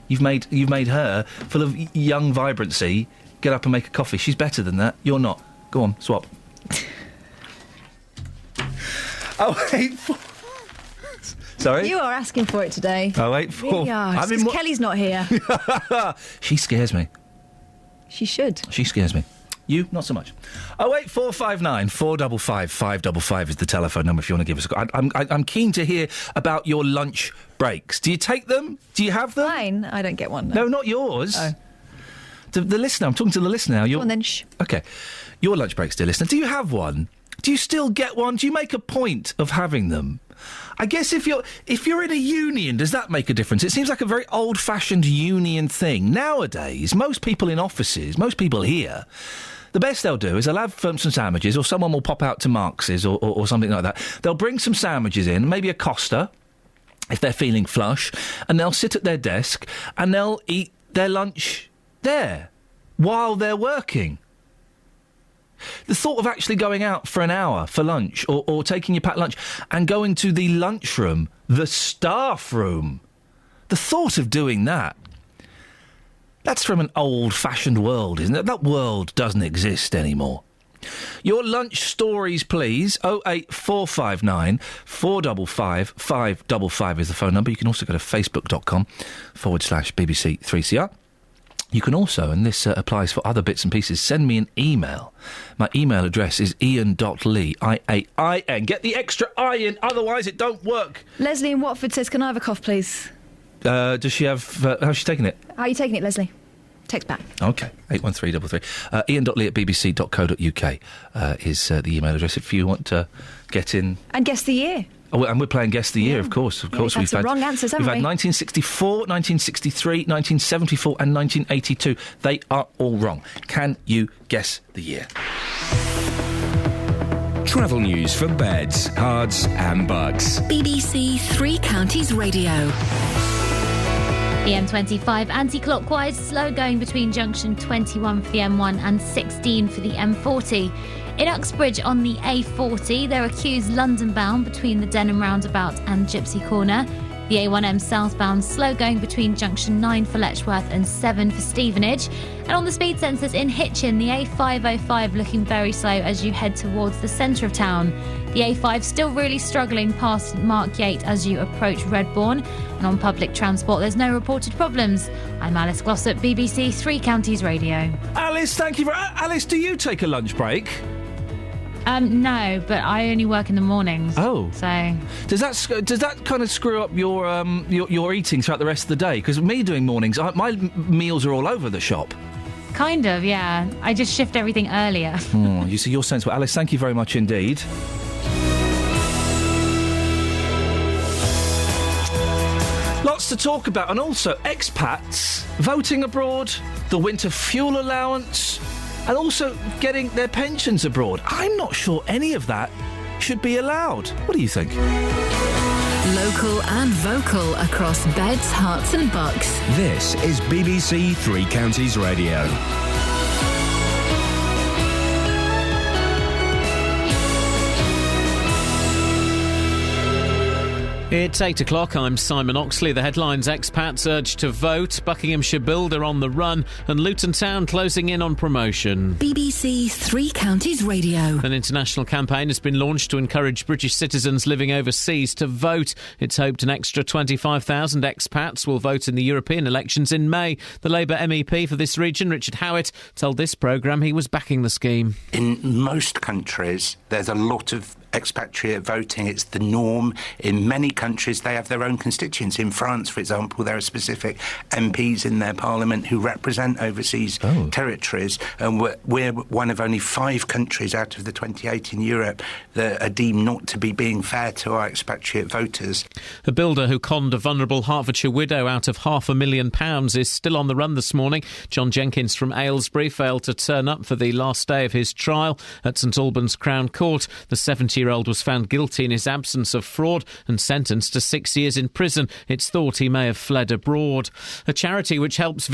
You've made her full of young vibrancy. Get up and make a coffee. She's better than that. You're not. Go on, swap. Sorry?
You are asking for it today.
084.
Really are. Kelly's not here.
She scares me.
She should.
She scares me. You, not so much. 08459 455 555 is the telephone number if you want to give us a call. I'm keen to hear about your lunch breaks. Do you take them? Do you have them?
Mine? I don't get one.
No, not yours. Oh. The listener. I'm talking to the listener now.
Go on then, shh.
OK. Your lunch breaks, dear listener. Do you have one? Do you still get one? Do you make a point of having them? I guess if you're in a union, does that make a difference? It seems like a very old-fashioned union thing. Nowadays, most people in offices, most people here... The best they'll do is they'll have some sandwiches, or someone will pop out to Marx's or something like that. They'll bring some sandwiches in, maybe a Costa, if they're feeling flush, and they'll sit at their desk and they'll eat their lunch there while they're working. The thought of actually going out for an hour for lunch or taking your packed lunch and going to the lunchroom, the staff room, the thought of doing that. That's from an old-fashioned world, isn't it? That world doesn't exist anymore. Your lunch stories, please. 08459 455 555 is the phone number. You can also go to facebook.com/BBC 3CR. You can also, and this applies for other bits and pieces, send me an email. My email address is ian.lee, I-A-I-N. Get the extra I in, otherwise it don't work.
Leslie in Watford says, can I have a cough, please?
Does she have... how's she taking it?
How are you taking it, Leslie? Text back.
OK, 81333. ian.lee@bbc.co.uk is the email address if you want to get in...
And guess the year.
Oh, and we're playing Guess the Year, of course. Of course,
we've had wrong answers, haven't we?
We've had 1964, 1963, 1974 and 1982. They are all wrong. Can you guess the year?
Travel news for beds, cards and bugs.
BBC Three Counties Radio.
The M25 anti-clockwise, slow going between junction 21 for the M1 and 16 for the M40. In Uxbridge on the A40, there are queues London-bound between the Denham roundabout and Gypsy Corner. The A1M southbound, slow going between junction 9 for Letchworth and 7 for Stevenage. And on the speed sensors in Hitchin, the A505 looking very slow as you head towards the centre of town. The A5 still really struggling past Markyate as you approach Redbourne. And on public transport, there's no reported problems. I'm Alice Glossop, BBC Three Counties Radio.
Alice, thank you Alice, do you take a lunch break?
No, but I only work in the mornings.
Oh,
so
does that kind of screw up your eating throughout the rest of the day? Because me doing mornings, my meals are all over the shop.
Kind of, yeah. I just shift everything earlier.
You see, you're sensible, Alice. Thank you very much indeed. Lots to talk about, and also expats voting abroad, the winter fuel allowance, and also getting their pensions abroad. I'm not sure any of that should be allowed. What do you think?
Local and vocal across beds, hearts and bucks.
This is BBC Three Counties Radio.
It's 8 o'clock, I'm Simon Oxley. The headlines: expats urged to vote, Buckinghamshire builder on the run, and Luton Town closing in on promotion.
BBC Three Counties Radio.
An international campaign has been launched to encourage British citizens living overseas to vote. It's hoped an extra 25,000 expats will vote in the European elections in May. The Labour MEP for this region, Richard Howitt, told this programme he was backing the scheme.
In most countries, there's a lot of expatriate voting. It's the norm. In many countries, they have their own constituents. In France, for example, there are specific MPs in their parliament who represent overseas territories, and we're one of only 5 countries out of the 28 in Europe that are deemed not to be being fair to our expatriate voters.
A builder who conned a vulnerable Hertfordshire widow out of £500,000 is still on the run this morning. John Jenkins from Aylesbury failed to turn up for the last day of his trial at St Albans Crown Court. The 70-year-old was found guilty in his absence of fraud and sentenced to 6 years in prison. It's thought he may have fled abroad. A charity which helps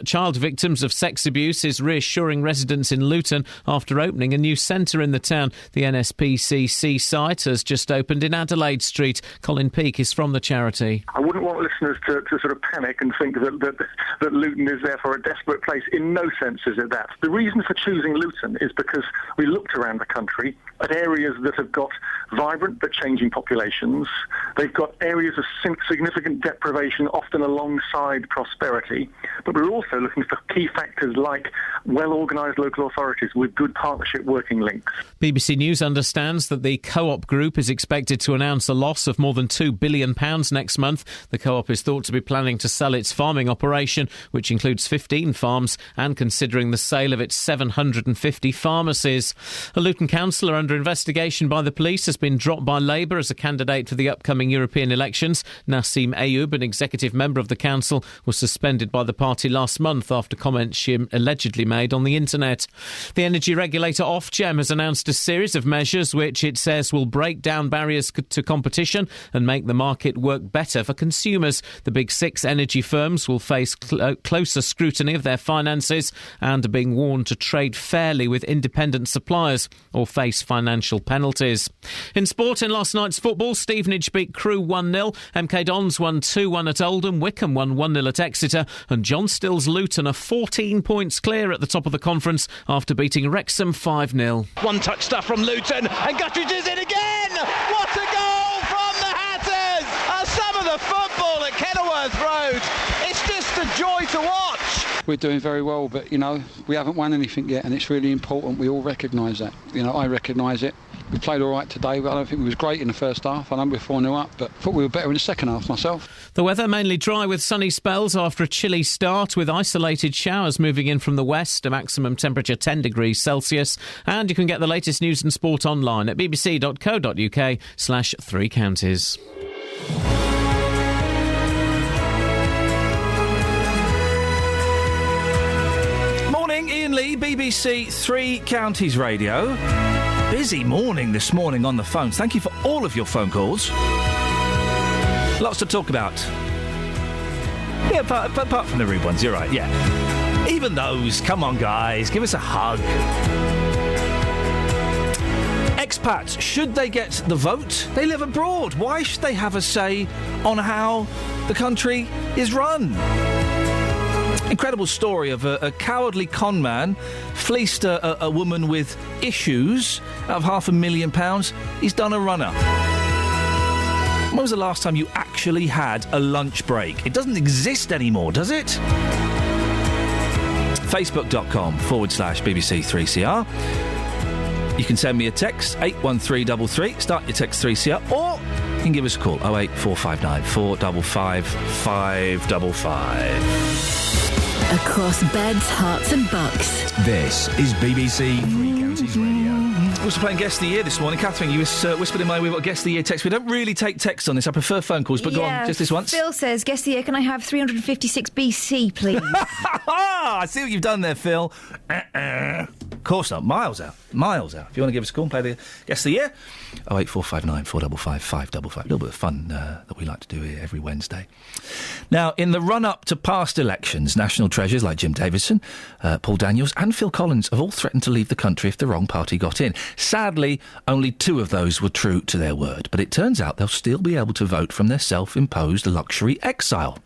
child victims of sex abuse is reassuring residents in Luton after opening a new centre in the town. The NSPCC site has just opened in Adelaide Street. Colin Peake is from the charity.
I wouldn't want listeners to sort of panic and think that Luton is therefore a desperate place. In no sense is it that. The reason for choosing Luton is because we looked around the country at areas that have got vibrant but changing populations. They've got areas of significant deprivation, often alongside prosperity. But we're also looking for key factors like well-organised local authorities with good partnership working links.
BBC News understands that the Co-op Group is expected to announce a loss of more than £2 billion next month. The Co-op is thought to be planning to sell its farming operation, which includes 15 farms, and considering the sale of its 750 pharmacies. A Luton councillor under investigation by the police has been dropped by Labour as a candidate for the upcoming European elections. Nassim Ayoub, an executive member of the council, was suspended by the party last month after comments she allegedly made on the internet. The energy regulator Ofgem has announced a series of measures which it says will break down barriers to competition and make the market work better for consumers. The big 6 energy firms will face closer scrutiny of their finances and are being warned to trade fairly with independent suppliers or face financial penalties. In sport, in last night's football, Stevenage beat Crewe 1-0, MK Dons won 2-1 at Oldham, Wickham won 1-0 at Exeter, and John Still's Luton are 14 points clear at the top of the conference after beating Wrexham 5-0.
One-touch stuff from Luton, and Guttridge is in again! What a goal from the Hatters! Some of the football at Kenilworth Road, it's just a joy to watch!
We're doing very well, but, we haven't won anything yet, and it's really important we all recognise that. I recognise it. We played all right today, but I don't think we was great in the first half. I know we're 4-0 up, but I thought we were better in the second half myself.
The weather mainly dry with sunny spells after a chilly start, with isolated showers moving in from the west, a maximum temperature 10 degrees Celsius. And you can get the latest news and sport online at bbc.co.uk/3 counties.
Morning, Iain Lee, BBC Three Counties Radio. Busy morning this morning on the phones. Thank you for all of your phone calls. Lots to talk about. Yeah, apart from the rude ones, you're right, yeah. Even those, come on guys, give us a hug. Expats, should they get the vote? They live abroad. Why should they have a say on how the country is run? Incredible story of a cowardly con man fleeced a woman with issues out of £500,000. He's done a runner. When was the last time you actually had a lunch break? It doesn't exist anymore, does it? Facebook.com/BBC3CR. You can send me a text, 81333, start your text 3CR, or you can give us a call, 08459 455 555.
Across beds, hearts and bucks.
This is BBC Three Counties Radio.
Also playing Guess the Year this morning. Catherine, you whispered in my ear we've got Guess the Year text. We don't really take text on this. I prefer phone calls, but go on, just this once.
Phil says, Guess the Year, can I have 356 BC, please?
I see what you've done there, Phil. Of course not. Miles out. If you want to give us a call and play the Guess the Year, 08459 455 555. A little bit of fun that we like to do here every Wednesday. Now, in the run-up to past elections, national treasures like Jim Davidson, Paul Daniels and Phil Collins have all threatened to leave the country if the wrong party got in. Sadly, only 2 of those were true to their word, but it turns out they'll still be able to vote from their self-imposed luxury exile.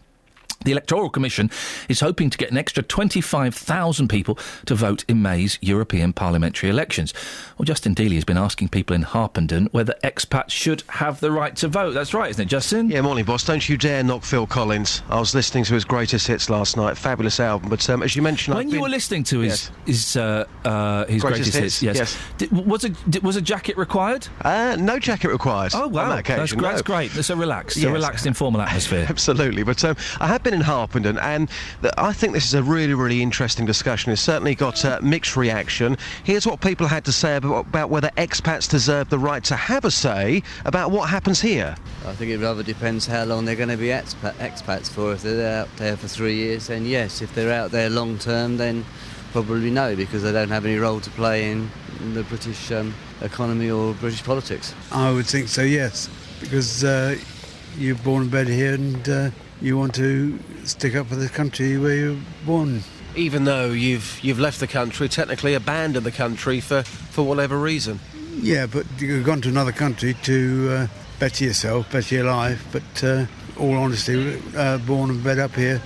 The Electoral Commission is hoping to get an extra 25,000 people to vote in May's European parliamentary elections. Well, Justin Dealey has been asking people in Harpenden whether expats should have the right to vote. That's right, isn't it, Justin?
Yeah, morning, boss. Don't you dare knock Phil Collins. I was listening to his greatest hits last night. Fabulous album. But as you mentioned...
When you were listening to his greatest hits, yes. Was a jacket required?
No jacket required.
Oh, wow.
On that occasion,
That's great. It's a relaxed, informal atmosphere.
Absolutely. But I have been in Harpenden, and I think this is a really, really interesting discussion. It's certainly got mixed reaction. Here's what people had to say about whether expats deserve the right to have a say about what happens here.
I think it rather depends how long they're going to be expats for. If they're out there for 3 years, then yes. If they're out there long term, then probably no, because they don't have any role to play in the British economy or British politics.
I would think so, yes, because you're born and bred here and you want to stick up for the country where you're born.
Even though you've left the country, technically abandoned the country for whatever reason.
Yeah, but you've gone to another country to better yourself, better your life, but all honesty, born and bred up here,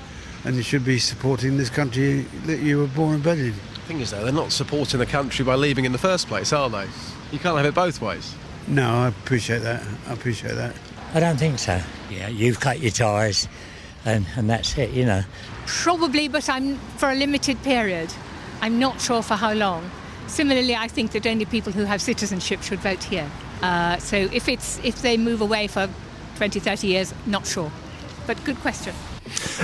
and you should be supporting this country that you were born and bred in.
The thing is, though, they're not supporting the country by leaving in the first place, are they? You can't have it both ways.
No, I appreciate that.
I don't think so. Yeah, you've cut your ties and that's it, you know.
Probably, but I'm for a limited period. I'm not sure for how long. Similarly, I think that only people who have citizenship should vote here. So if they move away for 20, 30 years, not sure. But good question.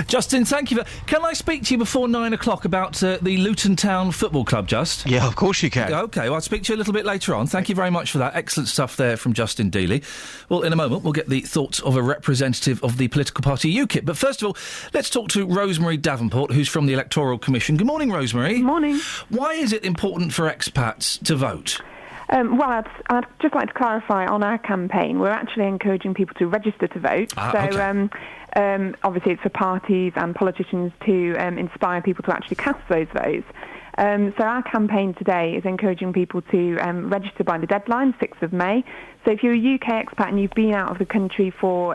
Justin, thank you. Can I speak to you before 9 o'clock about the Luton Town Football Club, Just?
Yeah, of course you can.
OK, well, I'll speak to you a little bit later on. Thank you very much for that. Excellent stuff there from Justin Dealey. Well, in a moment, we'll get the thoughts of a representative of the political party UKIP. But first of all, let's talk to Rosemary Davenport, who's from the Electoral Commission. Good morning, Rosemary. Good
morning.
Why is it important for expats to vote?
Well, I'd just like to clarify on our campaign, we're actually encouraging people to register to vote. Obviously it's for parties and politicians to inspire people to actually cast those votes. So our campaign today is encouraging people to register by the deadline, 6th of May. So if you're a UK expat and you've been out of the country for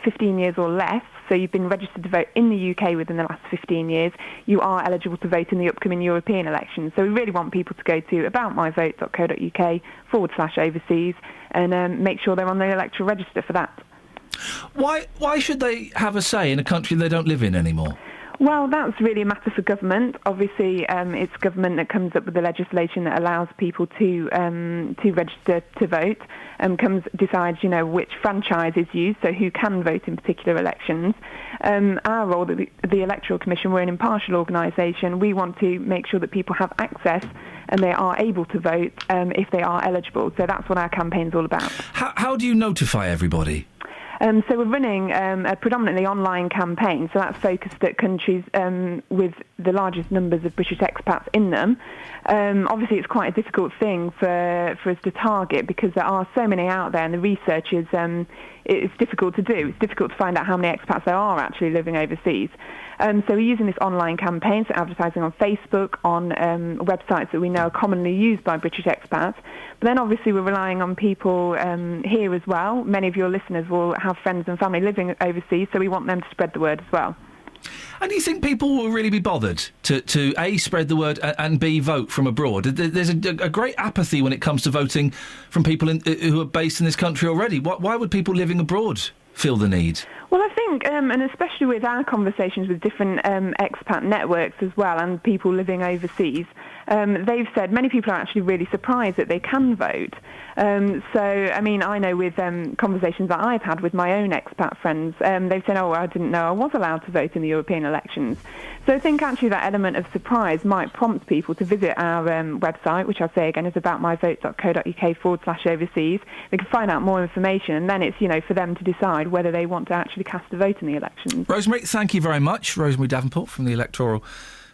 15 years or less, so you've been registered to vote in the UK within the last 15 years, you are eligible to vote in the upcoming European elections. So we really want people to go to aboutmyvote.co.uk/overseas and make sure they're on the electoral register for that.
Why should they have a say in a country they don't live in anymore?
Well, that's really a matter for government. Obviously, it's government that comes up with the legislation that allows people to register to vote, decides, which franchise is used, so who can vote in particular elections. Our role, the Electoral Commission, we're an impartial organisation. We want to make sure that people have access and they are able to vote if they are eligible. So that's what our campaign's all about.
How do you notify everybody?
So we're running a predominantly online campaign, so that's focused at countries with the largest numbers of British expats in them. Obviously, it's quite a difficult thing for us to target because there are so many out there, and the research is it's difficult to do. It's difficult to find out how many expats there are actually living overseas. So we're using this online campaign, so advertising on Facebook, on websites that we know are commonly used by British expats. But then obviously we're relying on people here as well. Many of your listeners will have friends and family living overseas, so we want them to spread the word as well.
And do you think people will really be bothered to A, spread the word, and B, vote from abroad? There's a great apathy when it comes to voting from people who are based in this country already. Why would people living abroad feel the need?
Well, I think, and especially with our conversations with different expat networks as well and people living overseas, they've said many people are actually really surprised that they can vote. I know with conversations that I've had with my own expat friends, they've said, I didn't know I was allowed to vote in the European elections. So I think actually that element of surprise might prompt people to visit our website, which I'll say again is aboutmyvote.co.uk/overseas. They can find out more information, and then it's, for them to decide whether they want to actually cast a vote in the elections.
Rosemary, thank you very much. Rosemary Davenport from the Electoral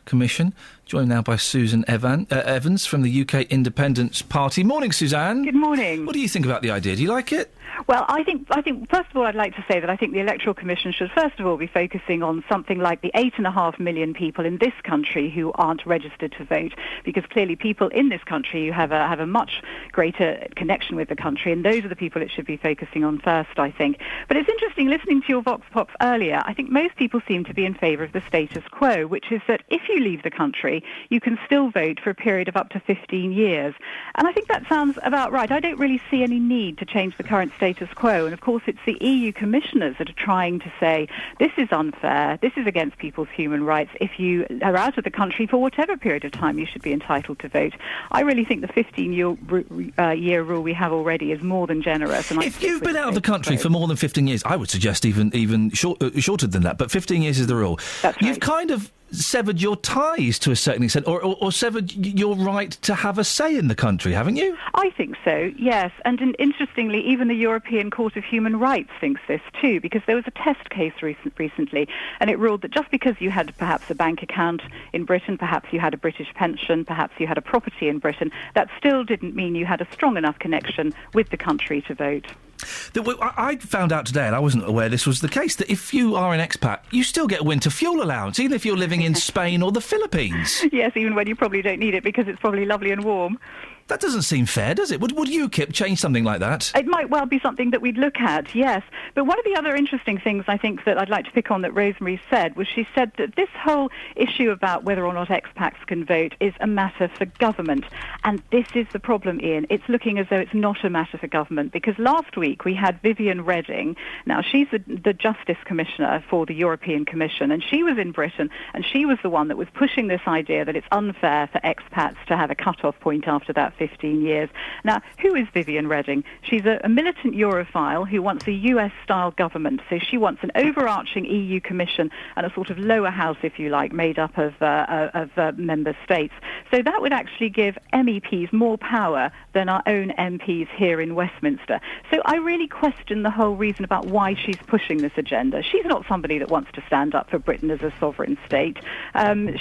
Commission, joined now by Susan Evans from the UK Independence Party. Morning, Suzanne.
Good morning.
What do you think about the idea? Do you like it?
Well, I think first of all, I'd like to say that I think the Electoral Commission should first of all be focusing on something like the 8.5 million people in this country who aren't registered to vote, because clearly people in this country who have a much greater connection with the country, and those are the people it should be focusing on first, I think. But it's interesting listening to your Vox Pops earlier. I think most people seem to be in favour of the status quo, which is that if you leave the country, you can still vote for a period of up to 15 years. And I think that sounds about right. I don't really see any need to change the current status quo. And of course, it's the EU commissioners that are trying to say, this is unfair, this is against people's human rights. If you are out of the country for whatever period of time, you should be entitled to vote. I really think the 15-year rule we have already is more than generous. And
if you've been out of the country for more than 15 years, I would suggest even shorter than that, but 15 years is the rule.
That's right.
You've kind of severed your ties to a certain extent, or severed your right to have a say in the country, haven't you?
I think so, yes. And interestingly, even the European Court of Human Rights thinks this too, because there was a test case recently, and it ruled that just because you had perhaps a bank account in Britain, perhaps you had a British pension, perhaps you had a property in Britain, that still didn't mean you had a strong enough connection with the country to vote.
I found out today, and I wasn't aware this was the case, that if you are an expat, you still get a winter fuel allowance, even if you're living in Spain or the Philippines.
Yes, even when you probably don't need it because it's probably lovely and warm.
That doesn't seem fair, does it? Would UKIP change something like that?
It might well be something that we'd look at, yes. But one of the other interesting things I think that I'd like to pick on that Rosemary said was she said that this whole issue about whether or not expats can vote is a matter for government. And this is the problem, Iain. It's looking as though it's not a matter for government, because last week we had Viviane Reding. Now, she's the Justice Commissioner for the European Commission, and she was in Britain, and she was the one that was pushing this idea that it's unfair for expats to have a cut-off point after that 15 years. Now, who is Viviane Reding? She's a militant Europhile who wants a US-style government. So she wants an overarching EU Commission and a sort of lower house, if you like, made up of member states. So that would actually give MEPs more power than our own MPs here in Westminster. So I really question the whole reason about why she's pushing this agenda. She's not somebody that wants to stand up for Britain as a sovereign state.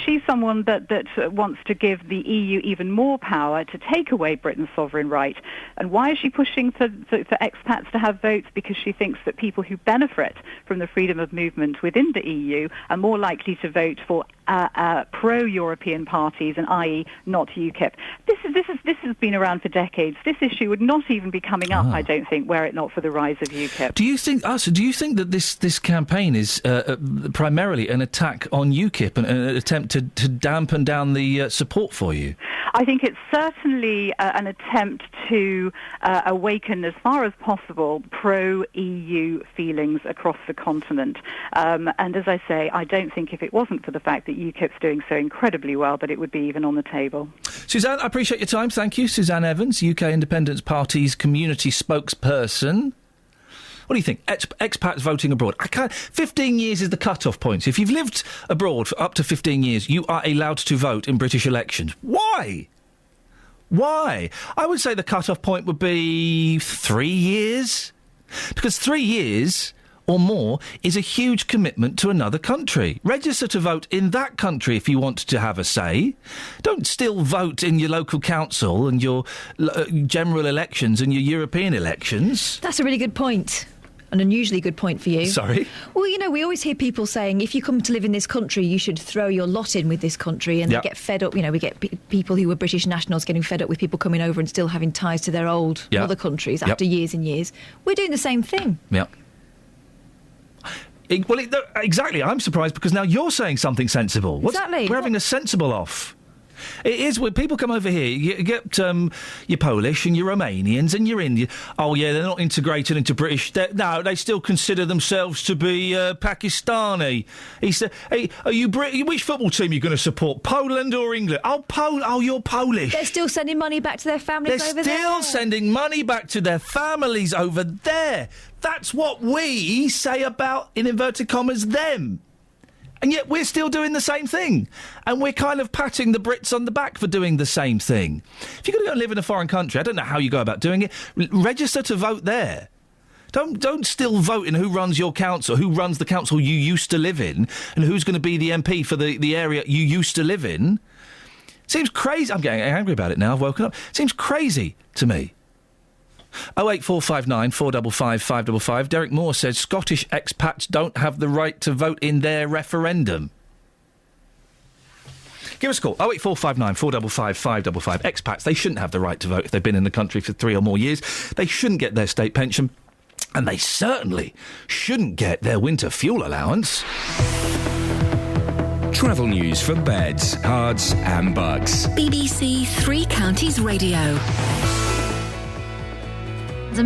She's someone that wants to give the EU even more power to take away Britain's sovereign right. And why is she pushing for expats to have votes? Because she thinks that people who benefit from the freedom of movement within the EU are more likely to vote for pro-European parties, and i.e. not UKIP. This has been around for decades. This issue would not even be coming up, I don't think, were it not for the rise of UKIP.
Do you think that this campaign is primarily an attack on UKIP and an attempt to dampen down the support for you?
I think it's certainly an attempt to awaken, as far as possible, pro-EU feelings across the continent. And as I say, I don't think if it wasn't for the fact that UKIP's doing so incredibly well, that it would be even on the table.
Suzanne, I appreciate your time. Thank you. Suzanne Evans, UK Independence Party's community spokesperson. What do you think? Expats voting abroad. 15 years is the cut-off point. If you've lived abroad for up to 15 years, you are allowed to vote in British elections. Why? Why? I would say the cut-off point would be 3 years. Because 3 years or more is a huge commitment to another country. Register to vote in that country if you want to have a say. Don't still vote in your local council and your general elections and your European elections.
That's a really good point. An unusually good point for you.
Sorry?
Well, we always hear people saying, if you come to live in this country, you should throw your lot in with this country, and they get fed up. We get people who were British nationals getting fed up with people coming over and still having ties to their old mother countries after years and years. We're doing the same thing.
Yeah. Exactly. I'm surprised because now you're saying something sensible.
Exactly.
We're having a sensible off. It is when people come over here. You get your Polish and your Romanians and your Indian. Oh yeah, they're not integrated into British. No, they still consider themselves to be Pakistani. He said, "Hey, are you which football team are you going to support? Poland or England? Oh, you're Polish.
They're still sending money back to their families over there.
They're still sending money back to their families over there. That's what we say about, in inverted commas, them. And yet we're still doing the same thing. And we're kind of patting the Brits on the back for doing the same thing. If you're going to go and live in a foreign country, I don't know how you go about doing it, register to vote there. Don't still vote in who runs your council, who runs the council you used to live in, and who's going to be the MP for the area you used to live in. Seems crazy. I'm getting angry about it now. I've woken up. Seems crazy to me. 08459 455 555. Derek Moore says Scottish expats don't have the right to vote in their referendum. Give us a call. 08459 455 555. Expats, they shouldn't have the right to vote if they've been in the country for 3 or more years. They shouldn't get their state pension. And they certainly shouldn't get their winter fuel allowance.
Travel news for beds, cards and bugs.
BBC Three Counties Radio.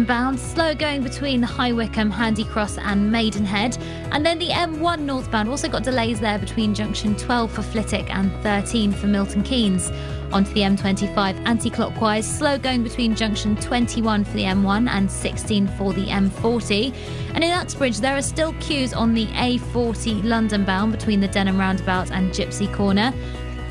Bound, slow going between High Wycombe, Handy Cross and Maidenhead. And then the M1 northbound also got delays there between junction 12 for Flitwick and 13 for Milton Keynes. Onto the M25 anti-clockwise, slow going between junction 21 for the M1 and 16 for the M40. And in Uxbridge there are still queues on the A40 London bound between the Denham roundabout and Gypsy Corner.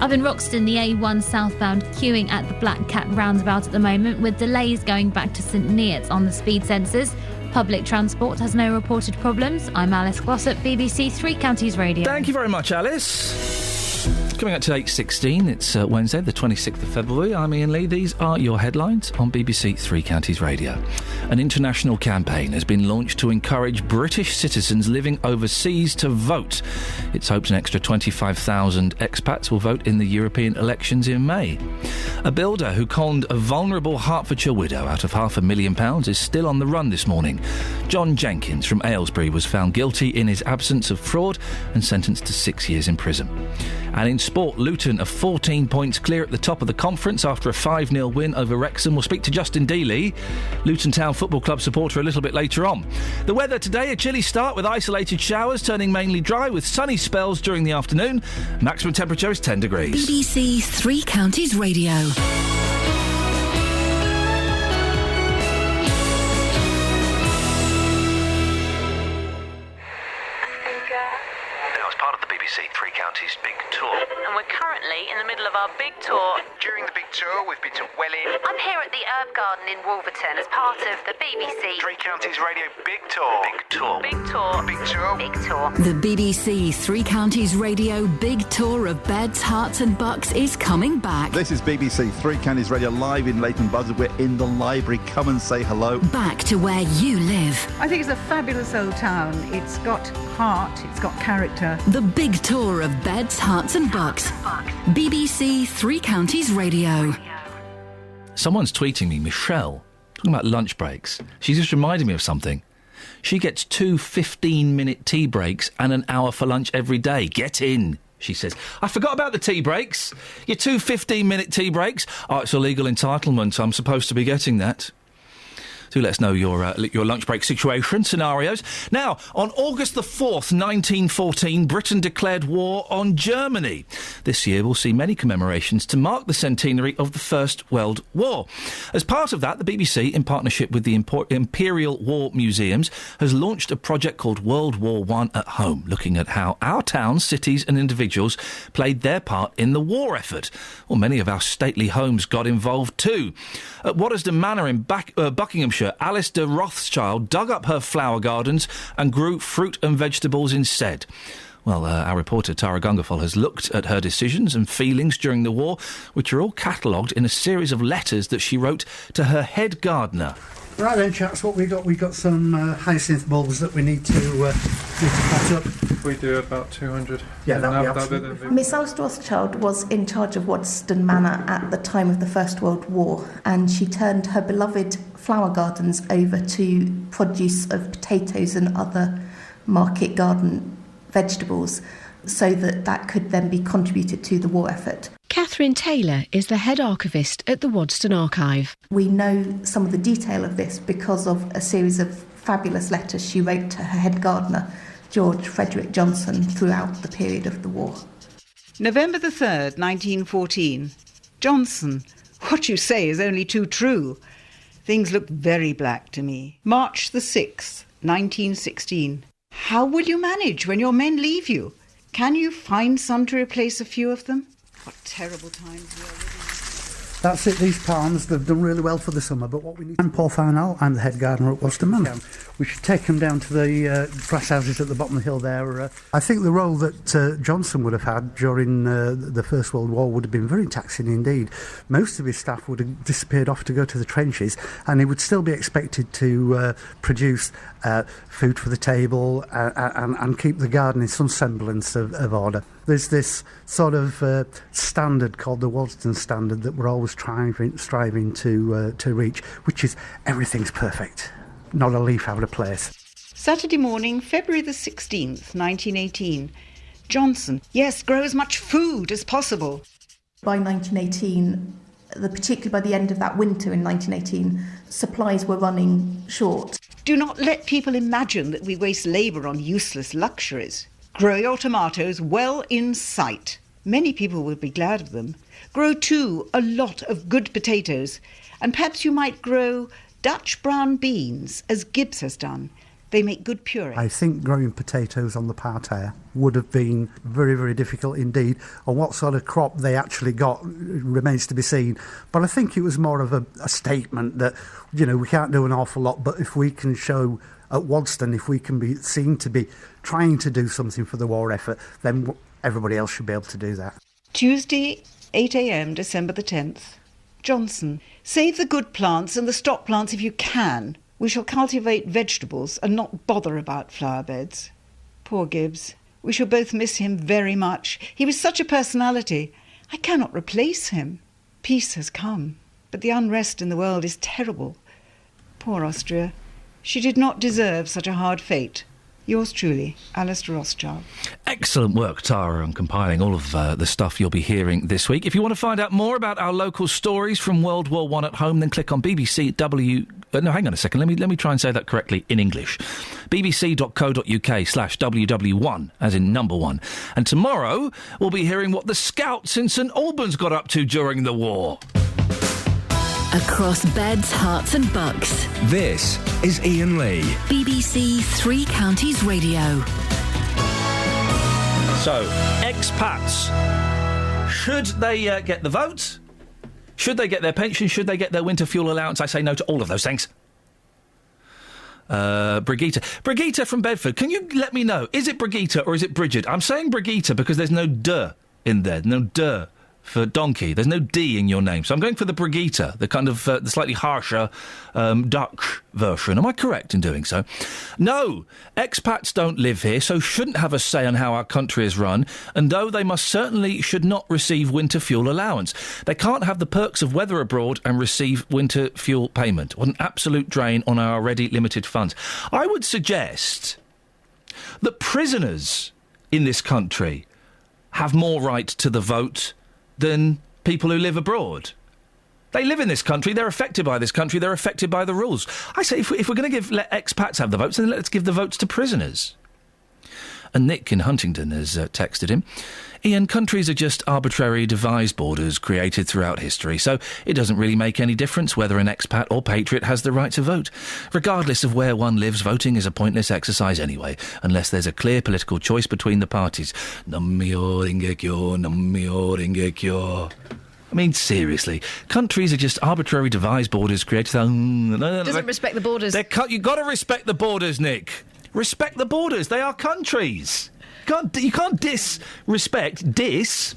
Up in Roxton, the A1 southbound queuing at the Black Cat roundabout at the moment, with delays going back to St Neots on the speed sensors. Public transport has no reported problems. I'm Alice Glossop, BBC Three Counties Radio.
Thank you very much, Alice. Coming up to 8:16, it's Wednesday, the 26th of February. I'm Iain Lee. These are your headlines on BBC Three Counties Radio. An international campaign has been launched to encourage British citizens living overseas to vote. It's hoped an extra 25,000 expats will vote in the European elections in May. A builder who conned a vulnerable Hertfordshire widow out of £500,000 is still on the run this morning. John Jenkins from Aylesbury was found guilty in his absence of fraud and sentenced to 6 years in prison. And in sport, Luton are 14 points clear at the top of the conference after a 5-0 win over Wrexham. We'll speak to Justin Dealey, Luton Town Football Club supporter, a little bit later on. The weather today, a chilly start with isolated showers turning mainly dry with sunny spells during the afternoon. Maximum temperature is 10 degrees.
BBC Three Counties Radio.
Three Counties Big Tour.
And we're currently in the middle of our big tour.
During the big tour, we've been to Welling.
I'm here at the Herb Garden in Wolverton as part of the BBC
Three Counties Radio Big Tour. Big Tour.
Big Tour.
Big Tour.
Big Tour.
The BBC Three Counties Radio Big Tour of Beds, Herts and Bucks is coming back.
This is BBC Three Counties Radio live in Leighton Buzzard. We're in the library. Come and say hello.
Back to where you live.
I think it's a fabulous old town. It's got heart, it's got character.
The big tour of Beds, Herts and Bucks. BBC Three Counties Radio.
Someone's tweeting me, Michelle, talking about lunch breaks. She's just reminded me of something. She gets 2 15-minute tea breaks and an hour for lunch every day. Get in, she says. I forgot about the tea breaks. Your 2 15-minute tea breaks. Oh, it's a legal entitlement. I'm supposed to be getting that. Do let us know your lunch break situation scenarios. Now, on August the 4th, 1914, Britain declared war on Germany. This year will see many commemorations to mark the centenary of the First World War. As part of that, the BBC, in partnership with the Imperial War Museums, has launched a project called World War I at Home, looking at how our towns, cities and individuals played their part in the war effort. Well, many of our stately homes got involved too. At Watersden Manor in Buckinghamshire, Alice de Rothschild dug up her flower gardens and grew fruit and vegetables instead. Well, our reporter Tara Gungafol has looked at her decisions and feelings during the war, which are all catalogued in a series of letters that she wrote to her head gardener.
Right then, chaps, what we got? We got some hyacinth bulbs that we need to patch up.
We do about 200.
Yeah, that'll be
Miss Alice Rothschild was in charge of Watersden Manor at the time of the First World War, and she turned her beloved flower gardens over to produce of potatoes and other market garden vegetables, so that could then be contributed to the war effort.
Catherine Taylor is the head archivist at the Waddesdon Archive.
We know some of the detail of this because of a series of fabulous letters she wrote to her head gardener, George Frederick Johnson, throughout the period of the war.
November the 3rd, 1914. Johnson, what you say is only too true. Things look very black to me. March the 6th, 1916. How will you manage when your men leave you? Can you find some to replace a few of them? What terrible times we are living in.
That's it, these palms, they've done really well for the summer, but what we need... I'm Paul Farnell, I'm the head gardener at Wadston Manor. We should take them down to the grass houses at the bottom of the hill there. I think the role that Johnson would have had during the First World War would have been very taxing indeed. Most of his staff would have disappeared off to go to the trenches, and he would still be expected to produce food for the table and keep the garden in some semblance of order. There's this sort of standard called the Wadston Standard that we're always striving to reach, which is everything's perfect, not a leaf out of place.
Saturday morning, February the 16th, 1918. Johnson, yes, grow as much food as possible.
By 1918, particularly by the end of that winter in 1918, supplies were running short.
Do not let people imagine that we waste labour on useless luxuries. Grow your tomatoes well in sight. Many people will be glad of them. Grow, too, a lot of good potatoes. And perhaps you might grow Dutch brown beans, as Gibbs has done. They make good puree.
I think growing potatoes on the parterre would have been very, very difficult indeed. And what sort of crop they actually got remains to be seen. But I think it was more of a statement that, you know, we can't do an awful lot, but if we can show at Wadston, if we can be seen to be trying to do something for the war effort, then everybody else should be able to do that.
Tuesday, 8 a.m, December the 10th. Johnson, save the good plants and the stock plants if you can. We shall cultivate vegetables and not bother about flower beds. Poor Gibbs. We shall both miss him very much. He was such a personality. I cannot replace him. Peace has come, but the unrest in the world is terrible. Poor Austria. She did not deserve such a hard fate. Yours truly, Alistair Rothschild.
Excellent work, Tara, on compiling all of the stuff you'll be hearing this week. If you want to find out more about our local stories from World War I at home, then click on no, hang on a second. Let me try and say that correctly in English. bbc.co.uk/WW1, as in number one. And tomorrow we'll be hearing what the Scouts in St Albans got up to during the war.
Across beds, hearts and bucks.
This is Iain Lee.
BBC Three Counties Radio.
So, expats. Should they get the vote? Should they get their pension? Should they get their winter fuel allowance? I say no to all of those things. Brigitte from Bedford, can you let me know, is it Brigitte or is it Bridget? I'm saying Brigitte because there's no D in there, no D for donkey. There's no D in your name. So I'm going for the Brigitte, the kind of the slightly harsher Dutch version. Am I correct in doing so? No, expats don't live here, so shouldn't have a say on how our country is run, and though they most certainly should not receive winter fuel allowance. They can't have the perks of weather abroad and receive winter fuel payment. What an absolute drain on our already limited funds. I would suggest that prisoners in this country have more right to the vote than people who live abroad. They live in this country, they're affected by this country, they're affected by the rules. I say, if we're going to let expats have the votes, then let's give the votes to prisoners. And Nick in Huntingdon has texted him, Iain, countries are just arbitrary devised borders created throughout history, so it doesn't really make any difference whether an expat or patriot has the right to vote. Regardless of where one lives, voting is a pointless exercise anyway, unless there's a clear political choice between the parties. I mean, seriously, countries are just arbitrary devised borders created...
Doesn't respect the borders.
You've got to respect the borders, Nick. Respect the borders. They are countries. You can't disrespect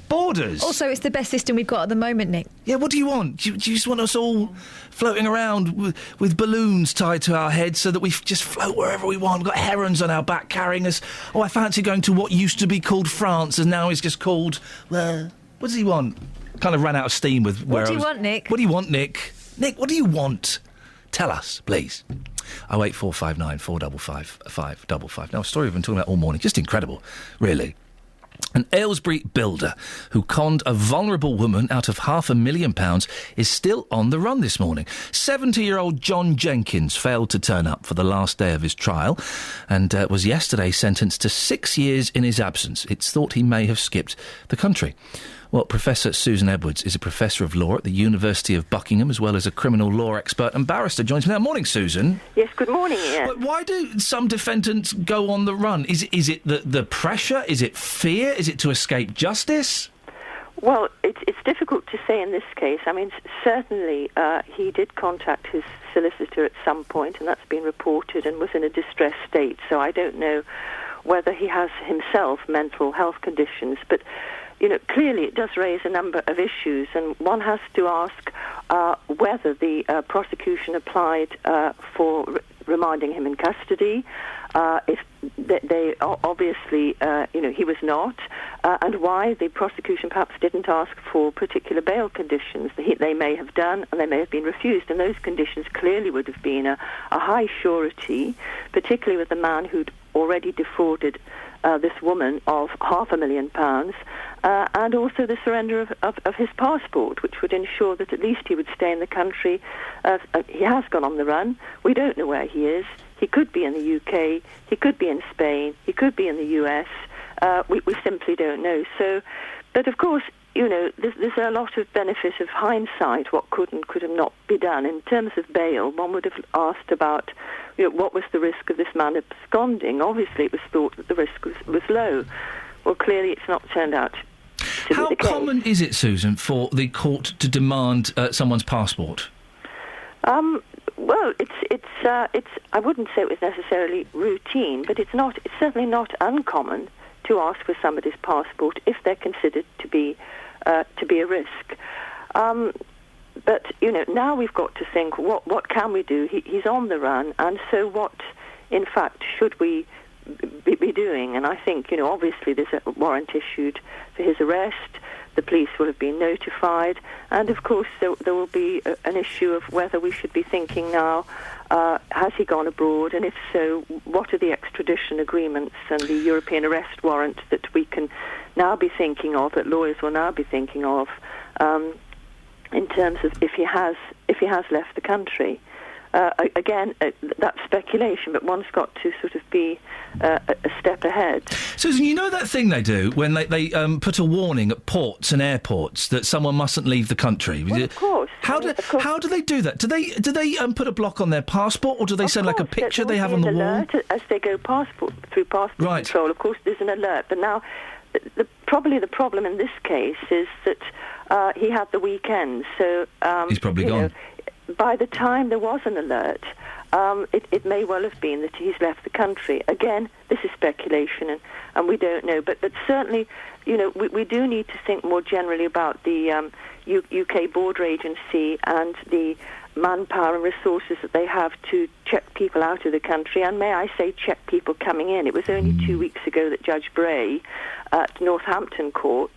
borders.
Also, it's the best system we've got at the moment, Nick.
Yeah, what do you want? Do you just want us all floating around with balloons tied to our heads so that we just float wherever we want? We've got herons on our back carrying us. Oh, I fancy going to what used to be called France and now is just called... what does he want? Kind of ran out of steam with where
What do you want, Nick?
What do you want, Nick? Nick, what do you want? Tell us, please. 08459 455 555. Now, a story we've been talking about all morning. Just incredible, really. An Aylesbury builder who conned a vulnerable woman out of £500,000 is still on the run this morning. 70-year-old John Jenkins failed to turn up for the last day of his trial and was yesterday sentenced to 6 years in his absence. It's thought he may have skipped the country. Well, Professor Susan Edwards is a professor of law at the University of Buckingham, as well as a criminal law expert and barrister. Joins me now. Morning, Susan.
Yes, good morning, Ian.
But why do some defendants go on the run? Is it the pressure? Is it fear? Is it to escape justice?
Well, it's difficult to say in this case. I mean, certainly he did contact his solicitor at some point, and that's been reported, and was in a distressed state. So I don't know whether he has himself mental health conditions. But, clearly it does raise a number of issues, and one has to ask whether the prosecution applied for remanding him in custody. If they obviously, he was not, and why the prosecution perhaps didn't ask for particular bail conditions. They may have done, and they may have been refused, and those conditions clearly would have been a high surety, particularly with a man who'd already defrauded this woman of £500,000, and also the surrender of his passport, which would ensure that at least he would stay in the country. He has gone on the run. We don't know where he is. He could be in the UK, he could be in Spain, he could be in the US. We simply don't know. So, but of course, there's a lot of benefit of hindsight, what could and could not be done. In terms of bail, one would have asked about, what was the risk of this man absconding? Obviously, it was thought that the risk was low. Well, clearly it's not turned out to
How
be the case.
common is it, Susan, for the court to demand someone's passport?
Well, it's. I wouldn't say it was necessarily routine, but it's certainly not uncommon to ask for somebody's passport if they're considered to be a risk. But now we've got to think, what can we do? He's on the run, and so what, in fact, should we be doing? And I think, obviously there's a warrant issued for his arrest. The police will have been notified, and of course there will be an issue of whether we should be thinking now, has he gone abroad, and if so, what are the extradition agreements and the European arrest warrant that we can now be thinking of, that lawyers will now be thinking of, in terms of if he has left the country. Again, that's speculation, but one's got to sort of be a step ahead.
Susan, you know that thing they do when they put a warning at ports and airports that someone mustn't leave the country?
Well, of course.
How do they do that? Do they put a block on their passport, or do they send like a picture they have on the wall?
As they go through passport control, of course, there's an alert. But now, probably the problem in this case is that he had the weekend, so
he's probably gone.
By the time there was an alert, it may well have been that he's left the country. Again, this is speculation, and we don't know. But certainly, we do need to think more generally about the UK border agency and the manpower and resources that they have to check people out of the country, and may I say check people coming in. It was only 2 weeks ago that Judge Bray at Northampton Court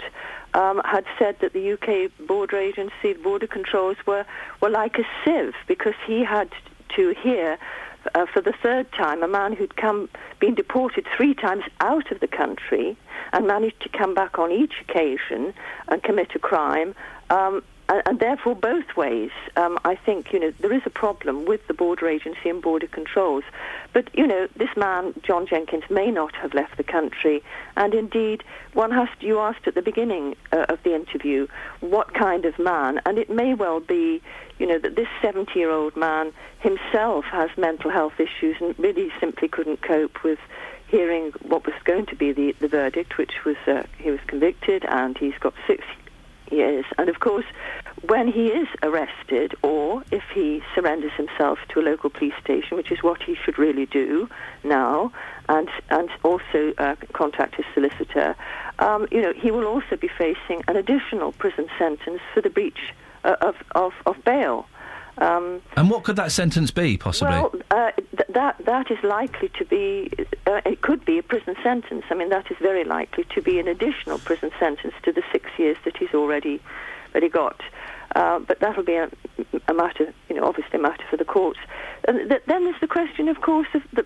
had said that the UK border agency, border controls were like a sieve, because he had to hear for the third time a man who'd been deported 3 times out of the country and managed to come back on each occasion and commit a crime. And therefore, both ways, I think, there is a problem with the border agency and border controls. But, this man, John Jenkins, may not have left the country. And indeed, you asked at the beginning of the interview, what kind of man? And it may well be, that this 70-year-old man himself has mental health issues and really simply couldn't cope with hearing what was going to be the verdict, which was he was convicted and he's got 6 years. And of course, when he is arrested, or if he surrenders himself to a local police station, which is what he should really do now, and also contact his solicitor, he will also be facing an additional prison sentence for the breach of bail.
And what could that sentence be, possibly?
Well, that is likely to be, it could be a prison sentence. I mean, that is very likely to be an additional prison sentence to the 6 years that he's already got. But that'll be a matter, obviously a matter for the courts. And then there's the question, of course, of the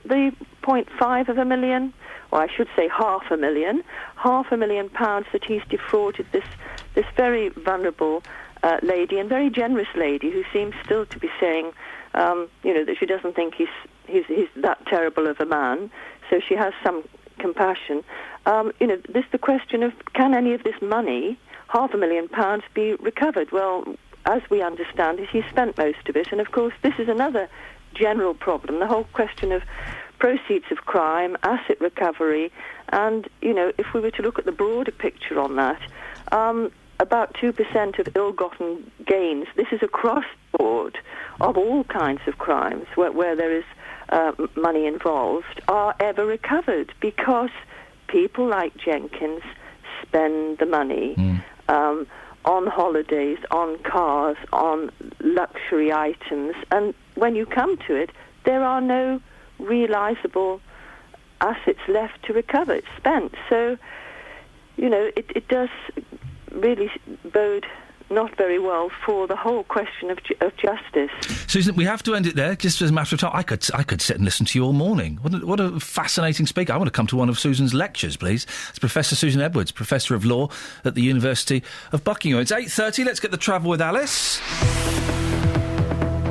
0.5 of a million, or I should say £500,000 that he's defrauded this very vulnerable lady, and very generous lady, who seems still to be saying, that she doesn't think he's that terrible of a man, so she has some compassion. There's the question of, can any of this money, £500,000 be recovered. Well, as we understand it, he spent most of it, and of course this is another general problem, the whole question of proceeds of crime, asset recovery, and, if we were to look at the broader picture on that, about 2% of ill-gotten gains, this is across the board of all kinds of crimes where there is money involved, are ever recovered because people like Jenkins spend the money on holidays, on cars, on luxury items, and when you come to it, there are no realisable assets left to recover. It's spent. So, it does really bode not very well for the whole question of justice.
Susan, we have to end it there, just as a matter of time. I could sit and listen to you all morning. What a fascinating speaker. I want to come to one of Susan's lectures, please. It's Professor Susan Edwards, Professor of Law at the University of Buckingham. It's 8:30. Let's get the travel with Alice.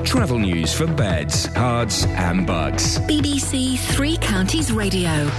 Travel news for beds, cards and bugs.
BBC Three Counties Radio.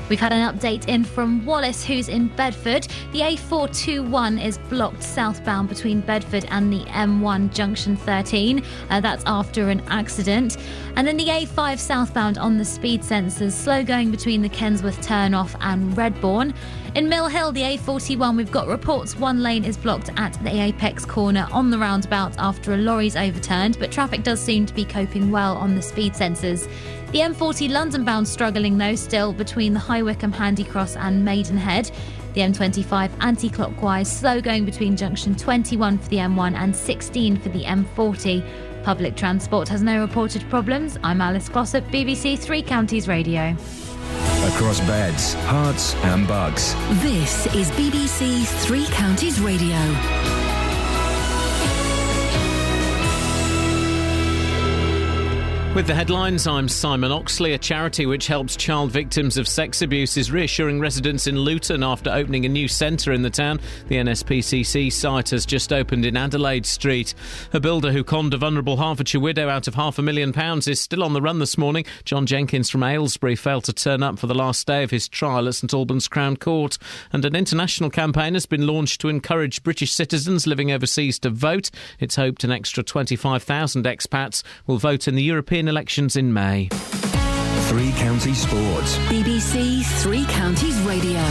We've had an update in from Wallace, who's in Bedford. The A421 is blocked southbound between Bedford and the M1 junction 13. That's after an accident. And then the A5 southbound on the speed sensors, slow going between the Kensworth turnoff and Redbourne. In Mill Hill, the A41, we've got reports one lane is blocked at the Apex corner on the roundabout after a lorry's overturned, but traffic does seem to be coping well on the speed sensors. The M40 London-bound struggling, though, still between the High Wycombe Handy Cross and Maidenhead. The M25 anti-clockwise, slow going between junction 21 for the M1 and 16 for the M40. Public transport has no reported problems. I'm Alice Glossop, BBC Three Counties Radio.
Across beds, hearts and bugs.
This is BBC Three Counties Radio.
With the headlines, I'm Simon Oxley. A charity which helps child victims of sex abuse is reassuring residents in Luton after opening a new centre in the town. The NSPCC site has just opened in Adelaide Street. A builder who conned a vulnerable Hertfordshire widow out of £500,000 is still on the run this morning. John Jenkins from Aylesbury failed to turn up for the last day of his trial at St Albans Crown Court. And an international campaign has been launched to encourage British citizens living overseas to vote. It's hoped an extra 25,000 expats will vote in the European elections in May.
Three Counties Sports.
BBC Three Counties Radio.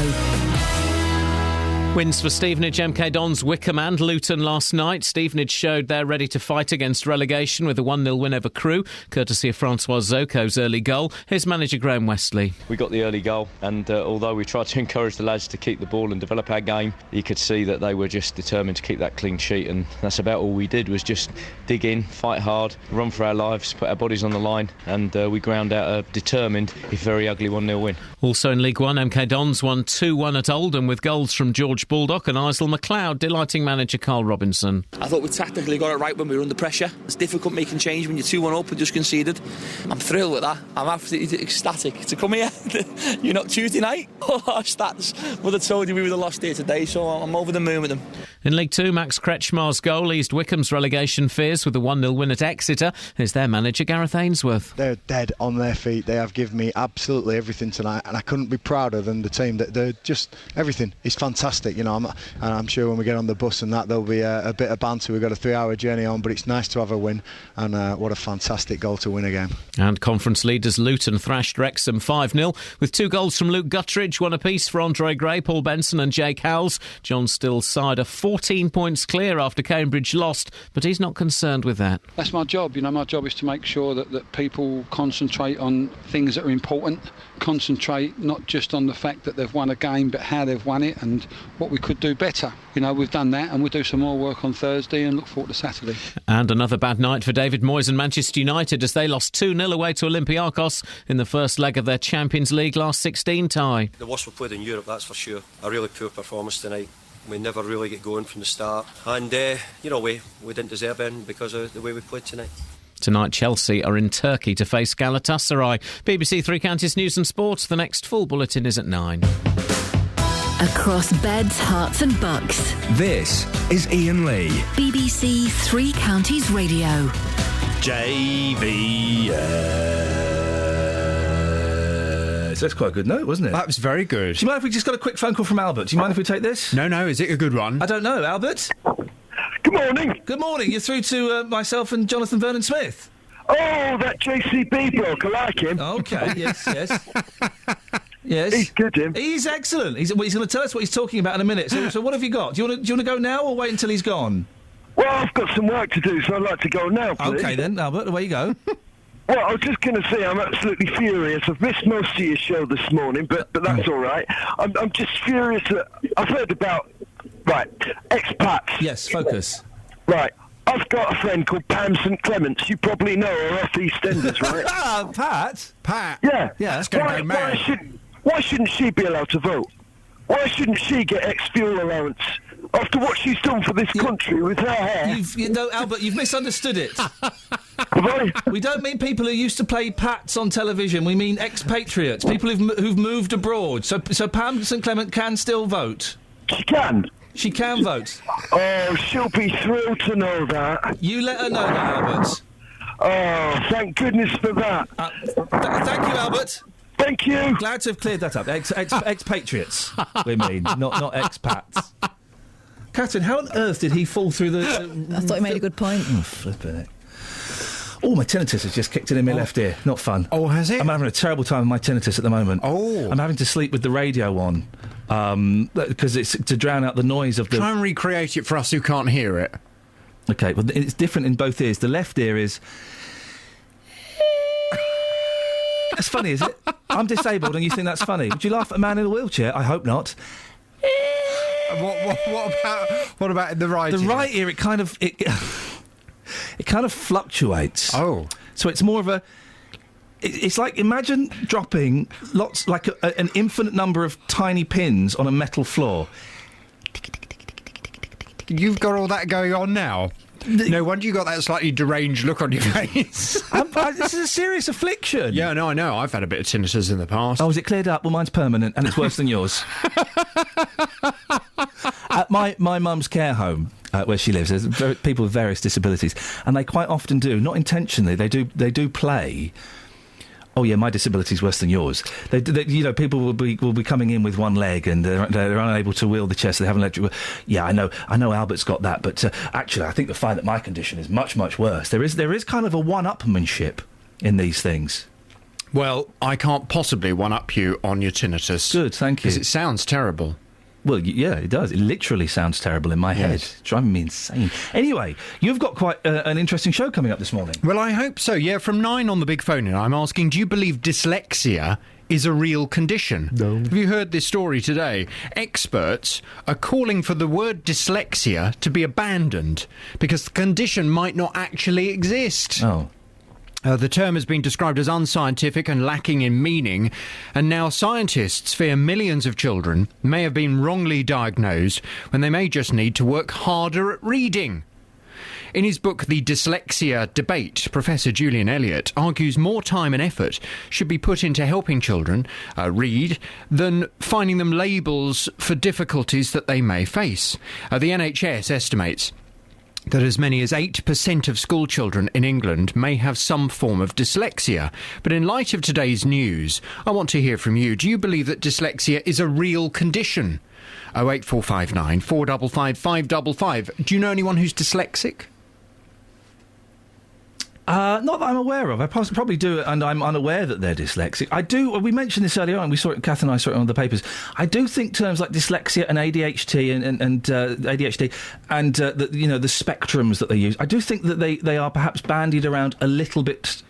Wins for Stevenage, MK Dons, Wycombe and Luton last night. Stevenage showed they're ready to fight against relegation with a 1-0 win over Crewe, courtesy of Francois Zoko's early goal. Here's manager Graham Westley.
We got the early goal, and although we tried to encourage the lads to keep the ball and develop our game, you could see that they were just determined to keep that clean sheet, and that's about all we did, was just dig in, fight hard, run for our lives, put our bodies on the line, and we ground out a determined, if very ugly, 1-0 win.
Also in League One, MK Dons won 2-1 at Oldham with goals from George Baldock and Isle McLeod, delighting manager Carl Robinson.
I thought we tactically got it right when we were under pressure. It's difficult making change when you're 2-1 up and just conceded. I'm thrilled with that. I'm absolutely ecstatic to come here. You're not Tuesday night? Oh, stats would have told you we would have lost here today, so I'm over the moon with them.
In League Two, Max Kretschmar's goal eased Wycombe's relegation fears with a 1-0 win at Exeter. Here's their manager Gareth Ainsworth.
They're dead on their feet. They have given me absolutely everything tonight, and I couldn't be prouder than the team. They're just, everything is fantastic. You know, I'm sure when we get on the bus and that, there'll be a bit of banter. We've got a 3-hour journey on, but it's nice to have a win, and what a fantastic goal to win a game.
And conference leaders Luton thrashed Wrexham 5-0 with 2 goals from Luke Guttridge, 1 apiece for Andre Gray, Paul Benson and Jake Howells. John Still's side are 14 points clear after Cambridge lost, but he's not concerned with that.
That's my job. You know, my job is to make sure that people concentrate on things that are important, concentrate not just on the fact that they've won a game, but how they've won it and what we could do better. You know, we've done that, and we'll do some more work on Thursday and look forward to Saturday.
And another bad night for David Moyes and Manchester United as they lost 2-0 away to Olympiacos in the first leg of their Champions League last 16 tie.
The worst we played in Europe, that's for sure. A really poor performance tonight. We never really get going from the start, and you know, we didn't deserve it because of the way we played tonight.
Tonight, Chelsea are in Turkey to face Galatasaray. BBC Three Counties News and Sports. The next full bulletin is at 9.
Across beds, hearts and bucks.
This is Iain Lee.
BBC Three Counties Radio.
JVS.
That's quite a good note, wasn't it?
That was very good.
Do you mind if we just got a quick phone call from Albert? Do you mind if we take this?
No, is it a good one?
I don't know, Albert?
Good morning.
Good morning. You're through to myself and Jonathan Vernon Smith.
Oh, that JCB bloke, I like him.
OK, yes. Yes.
He's good, him.
He's excellent. He's going to tell us what he's talking about in a minute. So what have you got? Do you want to go now or wait until he's gone?
Well, I've got some work to do, so I'd like to go now, please.
OK, then, Albert, away you go.
Well, I was just going to say I'm absolutely furious. I've missed most of your show this morning, but that's all right. I'm just furious that I've heard about, expats.
Yes, focus.
Right. I've got a friend called Pam St Clements. You probably know her off EastEnders, right?
Pat?
Yeah.
That's going to go mad.
Why shouldn't she be allowed to vote? Why shouldn't she get ex-fuel allowance after what she's done for this country with her hair?
Albert, you've misunderstood it. We don't mean people who used to play Pats on television. We mean expatriates, people who've moved abroad. So Pam St Clement can still vote.
She can?
She can vote.
Oh, she'll be thrilled to know that.
You let her know that, Albert.
Oh, thank goodness for that.
Thank you, Albert.
Thank you.
Glad to have cleared that up. Expatriates, we mean, not expats. Catherine, how on earth did he fall through the...
I thought he made a good point.
Oh, flipping it. Oh, my tinnitus has just kicked in my left ear. Not fun.
Oh, has it?
I'm having a terrible time with my tinnitus at the moment.
Oh.
I'm having to sleep with the radio on, because it's to drown out the noise of the...
Try and recreate it for us who can't hear it.
OK, well, it's different in both ears. The left ear is... That's funny, is it? I'm disabled and you think that's funny. Would you laugh at a man in a wheelchair? I hope not.
What about in the right ear?
The right ear, it kind of fluctuates.
Oh.
So it's more of a... It's like, imagine dropping an infinite number of tiny pins on a metal floor.
You've got all that going on now? No wonder you got that slightly deranged look on your face.
This is a serious affliction.
Yeah, no, I know. I've had a bit of tinnitus in the past.
Oh, is it cleared up? Well, mine's permanent, and it's worse than yours. At my mum's care home, where she lives, there's people with various disabilities, and they quite often do, not intentionally, they do play... Oh yeah, my disability's worse than yours. People will be coming in with one leg and they're unable to wheel the chair, so they have an electric. Yeah, I know. Albert's got that, but actually, I think you'll find that my condition is much worse. There is kind of a one-upmanship in these things.
Well, I can't possibly one-up you on your tinnitus.
Good, thank you.
Because it sounds terrible.
Well, yeah, it does. It literally sounds terrible in my head. It's driving me insane. Anyway, you've got quite an interesting show coming up this morning.
Well, I hope so, yeah. From 9 on the big phone, and I'm asking, do you believe dyslexia is a real condition?
No.
Have you heard this story today? Experts are calling for the word dyslexia to be abandoned because the condition might not actually exist.
Oh.
The term has been described as unscientific and lacking in meaning, and now scientists fear millions of children may have been wrongly diagnosed when they may just need to work harder at reading. In his book, The Dyslexia Debate, Professor Julian Elliott argues more time and effort should be put into helping children read than finding them labels for difficulties that they may face. The NHS estimates that as many as 8% of school children in England may have some form of dyslexia. But in light of today's news, I want to hear from you. Do you believe that dyslexia is a real condition? 08459 455 555. Do you know anyone who's dyslexic?
Not that I'm aware of. I probably do, and I'm unaware that they're dyslexic. I do. We mentioned this earlier on. We saw it. Kath and I saw it on the papers. I do think terms like dyslexia and ADHD and ADHD and the spectrums that they use. I do think that they are perhaps bandied around a little bit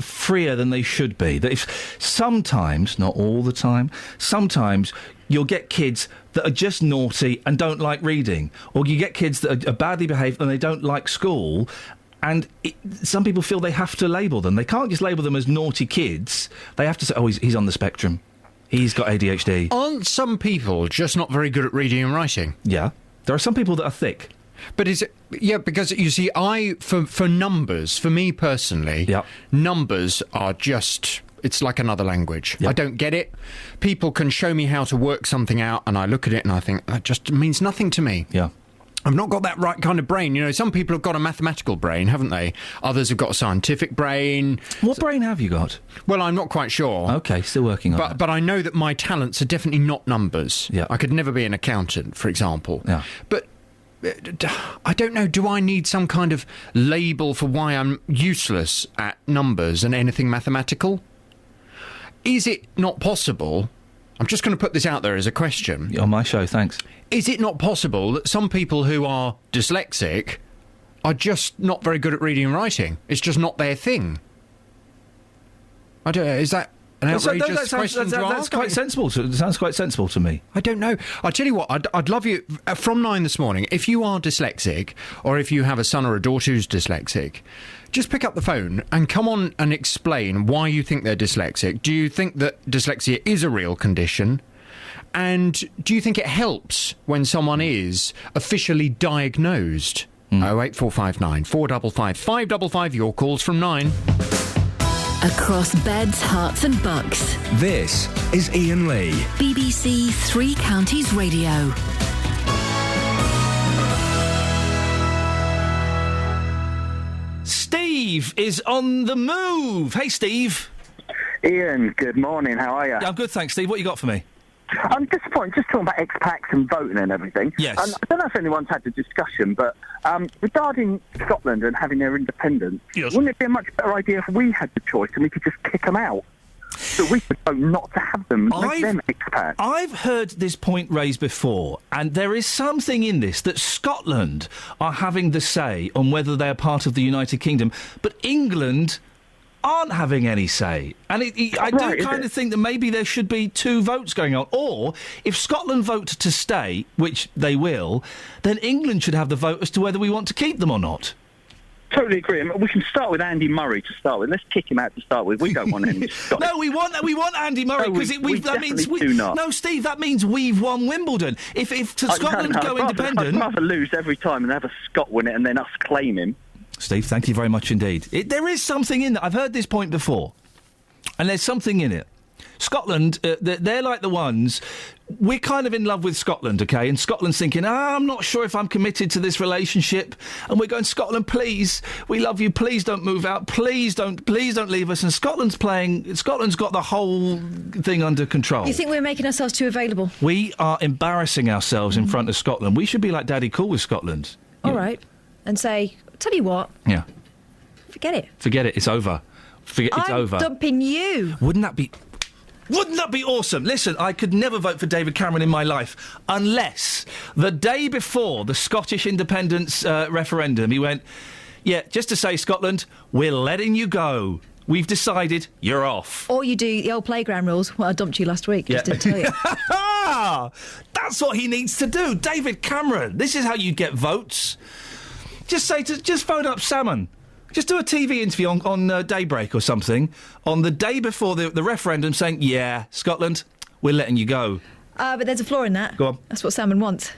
freer than they should be. That if sometimes, not all the time, sometimes you'll get kids that are just naughty and don't like reading, or you get kids that are badly behaved and they don't like school. And some people feel they have to label them. They can't just label them as naughty kids. They have to say, oh, he's on the spectrum. He's got ADHD.
Aren't some people just not very good at reading and writing?
Yeah. There are some people that are thick.
But is it... Yeah, because, you see, for numbers, for me personally, numbers are just... It's like another language. Yep. I don't get it. People can show me how to work something out, and I look at it and I think, that just means nothing to me.
Yeah.
I've not got that right kind of brain. You know, some people have got a mathematical brain, haven't they? Others have got a scientific brain.
What brain have you got?
Well, I'm not quite sure.
Okay, still working on that.
But I know that my talents are definitely not numbers.
Yeah.
I could never be an accountant, for example.
Yeah.
But I don't know, do I need some kind of label for why I'm useless at numbers and anything mathematical? Is it not possible... I'm just going to put this out there as a question.
On my show, thanks.
Is it not possible that some people who are dyslexic are just not very good at reading and writing? It's just not their thing. I don't know, is that an outrageous question to ask?
That's quite sensible. It sounds quite sensible to me.
I don't know. I'll tell you what, I'd love you, from 9 this morning, if you are dyslexic, or if you have a son or a daughter who's dyslexic, just pick up the phone and come on and explain why you think they're dyslexic. Do you think that dyslexia is a real condition? And do you think it helps when someone is officially diagnosed? 08459 455 555, your calls from 9.
Across beds, hearts and bucks.
This is Iain Lee.
BBC Three Counties Radio.
Steve is on the move. Hey, Steve.
Iain, good morning. How are you?
I'm good, thanks, Steve. What you got for me?
I'm disappointed, just talking about expats and voting and everything.
Yes.
I don't know if anyone's had the discussion, but regarding Scotland and having their independence, wouldn't it be a much better idea if we had the choice and we could just kick them out? So we could vote not to have them, make them expats.
I've heard this point raised before, and there is something in this that Scotland are having the say on whether they're part of the United Kingdom, but England aren't having any say. And I do kind of think that maybe there should be two votes going on. Or, if Scotland vote to stay, which they will, then England should have the vote as to whether we want to keep them or not.
Totally agree. I mean, we can start with Andy Murray to start with. Let's kick him out to start with. We don't want any Scotland.
No, we want Andy Murray because that means we
do not.
No, Steve, that means we've won Wimbledon. If Scotland go independent,
I'd rather lose every time and have a Scot win it and then us claim him.
Steve, thank you very much indeed. There is something in that. I've heard this point before, and there's something in it. Scotland, they're like the ones... We're kind of in love with Scotland, OK? And Scotland's thinking, I'm not sure if I'm committed to this relationship. And we're going, Scotland, please, we love you. Please don't move out. Please don't leave us. And Scotland's got the whole thing under control.
You think we're making ourselves too available?
We are embarrassing ourselves in front of Scotland. We should be like Daddy Cool with Scotland.
All right. And say, tell you what.
Yeah.
Forget it.
Forget it. It's over. It's over.
I'm dumping you.
Wouldn't that be awesome? Listen, I could never vote for David Cameron in my life unless the day before the Scottish independence referendum he went, yeah, just to say, Scotland, we're letting you go. We've decided you're off.
Or you do the old playground rules. Well, I dumped you last week. Just didn't tell you.
That's what he needs to do. David Cameron, this is how you get votes. Just phone up Salmon. Just do a TV interview on Daybreak or something on the day before the referendum saying, yeah, Scotland, we're letting you go.
But there's a flaw in that.
Go on.
That's what Salmon wants.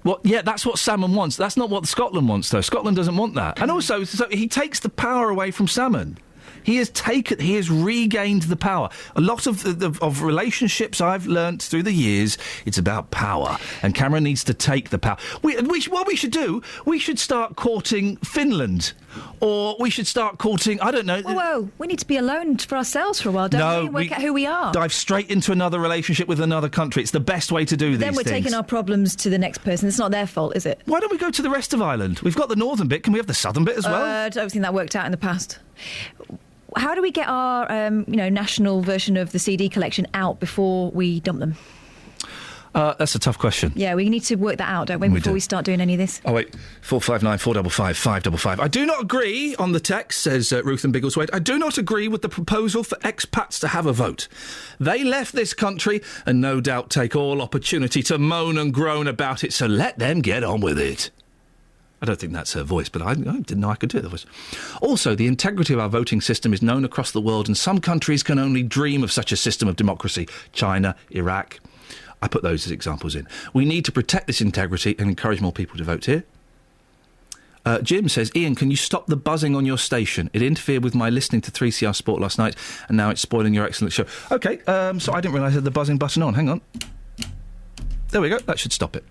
Well, yeah, that's what Salmon wants. That's not what Scotland wants, though. Scotland doesn't want that. And also, so he takes the power away from Salmon. He has regained the power. A lot of relationships I've learnt through the years, it's about power. And Cameron needs to take the power. What we should do, we should start courting Finland. Or we should start courting, I don't know...
Whoa, we need to be alone for ourselves for a while, don't we? Work out who we are.
Dive straight into another relationship with another country. It's the best way to do these things.
Then we're taking our problems to the next person. It's not their fault, is it?
Why don't we go to the rest of Ireland? We've got the northern bit. Can we have the southern bit as well?
I don't think that worked out in the past. How do we get our, national version of the CD collection out before we dump them?
That's a tough question.
Yeah, we need to work that out, don't we, before we start doing any of this?
Oh, wait. 459 455 555. I do not agree on the text, says Ruth and Biggleswade. I do not agree with the proposal for expats to have a vote. They left this country and no doubt take all opportunity to moan and groan about it, so let them get on with it. I don't think that's her voice, but I didn't know I could do the voice. Also, the integrity of our voting system is known across the world, and some countries can only dream of such a system of democracy. China, Iraq. I put those as examples in. We need to protect this integrity and encourage more people to vote here. Jim says, Iain, can you stop the buzzing on your station? It interfered with my listening to 3CR Sport last night, and now it's spoiling your excellent show. OK, so I didn't realise I had the buzzing button on. Hang on. There we go. That should stop it.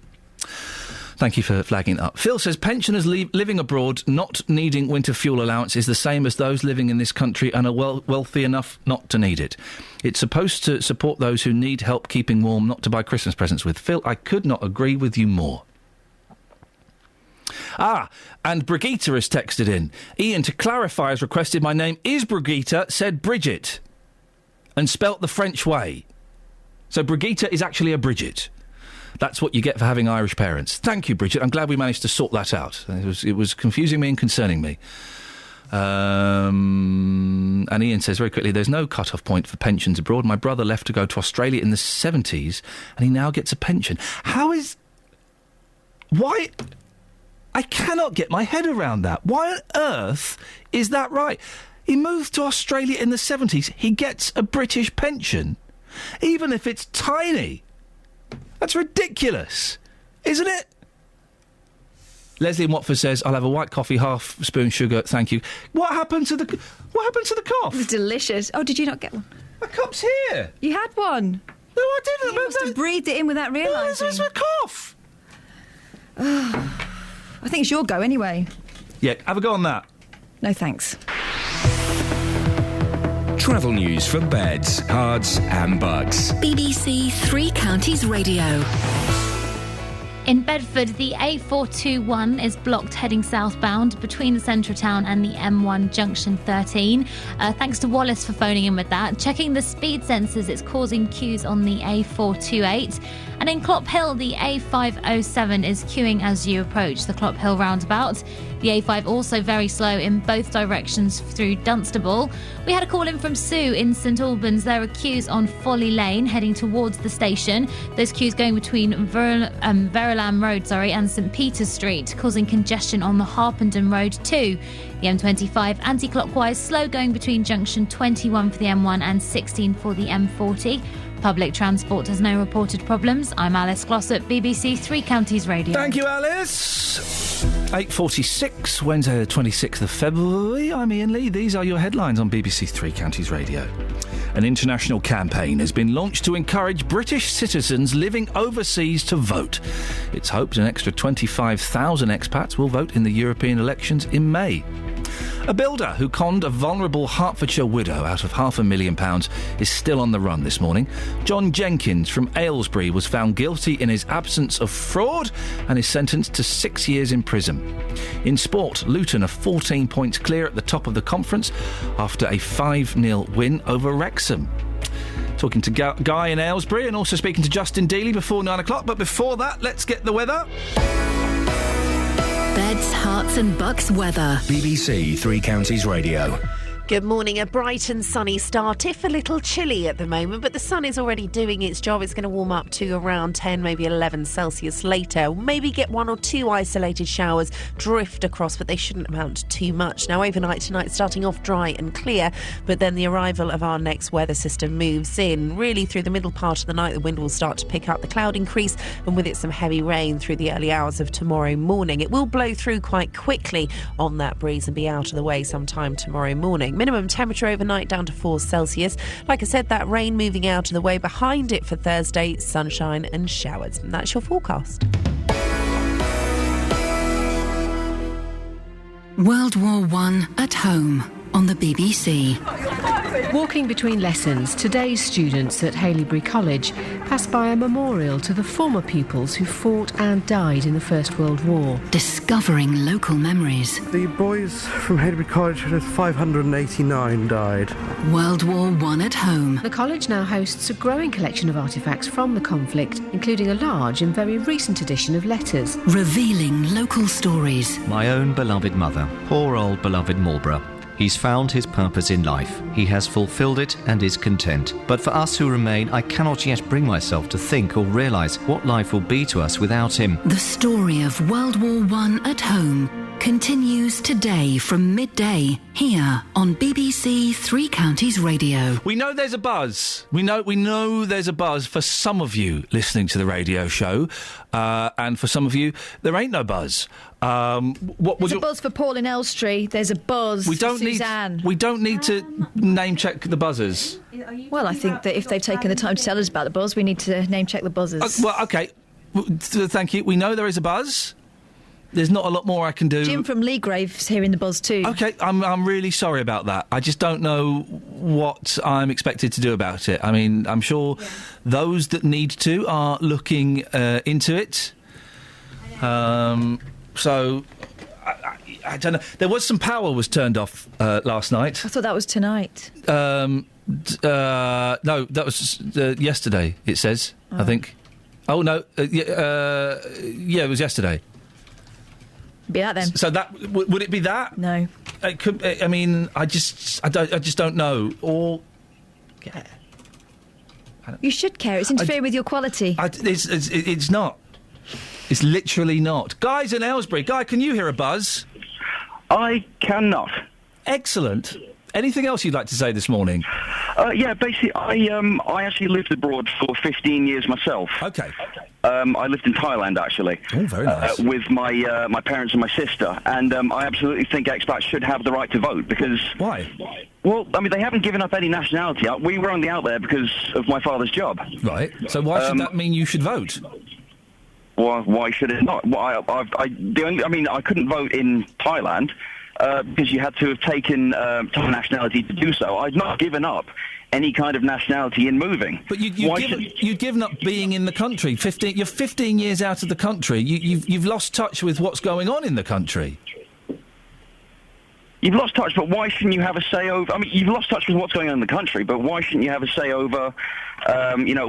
Thank you for flagging it up. Phil says pensioners living abroad not needing winter fuel allowance is the same as those living in this country and are wealthy enough not to need it. It's supposed to support those who need help keeping warm, not to buy Christmas presents with. Phil, I could not agree with you more. And Brigitte has texted in. Iain, to clarify, has requested my name is Brigitte, said Bridget, and spelt the French way. So Brigitte is actually a Bridget. That's what you get for having Irish parents. Thank you, Bridget. I'm glad we managed to sort that out. It was confusing me and concerning me. And Iain says very quickly, there's no cut-off point for pensions abroad. My brother left to go to Australia in the 70s, and he now gets a pension. Why... I cannot get my head around that. Why on earth is that right? He moved to Australia in the 70s. He gets a British pension, even if it's tiny. That's ridiculous, isn't it? Leslie in Watford says, I'll have a white coffee, half spoon sugar, thank you. What happened to the cough?
It was delicious. Oh, did you not get one?
My cup's here.
You had one.
No, I didn't.
You must have breathed it in without realising.
It's a cough.
I think it's your go anyway.
Yeah, have a go on that.
No thanks.
Travel news for beds, cards and bugs.
BBC Three Counties Radio.
In Bedford, the A421 is blocked heading southbound between the centre of town and the M1 junction 13. Thanks to Wallace for phoning in with that. Checking the speed sensors, it's causing queues on the A428. And in Clop Hill, the A507 is queuing as you approach the Clop Hill roundabout. The A5 also very slow in both directions through Dunstable. We had a call in from Sue in St Albans. There are queues on Folly Lane heading towards the station. Those queues going between Verulam Road and St Peter's Street, causing congestion on the Harpenden Road too. The M25 anti-clockwise slow going between junction 21 for the M1 and 16 for the M40. Public transport has no reported problems. I'm Alice Glossop, BBC Three Counties Radio.
Thank you, Alice. 8:46, Wednesday the 26th of February. I'm Iain Lee. These are your headlines on BBC Three Counties Radio. An international campaign has been launched to encourage British citizens living overseas to vote. It's hoped an extra 25,000 expats will vote in the European elections in May. A builder who conned a vulnerable Hertfordshire widow out of £500,000 is still on the run this morning. John Jenkins from Aylesbury was found guilty in his absence of fraud and is sentenced to 6 years in prison. In sport, Luton are 14 points clear at the top of the conference after a 5-0 win over Wrexham. Talking to Guy in Aylesbury and also speaking to Justin Dealey before 9 o'clock. But before that, let's get the weather.
Beds, Herts and Bucks weather.
BBC Three Counties Radio.
Good morning. A bright and sunny start, if a little chilly at the moment, but the sun is already doing its job. It's going to warm up to around 10, maybe 11 Celsius later. Maybe get 1 or 2 isolated showers drift across, but they shouldn't amount to too much. Now, overnight tonight, starting off dry and clear, but then the arrival of our next weather system moves in. Really, through the middle part of the night, the wind will start to pick up, the cloud increase, and with it some heavy rain through the early hours of tomorrow morning. It will blow through quite quickly on that breeze and be out of the way sometime tomorrow morning. Minimum temperature overnight down to 4 Celsius. Like I said, that rain moving out of the way. Behind it for Thursday, sunshine and showers. And that's your forecast.
World War I at home on the BBC.
Walking between lessons, today's students at Haileybury College pass by a memorial to the former pupils who fought and died in the First World War.
Discovering local memories.
The boys from Haileybury College, 589 died.
World War I at home.
The college now hosts a growing collection of artefacts from the conflict, including a large and very recent edition of letters.
Revealing local stories.
My own beloved mother, poor old beloved Marlborough. He's found his purpose in life. He has fulfilled it and is content. But for us who remain, I cannot yet bring myself to think or realise what life will be to us without him.
The story of World War I at home continues today from midday here on BBC Three Counties Radio.
We know there's a buzz. We know there's a buzz for some of you listening to the radio show, and for some of you there ain't no buzz.
There's a buzz for Paul in Elstree. There's a buzz for Suzanne.
We don't need to name check the buzzers.
Well, I think that if they've taken the time to tell us about the buzz, we need to name check the buzzers.
Well, OK. Thank you. We know there is a buzz. There's not a lot more I can do.
Jim from Leagrave's hearing the buzz too.
OK, I'm really sorry about that. I just don't know what I'm expected to do about it. I mean, I'm sure those that need to are looking into it. So, I don't know. There was some power was turned off last night.
I thought that was tonight.
No, that was yesterday, it says, I think. Oh, no. Yeah, it was yesterday.
Be that then.
So that would it be that?
No.
It could. I mean, I just don't know. Or
you should care. It's interfering with your quality.
It's not. It's literally not. Guy's in Aylesbury. Guy, can you hear a buzz?
I cannot.
Excellent. Anything else you'd like to say this morning?
Yeah, basically, I actually lived abroad for 15 years myself.
Okay.
I lived in Thailand, actually.
Oh, very nice.
With my parents and my sister. And I absolutely think expats should have the right to vote, because...
Why?
Well, I mean, they haven't given up any nationality. We were only out there because of my father's job.
Right. So why should that mean you should vote?
Why should it not? Well, I couldn't vote in Thailand... because you had to have taken Thai nationality to do so. I'd not given up any kind of nationality in moving.
But you'd given up being in the country. You're 15 years out of the country. You've lost touch with what's going on in the country.
You've lost touch, but why shouldn't you have a say over... I mean, you've lost touch with what's going on in the country, but why shouldn't you have a say over,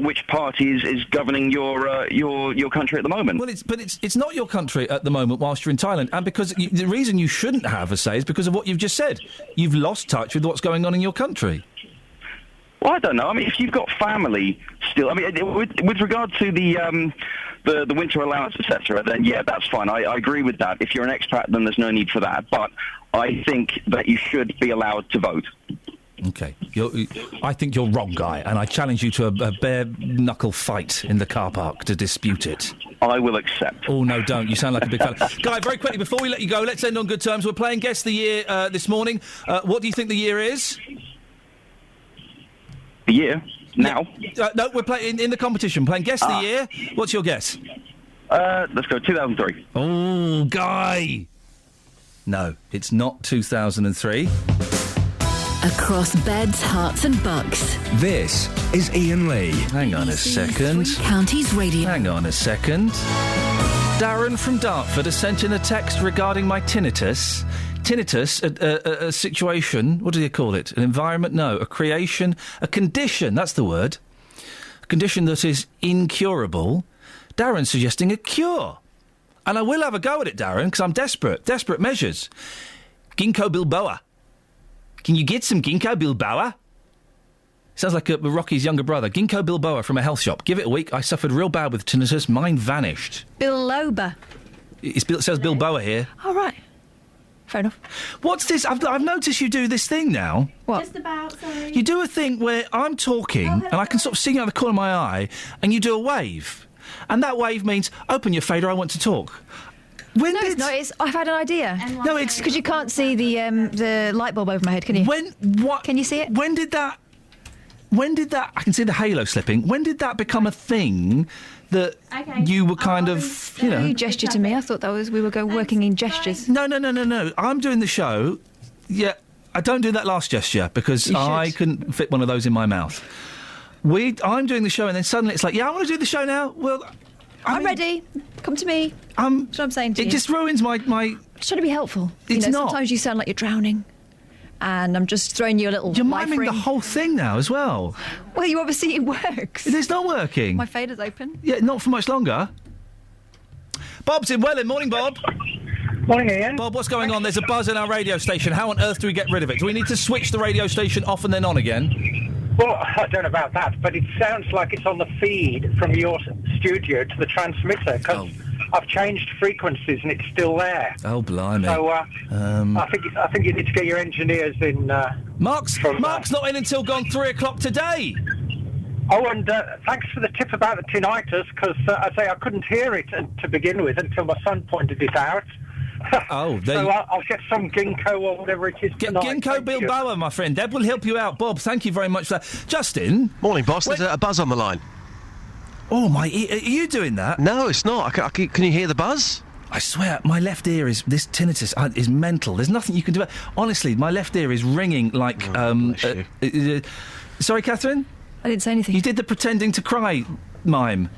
which party is governing your country at the moment?
Well, it's not your country at the moment whilst you're in Thailand, and because the reason you shouldn't have a say is because of what you've just said. You've lost touch with what's going on in your country.
Well, I don't know. I mean, if you've got family still... I mean, with regard to the winter allowance, etc., then, yeah, that's fine. I agree with that. If you're an expat, then there's no need for that. But I think that you should be allowed to vote.
OK. I think you're wrong, Guy, and I challenge you to a bare-knuckle fight in the car park to dispute it.
I will accept.
Oh, no, don't. You sound like a big fella. Guy, very quickly, before we let you go, let's end on good terms. We're playing Guess the Year this morning. What do you think the year is?
The year? Now?
No, we're playing in the competition. Playing Guess the Year. What's your guess?
Let's go 2003.
Oh, Guy! No, it's not 2003.
Across beds, hearts and bucks.
This is Iain Lee.
Hang on a second.
Three Counties Radio.
Hang on a second. Darren from Dartford has sent in a text regarding my tinnitus. Tinnitus, a situation, what do you call it? An environment? No, a creation, a condition, that's the word. A condition that is incurable. Darren's suggesting a cure. And I will have a go at it, Darren, because I'm desperate. Desperate measures. Ginkgo biloba. Can you get some Ginkgo biloba? Sounds like Rocky's younger brother. Ginkgo biloba from a health shop. Give it a week. I suffered real bad with tinnitus. Mine vanished.
Biloba.
It says Bilboa here.
Oh, right. Fair enough.
What's this? I've noticed you do this thing now.
What?
Just about, sorry.
You do a thing where I'm talking and I can sort of see you out of the corner of my eye and you do a wave. And that wave means, open your fader, I want to talk.
I've had an idea.
No, it's...
Because you can't see the light bulb over my head, can you?
What?
Can you see it?
When did that... I can see the halo slipping. When did that become a thing that you were kind of, you know...
You gestured to me. I thought we were working in gestures.
No. I'm doing the show. Yeah, I don't do that last gesture because I couldn't fit one of those in my mouth. I'm doing the show and then suddenly it's like, yeah, I want to do the show now. Well...
I'm ready. Come to me. That's what I'm saying to you.
It just ruins my...
I'm trying to be helpful.
It's not.
Sometimes you sound like you're drowning. And I'm just throwing you a little...
You're miming the whole thing now as well.
Well, it works.
It is not working.
My fader's open.
Yeah, not for much longer. Bob's in Welling. Morning, Bob.
Morning, Ian.
Bob, what's going on? There's a buzz in our radio station. How on earth do we get rid of it? Do we need to switch the radio station off and then on again?
Well, I don't know about that, but it sounds like it's on the feed from your studio to the transmitter, because I've changed frequencies and it's still there.
Oh, blimey.
So, I think you need to get your engineers in...
Mark's not in until gone 3 o'clock today.
Oh, and thanks for the tip about the tinnitus, because I couldn't hear it to begin with until my son pointed it out.
Oh,
so I'll get some ginkgo or whatever it is tonight.
Ginkgo biloba, my friend. Deb will help you out. Bob, thank you very much for that. Justin.
Morning, boss. There's a buzz on the line.
Oh, my ear. Are you doing that?
No, it's not. Can you hear the buzz?
I swear, my left ear is... This tinnitus is mental. There's nothing you can do. Honestly, my left ear is ringing like... sorry, Catherine?
I didn't say anything.
You did the pretending to cry mime.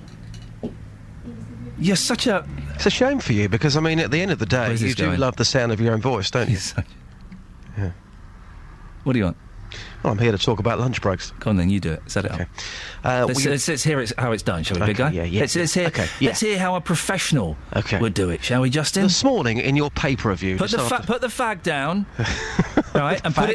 You're such a...
It's a shame for you, because, I mean, at the end of the day, you do love the sound of your own voice, don't you? Yeah.
What do you want?
Well, I'm here to talk about lunch breaks.
Go on then, you do it. Set it up. Let's hear how it's done, shall we, big guy?
Yeah.
Let's hear how a professional would do it, shall we, Justin?
This morning, in your pay-per review...
Put the fag down, right, and put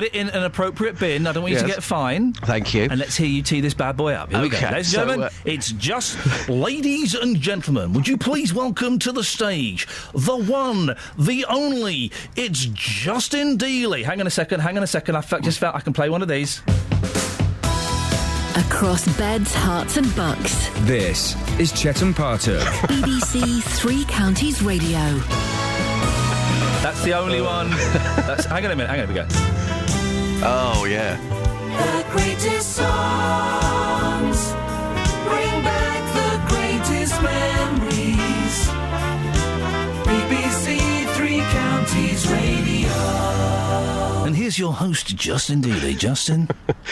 it in an appropriate bin. I don't want you to get fined.
Thank you.
And let's hear you tee this bad boy up. Here we go. Ladies and gentlemen, it's just... Ladies and gentlemen, would you please welcome to the stage the one, the only, it's Justin Dealey. Hang on a second. I just felt I can play one of these.
Across beds, hearts and bucks.
This is Chet and Parter.
BBC Three Counties Radio.
That's the only one. Hang on a minute, we go.
Oh, yeah.
The greatest songs bring back the greatest memories. BBC Three Counties Radio.
And here's your host, Justin Dealey. Justin,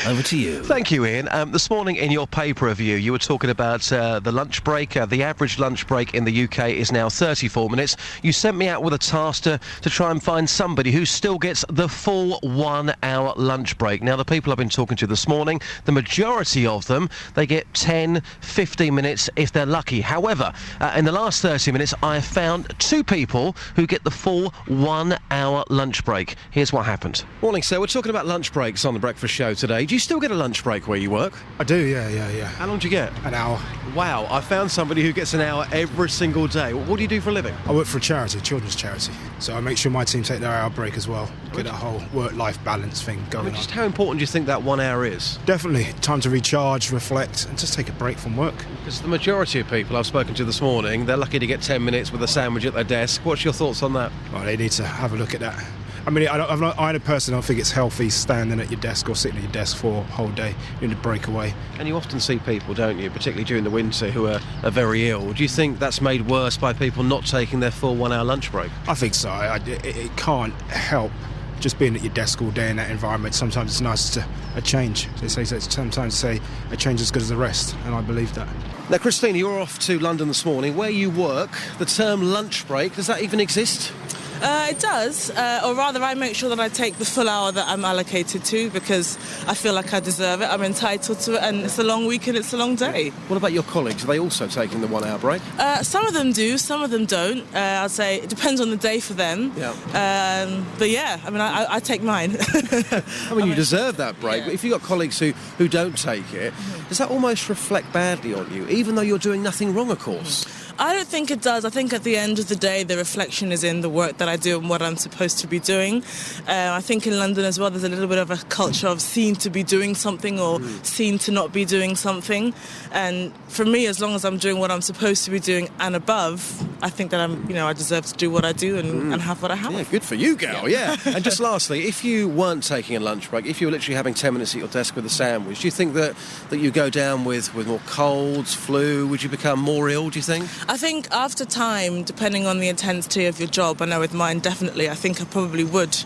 over to you.
Thank you, Ian. This morning in your paper review, you were talking about the lunch break. The average lunch break in the UK is now 34 minutes. You sent me out with a task to try and find somebody who still gets the full 1 hour lunch break. Now, the people I've been talking to this morning, the majority of them, they get 10, 15 minutes if they're lucky. However, in the last 30 minutes, I have found 2 people who get the full 1 hour lunch break. Here's what happened. Morning, sir. We're talking about lunch breaks on the breakfast show today. Do you still get a lunch break where you work?
I do, yeah.
How long do you get?
An hour.
Wow, I found somebody who gets an hour every single day. What do you do for a living?
I work for a charity, children's charity. So I make sure my team take their hour break as well. Get that whole work-life balance thing going on.
Just how important do you think that 1 hour is?
Definitely. Time to recharge, reflect, and just take a break from work.
Because the majority of people I've spoken to this morning, they're lucky to get 10 minutes with a sandwich at their desk. What's your thoughts on that?
Well, they need to have a look at that. I mean, I personally don't think it's healthy standing at your desk or sitting at your desk for a whole day. You need to break away.
And you often see people, don't you, particularly during the winter, who are very ill. Do you think that's made worse by people not taking their full 1 hour lunch break?
I think so. It can't help just being at your desk all day in that environment. Sometimes it's nice to a change. They say sometimes a change is as good as the rest, and I believe that.
Now, Christina, you're off to London this morning. Where you work, the term lunch break, does that even exist?
It does, or rather I make sure that I take the full hour that I'm allocated to because I feel like I deserve it, I'm entitled to it, and it's a long week and it's a long day.
What about your colleagues? Are they also taking the 1 hour break?
Some of them do, some of them don't. I'd say it depends on the day for them.
Yeah.
But yeah, I mean, I take mine.
I mean, you deserve that break, but if you've got colleagues who don't take it, does that almost reflect badly on you, even though you're doing nothing wrong, of course?
I don't think it does. I think at the end of the day, the reflection is in the work that I do and what I'm supposed to be doing. I think in London as well, there's a little bit of a culture of seen to be doing something or seen to not be doing something. And for me, as long as I'm doing what I'm supposed to be doing and above, I think that I deserve to do what I do and have what I have.
Yeah, good for you, girl, yeah. And just lastly, if you weren't taking a lunch break, if you were literally having 10 minutes at your desk with a sandwich, do you think that you go down with more colds, flu? Would you become more ill, do you think?
I think after time, depending on the intensity of your job, I know with mine definitely, I think I probably would.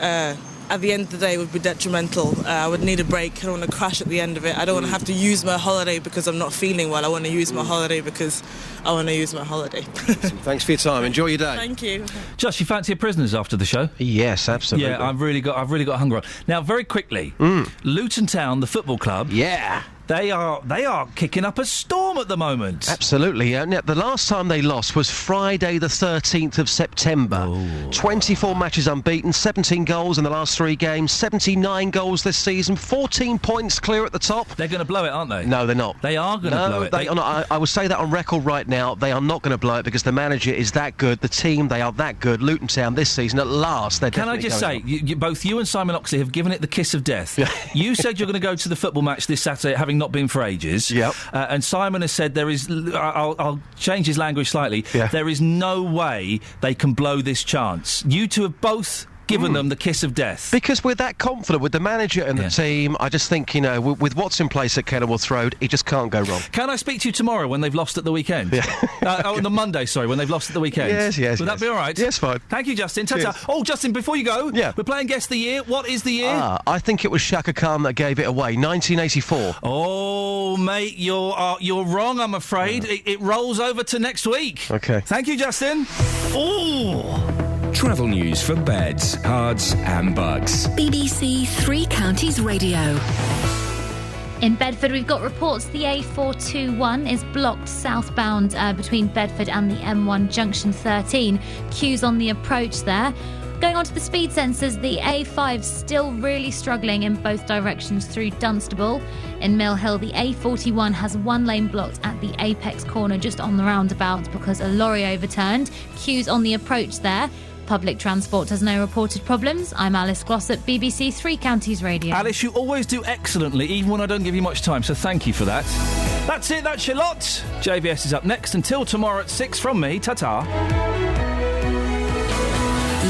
At the end of the day, it would be detrimental. I would need a break. I don't want to crash at the end of it. I don't want to have to use my holiday because I'm not feeling well. I want to use my holiday because I want to use my holiday.
Thanks for your time. Enjoy your day.
Thank you.
Josh, you fancy your prisoners after the show?
Yes, absolutely.
Yeah, I've really got hunger on. Now, very quickly, Luton Town, the football club.
Yeah.
They are kicking up a storm at the moment.
Absolutely. Now, the last time they lost was Friday the 13th of September. 24 matches unbeaten, 17 goals in the last 3 games, 79 goals this season, 14 points clear at the top.
They're going to blow it, aren't they?
No, they're not.
They are going to blow it.
They are not. I would say that on record right now. They are not going to blow it because the manager is that good. The team, they are that good. Luton Town this season, at last, they're definitely
Can I just say, both you and Simon Oxley have given it the kiss of death. You said you're going to go to the football match this Saturday, having not been for ages.
Yep.
And Simon has said there is... I'll change his language slightly.
Yeah.
There is no way they can blow this chance. You two have both given them the kiss of death.
Because we're that confident with the manager and the team. I just think, you know, with what's in place at Kenilworth Road, it just can't go wrong.
Can I speak to you tomorrow when they've lost at the weekend?
Yeah.
On the Monday, sorry, when they've lost at the weekend.
Yes.
Would that be all right?
Yes, fine.
Thank you, Justin. Ta-ta.
Cheers.
Oh, Justin, before you go, we're playing Guess the Year. What is the year?
I think it was Shaka Khan that gave it away, 1984.
Oh, mate, you're wrong, I'm afraid. It rolls over to next week.
Okay.
Thank you, Justin. Oh!
Travel news for beds, cards and bugs.
BBC Three Counties Radio.
In Bedford, we've got reports the A421 is blocked southbound between Bedford and the M1 junction 13. Queues on the approach there. Going on to the speed sensors, the A5 still really struggling in both directions through Dunstable. In Mill Hill, the A41 has one lane blocked at the Apex corner just on the roundabout because a lorry overturned. Queues on the approach there. Public transport has no reported problems. I'm Alice Glossop, BBC Three Counties Radio.
Alice, you always do excellently, even when I don't give you much time, so thank you for that. That's it, that's your lot. JVS is up next. Until tomorrow at 6 from me, ta-ta.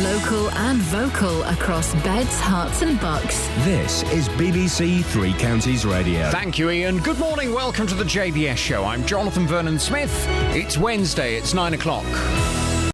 Local and vocal across beds, hearts and bucks.
This is BBC Three Counties Radio.
Thank you, Ian. Good morning. Welcome to the JVS show. I'm Jonathan Vernon Smith. It's Wednesday. It's 9 o'clock.